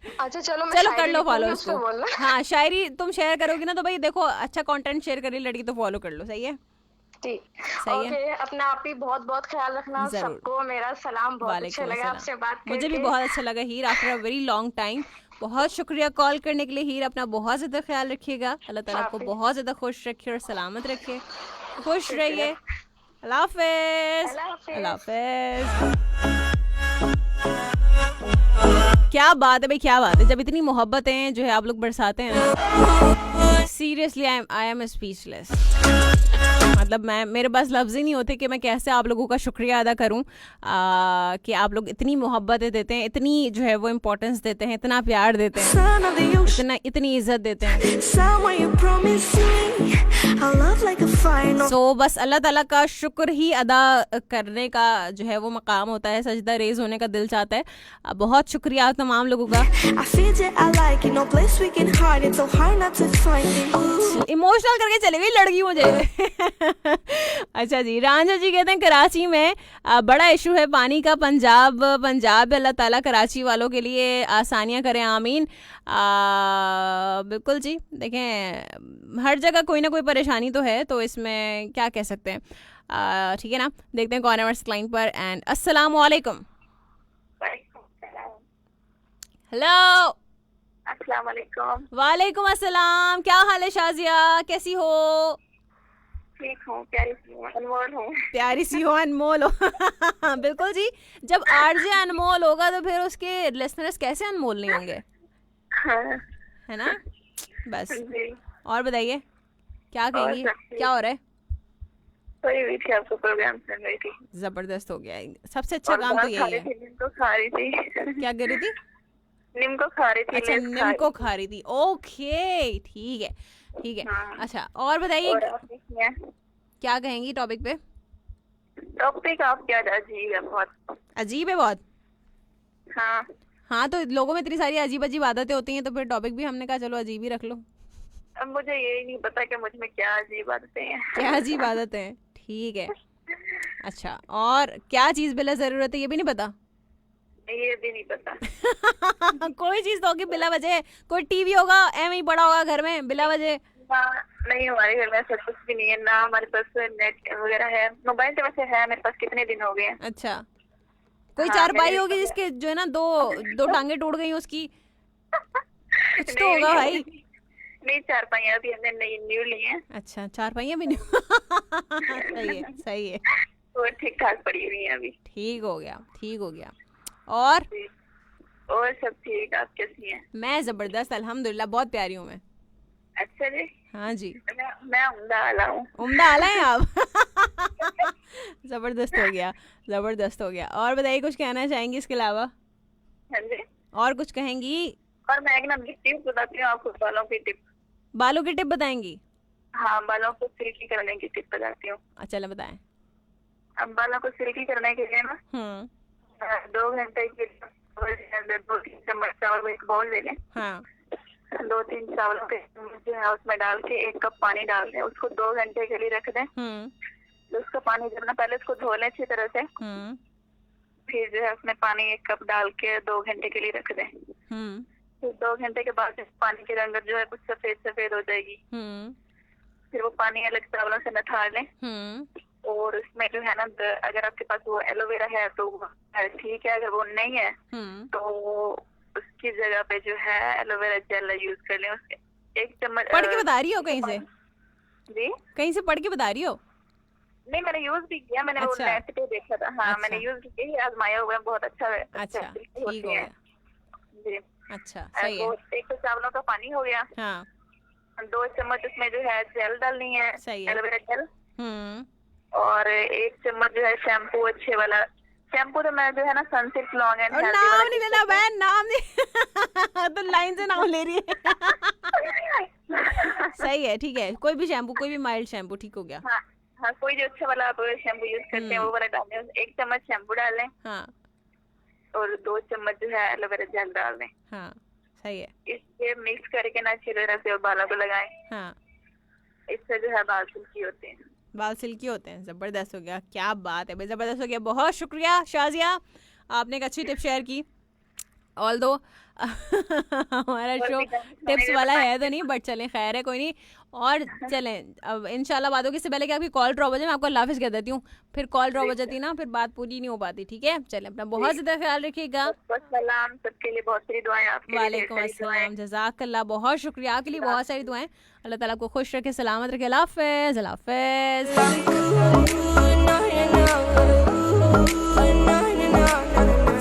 अच्छा चलो कर लो फॉलो इसको। हाँ, शायरी तुम शेयर करोगी ना तो भाई देखो अच्छा कंटेंट शेयर कर रही लड़की, तो फॉलो कर लो। सही है, ठीक, सही है। अपना आप ही बहुत बहुत ख्याल रखना, सबको मेरा सलाम। बहुत अच्छा लगा आपसे बात करके, मुझे भी बहुत अच्छा लगा Heer, after a very long time. बहुत शुक्रिया कॉल करने के लिए हीर, अपना बहुत ज्यादा ख्याल रखिएगा, अल्लाह ताला आपको बहुत ज्यादा खुश रखे और सलामत रखे, खुश रहिए। अल्लाह हाफिज। क्या बात है भाई, क्या बात है, जब इतनी मोहब्बतें जो है आप लोग बरसाते हैं ना, सीरियसली आई एम स्पीचलेस। मतलब मेरे पास लफ्ज़ ही नहीं होते कि मैं कैसे आप लोगों का शुक्रिया अदा करूं कि आप लोग इतनी मोहब्बतें देते हैं, इतनी जो है वो इम्पोर्टेंस देते हैं, इतना प्यार देते हैं, इतनी इज्जत देते हैं। सो बस अल्लाह ताला का शुक्र ही अदा करने का जो है वो मकाम होता है, सजदा रेज होने का दिल चाहता है। बहुत शुक्रिया आप तमाम लोगों का। इमोशनल करके चले गई लड़की मुझे। अच्छा जी, रांझा जी कहते हैं कराची में बड़ा इशू है पानी का। पंजाब अल्लाह ताला कराची वालों के लिए आसानियां करें, आमीन। बिल्कुल जी, देखें हर जगह कोई ना कोई परेशानी तो है, तो इसमें क्या कह सकते हैं। ठीक है ना, देखते हैं कौन है हमारे लाइन पर। एंड अस्सलाम वालेकुम। हेलो, अस्सलाम वालेकुम। वालेकुम अस्सलाम। क्या हाल है शाजिया, कैसी हो? ठीक हूँ, प्यारी सी हूँ, अनमोल हूँ। प्यारी सी हो, अनमोल हो। बिल्कुल जी, जब आरजे अनमोल होगा तो फिर उसके लिसनर्स कैसे अनमोल नहीं होंगे? हाँ। है ना, बस। और बताइए क्या कहेंगी, क्या हो रहा है? सोई हुई थी, आपको प्रोग्राम सुन रही थी। जबरदस्त हो गया, सबसे अच्छा काम तो यही है। नीम को खा रही थी। क्या कर रही थी? नीम को खा रही थी। अच्छा, नीम को खा रही थी, ओके, ठीक है ठीक है। हाँ। अच्छा, और बताइए क्या कहेंगी टॉपिक पे? टॉपिक आप क्या, अजीब है बहुत। अजीब है बहुत? हाँ हाँ, तो लोगों में इतनी सारी अजीब अजीब आदतें होती हैं, तो फिर टॉपिक भी हमने कहा चलो अजीब ही रख लो। अब मुझे यही नहीं पता कि मुझ में क्या अजीब आदतें हैं। क्या अजीब आदतें हैं, ठीक है। अच्छा, और क्या चीज बिला जरूरत है ये भी नहीं पता? ये भी नहीं पता। कोई चीज तो होगी बिला वजह, कोई टीवी होगा एम ही पड़ा होगा घर में बिला वजह। नहीं, हमारे घर में ऐसा कुछ भी नहीं है ना, हमारे पास नेट वगैरह है, मोबाइल तो वैसे है मेरे पास, कितने दिन हो गए। अच्छा, कोई हाँ, चारपाई होगी जिसके जो है ना दो टांगे टूट गई उसकी, कुछ तो होगा भाई। नहीं, चारपाइयाँ भी हमने नई न्यू ली हैं। अच्छा, चारपाइयाँ भी न्यू। सही है सही है। वो ठीक ठाक पड़ी हुई है अभी। ठीक हो गया। और सब ठीक, आप कैसी हैं? मैं जबरदस्त, अल्हम्दुलिल्लाह, बहुत प्यारी हूँ मैं। अच्छा जी। हाँ जी, मैं उम्दा आला हूँ। उम्दा आला है आप? जबरदस्त हो गया। और बताइए, कुछ कहना चाहेंगी इसके अलावा? हाँ जी। और कुछ कहेंगी? और मैं एक ना टिप बताती हूँ आपको, बालों की टिप। बालों की टिप बताएंगी? हाँ, बालों को सिल्की करने की टिप बताती हूँ। अच्छा, बताएं। अब बालों को सिल्की करने के लिए ना 2 घंटे के 2-3 चम्मच चावल एक बाउल ले लें। हाँ। 2-3 चावलों के जो है उसमें डाल के 1 कप पानी डाल दें, उसको 2 घंटे के लिए रख दें। तो उसका पानी जब ना, पहले उसको धो लें अच्छी तरह से, फिर जो है उसमें पानी 1 कप डाल के 2 घंटे के लिए रख दें। फिर 2 घंटे के बाद पानी की रंगत जो है कुछ सफेद हो जाएगी। फिर वो पानी अलग चावलों से निकाल लें। और उसमें जो है ना, अगर आपके पास वो एलोवेरा है तो ठीक है, अगर वो नहीं है तो उसकी जगह पे जो है एलोवेरा जेल यूज कर लें। उसके 1 चम्मच। पढ़ के बता रही हो कहीं से? जी, कहीं से पढ़ के बता रही हो? नहीं, मैंने यूज भी किया, मैंने वो नेट पे देखा था। हाँ, मैंने यूज किया, आजमाया हुआ है, बहुत अच्छा है। अच्छा, ठीक हो गया जी। अच्छा, सही है। 1 तो चावलों का पानी हो गया। हाँ। 2 चम्मच उसमें जो है जेल डालनी है, एलोवेरा जेल। और 1 चम्मच जो है शैम्पू, अच्छे वाला शैम्पू। तो मैं जो है ना सनसिल्क लॉन्ग एंड हेल्दी नाम नहीं लेना बहन, नाम नहीं। तो लाइन से नाम ले रही है। सही है, ठीक है, कोई भी शैम्पू, कोई भी माइल्ड शैम्पू, ठीक हो गया। हाँ, कोई जो अच्छा वाला आप शैम्पू यूज करते हैं वो वाला डाल दें। 1 चम्मच शैम्पू डाल लें। हाँ। और 2 चम्मच जो है एलोवेरा जेल डाल दें। हाँ, सही है। इससे मिक्स करके ना अच्छी तरह से बालों को लगाएं। हाँ, इससे जो है बाल सिल्की होते हैं। बाल सिल्की होते हैं, जबरदस्त हो गया, क्या बात है भाई, जबरदस्त हो गया। बहुत शुक्रिया शाजिया, आपने एक अच्छी टिप शेयर की। ऑल दो हमारा शो टिप्स वाला है तो नहीं, बट चलें, खैर है, कोई नहीं। और चलें, अब इंशाल्लाह बातों की से पहले कि आपकी कॉल ड्रॉप हो जाए, मैं आपको अल्लाह हाफिज़ कह देती हूँ, फिर कॉल ड्रॉप हो जाती है ना, फिर बात पूरी नहीं हो पाती। ठीक है, चलें, अपना बहुत ज़्यादा ख्याल रखिएगा। सबके लिए बहुत सारी दुआएं आपके लिए। वालेकुम अस्सलाम, जज़ाकल्लाह, बहुत शुक्रिया, आपके लिए बहुत सारी दुआएं। अल्लाह ताला आपको खुश रखे, सलामत रखे। अल्लाह हाफ़िज़, अल्लाह हाफ़िज़।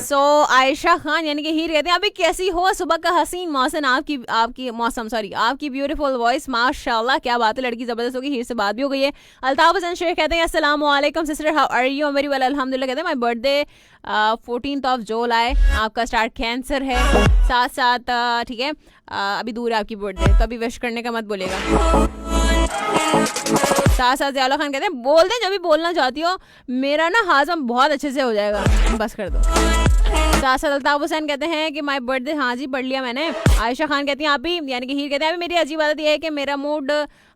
सो आयशा खान यानी कि हीर कहते हैं अभी कैसी हो, सुबह का हसीन मौसम, आपकी मौसम सॉरी आपकी ब्यूटीफुल वॉइस, माशाल्लाह क्या बात है, लड़की जबरदस्त होगी। हीर से बात भी हो गई है। अल्ताफ हसन शेख कहते हैं अस्सलाम वालेकुम सिस्टर, हाउ आर यू? मेरी वाला अल्हम्दुलिल्लाह। कहते हैं माय बर्थडे 14 जुलाई, आपका स्टार्ट कैंसर है, साथ साथ ठीक है अभी दूर है आपकी बर्थडे, तो अभी विश करने का मत बोलेगा। साथ साथ ज़ियाउल्ला खान कहते हैं बोल दें जो भी बोलना चाहती हो, मेरा ना हाजम बहुत अच्छे से हो जाएगा, बस कर दो। साथ साथ अल्ताफ हुसैन कहते हैं कि माय बर्थडे, हाँ जी पढ़ लिया मैंने। आयशा खान कहती हैं आप ही यानी कि हीर कहते हैं अभी मेरी अजीब आदत ये है कि मेरा मूड,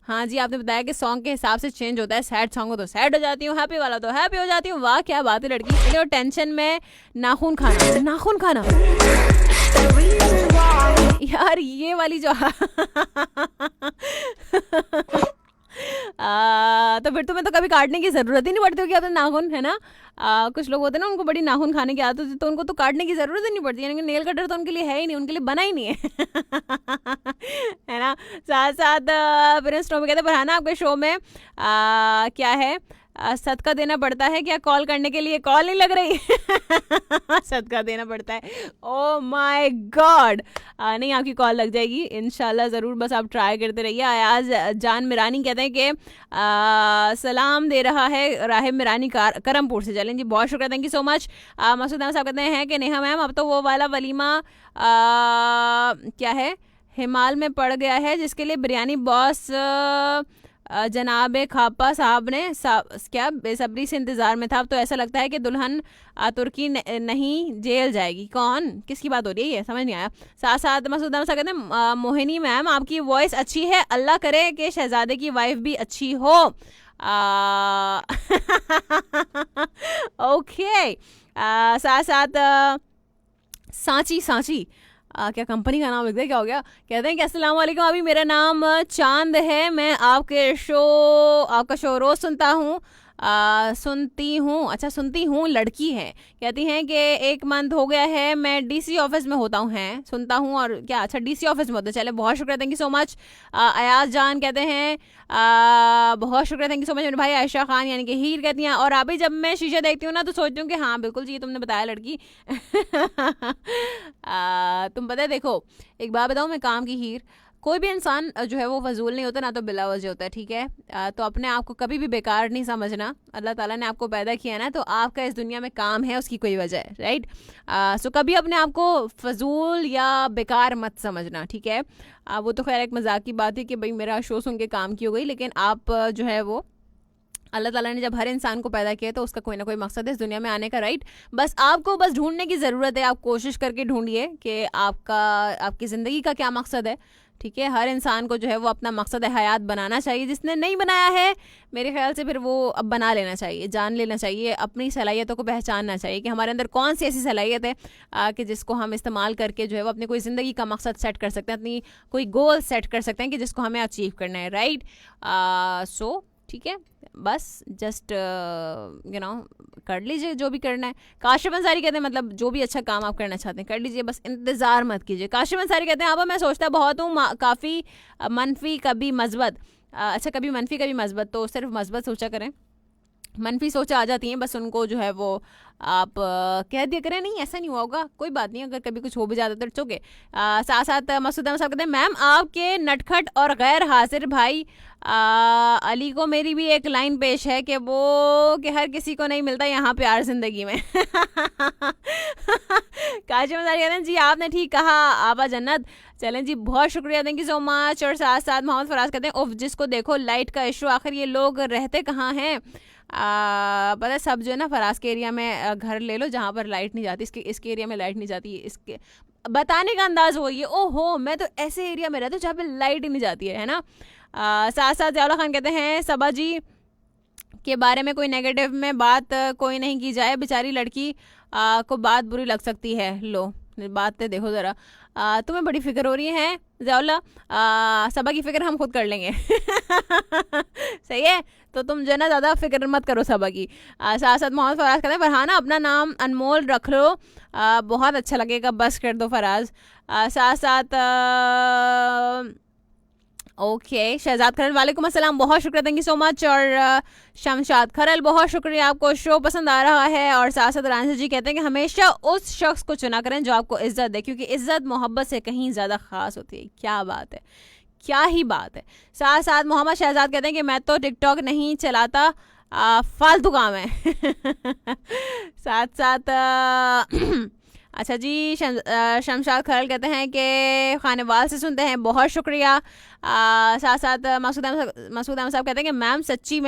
हाँ जी आपने बताया कि सॉन्ग के हिसाब से चेंज होता है, सैड सॉन्ग हो तो सैड हो जाती हूँ, हैप्पी वाला तो हैप्पी हो जाती हूँ। वाह क्या बात है लड़की। और टेंशन में नाखून खाना, नाखून खाना यार ये वाली जो तो फिर तुम्हें तो कभी काटने की जरूरत ही नहीं पड़ती होगी अपने नाखून, है ना। कुछ लोग होते हैं ना उनको बड़ी नाखून खाने की आदत होती है, तो उनको तो काटने की जरूरत ही नहीं पड़ती, यानी कि नेल कटर तो उनके लिए है ही नहीं, उनके लिए बना ही नहीं है है ना। साथ साथ प्रिंस टॉमी कहते हैं फरहाना आपके शो में क्या है सदका देना पड़ता है क्या? कॉल करने के लिए कॉल नहीं लग रही सदका देना पड़ता है, ओ माय गॉड। नहीं आपकी कॉल लग जाएगी इंशाल्लाह ज़रूर, बस आप ट्राई करते रहिए। अयाज जान मिरानी कहते हैं कि सलाम दे रहा है राहिब मिरानी करमपुर से। चलें जी बहुत शुक्रिया, thank you so much. Masood Ahmed साहब कहते हैं कि नेहा मैम अब तो वो वाला वलीमा क्या है हिमाल में पड़ गया है जिसके लिए बिरयानी बॉस जनाब खापा साहब ने क्या बेसब्री से इंतज़ार में था। अब तो ऐसा लगता है कि दुल्हन तुर्की नहीं जेल जाएगी। कौन किसकी बात हो रही है ये समझ नहीं आया। साथ साथ मसूद अहमद साहब कहते हैं मोहिनी मैम आपकी वॉइस अच्छी है, अल्लाह करे कि शहजादे की वाइफ भी अच्छी हो। ओके साथ साथ सांची क्या कंपनी का नाम लिख दे, क्या हो गया। कहते हैं कि अस्सलाम वालेकुम, अभी मेरा नाम चांद है, मैं आपका शो रोज़ सुनता हूँ सुनती हूँ लड़की है। कहती हैं कि 1 मंथ हो गया है मैं डीसी ऑफिस में होता हूँ, हैं सुनता हूँ और क्या अच्छा डीसी ऑफिस में होता है। चले बहुत शुक्रिया, thank you so much. Ayaz जान कहते हैं बहुत शुक्रिया, थैंक यू सो मच मेरे भाई। आयशा खान यानी कि हीर कहती हैं और अभी जब मैं शीशे देखती हूँ ना तो सोचती हूँ कि हाँ बिल्कुल जी तुमने बताया लड़की तुम पता है देखो एक बात बताऊँ मैं, काम की हीर कोई भी इंसान जो है वो फजूल नहीं होता ना तो बिला वजह होता है, ठीक है। तो अपने आप को कभी भी बेकार नहीं समझना। अल्लाह ताला ने आपको पैदा किया ना तो आपका इस दुनिया में काम है, उसकी कोई वजह है, राइट। सो कभी अपने आप को फजूल या बेकार मत समझना, ठीक है। वो तो खैर एक मजाक की बात है कि भाई मेरा शो सुन के काम की हो गई, लेकिन आप जो है वो अल्लाह ताला ने जब हर इंसान को पैदा किया तो उसका कोई ना कोई मकसद है इस दुनिया में आने का, राइट। बस आपको बस ढूंढने की ज़रूरत है, आप कोशिश करके ढूंढिए कि आपकी ज़िंदगी का क्या मकसद है, ठीक है। हर इंसान को जो है वो अपना मकसद हयात बनाना चाहिए। जिसने नहीं बनाया है मेरे ख्याल से फिर वो अब बना लेना चाहिए, जान लेना चाहिए, अपनी सलाहियतों को पहचानना चाहिए कि हमारे अंदर कौन सी ऐसी सलाहियत है कि जिसको हम इस्तेमाल करके जो है वो अपनी कोई ज़िंदगी का मकसद सेट कर सकते हैं, अपनी कोई गोल सेट कर सकते हैं कि जिसको हमें अचीव करना है, राइट। सो ठीक है बस जस्ट कर लीजिए जो भी करना है। काशिफ अंसारी कहते हैं मतलब जो भी अच्छा काम आप करना चाहते हैं कर लीजिए, बस इंतज़ार मत कीजिए। काशिफ अंसारी कहते हैं अब मैं सोचता बहुत हूँ काफ़ी मनफी कभी मस्बत, अच्छा कभी मनफी कभी मस्बत, तो सिर्फ मस्बत सोचा करें, मनफी सोचा आ जाती हैं बस उनको जो है वो आप कह दिया करें नहीं ऐसा नहीं हुआ होगा, कोई बात नहीं, अगर कभी कुछ हो भी जाता तो इट्स ओके। साथ साथ मसूद अहमद साहब कहते हैं मैम आपके नटखट और गैर हाजिर भाई अली को मेरी भी एक लाइन पेश है कि वो कि हर किसी को नहीं मिलता यहाँ प्यार जिंदगी में काजी मजारी कहते हैं जी आपने ठीक कहा आबा जन्नत। चलें जी बहुत शुक्रिया, थैंक यू सो मच। और साथ साथ मोहम्मद फराज कहते हैं उफ जिसको देखो लाइट का इशू, आखिर ये लोग रहते कहाँ हैं। पता है सब जो है ना फराज के एरिया में घर ले लो जहाँ पर लाइट नहीं जाती, इसके एरिया में लाइट नहीं जाती, इसके बताने का अंदाज वही है, ओहो मैं तो ऐसे एरिया में रहता हूँ जहाँ पर लाइट ही नहीं जाती है ना। साथ साथ ज़ियाउल्ला खान कहते हैं सबा जी के बारे में कोई नेगेटिव में बात कोई नहीं की जाए, बेचारी लड़की को बात बुरी लग सकती है। लो बात तो देखो ज़रा, तुम्हें बड़ी फिक्र हो रही है ज़ियाउल्ला, सबा की फ़िक्र हम खुद कर लेंगे सही है, तो तुम जो है ना ज़्यादा फिक्र मत करो सबा की। साथ साथ मोहम्मद फराज कहते हैं फरहाना अपना नाम अनमोल रख लो, बहुत अच्छा लगेगा, बस कर दो फराज। साथ साथ ओके शहजाद खरल वालेकुम अस्सलाम, बहुत शुक्रिया, थैंक यू सो मच। और शमशाद खरल बहुत शुक्रिया, आपको शो पसंद आ रहा है। और साथ साथ रांझा जी कहते हैं कि हमेशा उस शख्स को चुना करें जो आपको इज्जत दे, क्योंकि इज्जत मोहब्बत से कहीं ज़्यादा खास होती है। क्या बात है, क्या ही बात है। साथ साथ मोहम्मद शहजाद कहते हैं कि मैं तो टिकटॉक नहीं चलाता, फालतू काम है। साथ साथ अच्छा जी शमशाद खरल कहते हैं कि खानेवाल से सुनते हैं, बहुत शुक्रिया। साथ साथ मसूद अहमद साहब कहते हैं कि मैम सच्ची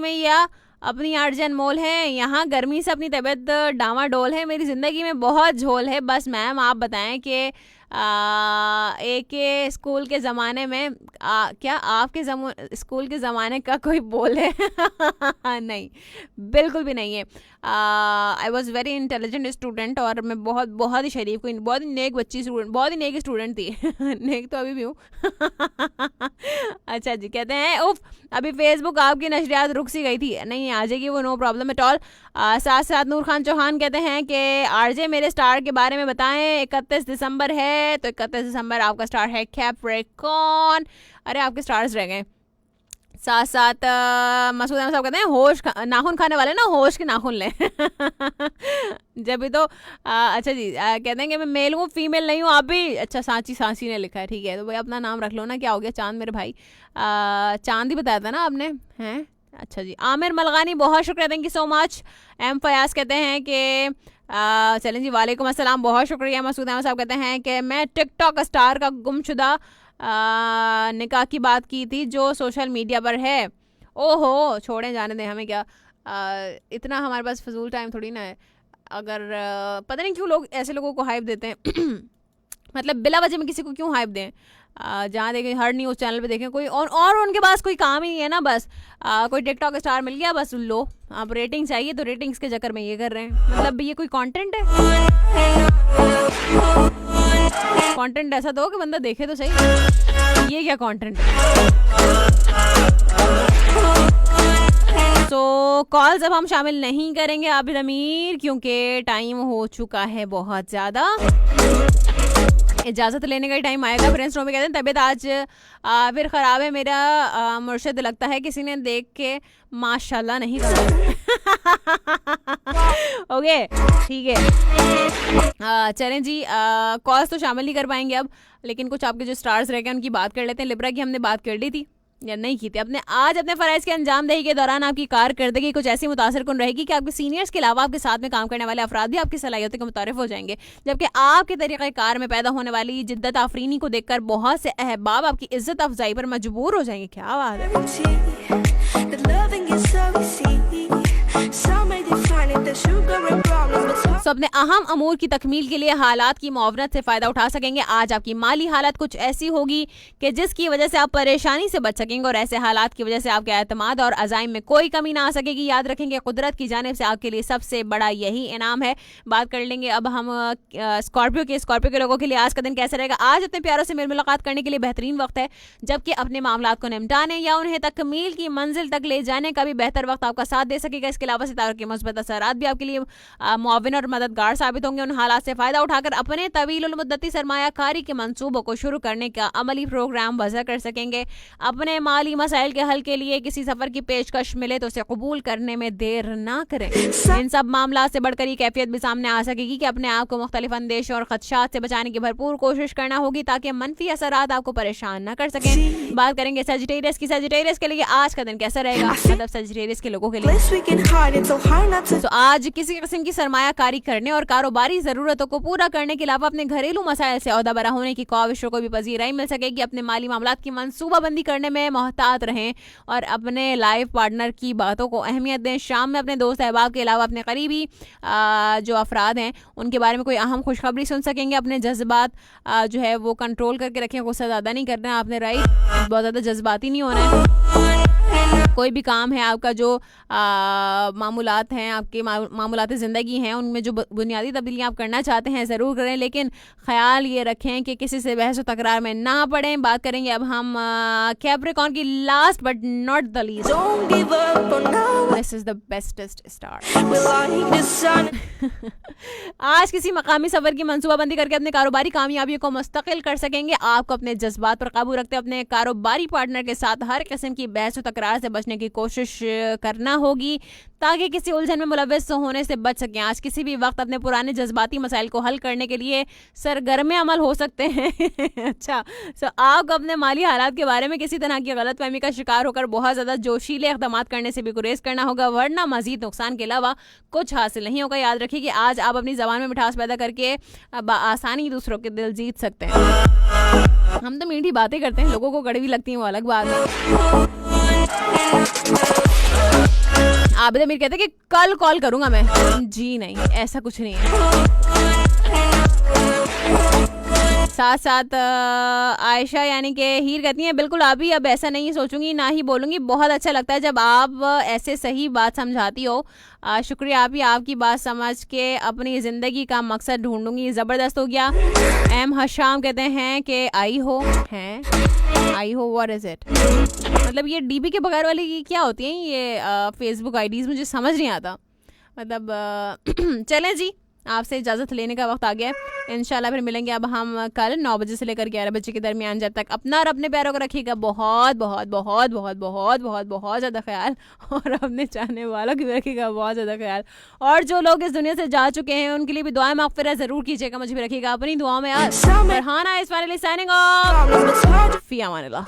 में या अपनी अर्जन मोल है, यहाँ गर्मी से अपनी तबीयत डामाडोल है, मेरी ज़िंदगी में बहुत झोल है। बस मैम आप बताएं कि एक स्कूल के ज़माने में क्या आपके स्कूल के ज़माने का कोई बोल है? नहीं, बिल्कुल भी नहीं है। I was very intelligent student और मैं बहुत ही शरीफ को बहुत ही नेक बच्ची स्टूडेंट, बहुत ही नेक स्टूडेंट थी। नेक तो अभी भी हूँ। अच्छा जी कहते हैं उफ अभी फेसबुक आपकी नशरियात रुक सी गई थी, नहीं आ जाएगी वो, नो प्रॉब्लम एट ऑल। साथ साथ नूर खान चौहान कहते हैं कि आरजे मेरे स्टार के बारे में बताएं, 31 दिसंबर है तो 31 दिसंबर आपका स्टार है कैप्रिकॉर्न। अरे आपके स्टार्स रह गए। साथ साथ मसूद अहमद साहब कहते हैं होश नाखून खाने वाले ना होश के नाखून लें। जब भी तो अच्छा जी कहते हैं कि मैं मेल हूँ फीमेल नहीं हूँ, आप भी। अच्छा सांची ने लिखा है, ठीक है तो भाई अपना नाम रख लो ना, क्या हो गया चांद मेरे भाई। चांद ही बताया था ना आपने, हैं? अच्छा जी आमिर मलगानी बहुत शुक्रिया, thank you so much. M Fayaz कहते हैं कि चलें जी वालेकुम अस्सलाम, बहुत शुक्रिया। मसूद अहमद साहब कहते हैं कि मैं टिकटॉक स्टार का गुमशुदा निकाह की बात की थी जो सोशल मीडिया पर है। ओहो छोड़ें जाने दें, हमें क्या इतना हमारे पास फजूल टाइम थोड़ी ना है। अगर पता नहीं क्यों लोग ऐसे लोगों को हाइप देते हैं। मतलब बिला वजह में किसी को क्यों हाइप दें? जहाँ देखें हर न्यूज़ चैनल पे देखें कोई और उनके पास कोई काम ही नहीं है ना, बस कोई टिकटॉक स्टार मिल गया बस लो, आप रेटिंग चाहिए तो रेटिंग्स के चक्कर में ये कर रहे हैं। मतलब ये कोई कंटेंट है? कंटेंट ऐसा दो कि बंदा देखे तो सही, ये क्या कंटेंट है? तो कॉल्स अब हम शामिल नहीं करेंगे आबिद अमीर, क्योंकि टाइम हो चुका है बहुत ज़्यादा। इजाज़त लेने का ही टाइम आएगा। फ्रेंड्स में कहते हैं तबीयत आज फिर ख़राब है मेरा मुर्शिद, लगता है किसी ने देख के माशाल्लाह नहीं कहा। ओके ठीक है चलें जी कॉल्स तो शामिल नहीं कर पाएंगे अब, लेकिन कुछ आपके जो स्टार्स रह गए उनकी बात कर लेते हैं। लिब्रा की हमने बात कर ली थी या नहीं की थी? आज अपने फ़राइज़ के अंजाम दही के दौरान आपकी कारकर्दगी कुछ ऐसी मुतासर कुन रहेगी कि आपके सीनियर्स के अलावा आपके साथ में काम करने वाले अफराद भी आपकी सलाहियतों के मुतारिफ हो जाएंगे, जबकि आपके तरीक़े कार में पैदा होने वाली जिद्दत आफरीनी को देखकर बहुत से अहबाब आपकी इज्जत अफजाई पर मजबूर हो जाएंगे। क्या बात है। तो अपने अहम अमूर की तकमील के लिए हालात की मुआवनत से फ़ायदा उठा सकेंगे। आज आपकी माली हालत कुछ ऐसी होगी कि जिसकी वजह से आप परेशानी से बच सकेंगे और ऐसे हालात की वजह से आपके एतमाद और अज़ाइम में कोई कमी ना आ सकेगी। याद रखेंगे कुदरत की जानिब से आपके लिए सबसे बड़ा यही इनाम है। बात कर लेंगे अब हम स्कॉर्पियो के लोगों के लिए आज का दिन कैसा रहेगा। आज अपने प्यारों से मेल मुलाकात करने के लिए बेहतरीन वक्त है, जबकि अपने मामलात को निपटाने या उन्हें तकमील की मंजिल तक ले जाने का भी बेहतर वक्त आपका साथ दे सकेगा। इसके अलावा सितारों के मुस्बत असरात भी आपके लिए मुआविन और मददगार साबित होंगे। उन हालात से फ़ायदा उठाकर अपने तवील मुद्दती सरमायाकारी के मंसूबों को शुरू करने का अमली प्रोग्राम वज़ा कर सकेंगे। अपने माली मसाइल के हल के लिए किसी सफ़र की पेशकश मिले तो उसे कबूल करने में देर ना करें। इन सब मामला से बढ़कर ये कैफियत भी सामने आ सकेगी कि अपने आप को मुख्तलिफ अंदेश और खदशात से बचाने की भरपूर कोशिश करना होगी ताकि मनफी असरात आपको परेशान न कर सकें। बात करेंगे सजिटेरियस की। सजिटेरियस के लिए आज का दिन कैसा रहेगा, मतलब सजिटेरियस के लोगों के लिए। तो आज किसी किस्म की सरमायाकारी करने और कारोबारी ज़रूरतों को पूरा करने के अलावा अपने घरेलू मसाइल से औहदा बरा होने की ख्वाहिशों को भी पजीराई मिल सकेगी। अपने माली मामलात की मनसूबाबंदी करने में मोहतात रहें और अपने लाइफ पार्टनर की बातों को अहमियत दें। शाम में अपने दोस्त अहबाब के अलावा अपने करीबी जो अफराद हैं उनके बारे में कोई अहम खुशखबरी सुन सकेंगे। अपने जज्बात जो है वो कंट्रोल करके रखें, गुस्सा ज़्यादा नहीं करना है आपने, राइट, बहुत ज़्यादा जज्बाती नहीं होना है। कोई भी काम है आपका जो मामूलात हैं, आपके मामूलात ज़िंदगी हैं, उनमें जो बुनियादी तब्दीलियाँ आप करना चाहते हैं ज़रूर करें, लेकिन ख्याल ये रखें कि किसी से बहस व तकरार में ना पड़ें। बात करेंगे अब हम कैप्रिकॉर्न की last but not the least. This is the bestest star. आज किसी मकामी सफर की मंसूबाबंदी करके अपने कारोबारी कामयाबियों को मुस्तकिल कर सकेंगे। आपको अपने जज्बात पर काबू रखते अपने कारोबारी पार्टनर के साथ हर किस्म की बहस और तकरार से बचने की कोशिश करना होगी ताकि किसी उलझन में मुलव्वस होने से बच सकें। आज किसी भी वक्त अपने पुराने जज्बाती मसाइल को हल करने के लिए सरगर्मे अमल हो सकते हैं। अच्छा, सो आपको अपने माली हालात के बारे में किसी तरह की गलतफहमी का शिकार होकर बहुत ज़्यादा जोशीले इक़दाम करने से भी गुरेज करना होगा, वरना मजीद नुकसान के अलावा कुछ हासिल नहीं होगा। याद रखिए कि आज आप अपनी ज़बान में मिठास पैदा करके आसानी दूसरों के दिल जीत सकते हैं। हम तो मीठी बातें करते हैं, लोगों को कड़वी लगती हैं, वो अलग बात है। आबिद अमीर कहते हैं कि कल कॉल करूंगा मैं। जी नहीं, ऐसा कुछ नहीं है। साथ साथ आयशा यानी कि हीर कहती हैं बिल्कुल अभी अब ऐसा नहीं सोचूंगी ना ही बोलूंगी। बहुत अच्छा लगता है जब आप ऐसे सही बात समझाती हो। शुक्रिया आप ही, आपकी बात समझ के अपनी ज़िंदगी का मकसद ढूंढूंगी। ज़बरदस्त हो गया। एम हशाम कहते हैं कि आई हो व्हाट इज़ इट, मतलब ये डीबी के बगैर वाली क्या होती हैं ये फेसबुक आईडीज़, मुझे समझ नहीं आता। मतलब चलें जी, आपसे इजाज़त लेने का वक्त आ गया है। इंशाल्लाह फिर मिलेंगे अब हम कल 9 बजे से लेकर 11 बजे के दरमियान। जब तक अपना और अपने प्यारों को रखिएगा बहुत बहुत बहुत बहुत बहुत बहुत बहुत ज़्यादा ख्याल, और अपने चाहने वालों की भी रखिएगा बहुत ज़्यादा ख्याल। और जो लोग इस दुनिया से जा चुके हैं उनके लिए भी दुआएं मग़फ़िरत ज़रूर कीजिएगा। मुझे भी रखिएगा अपनी दुआओं में। फरहाना इस्माइल साइनिंग ऑफ, फ़ी अमान अल्लाह।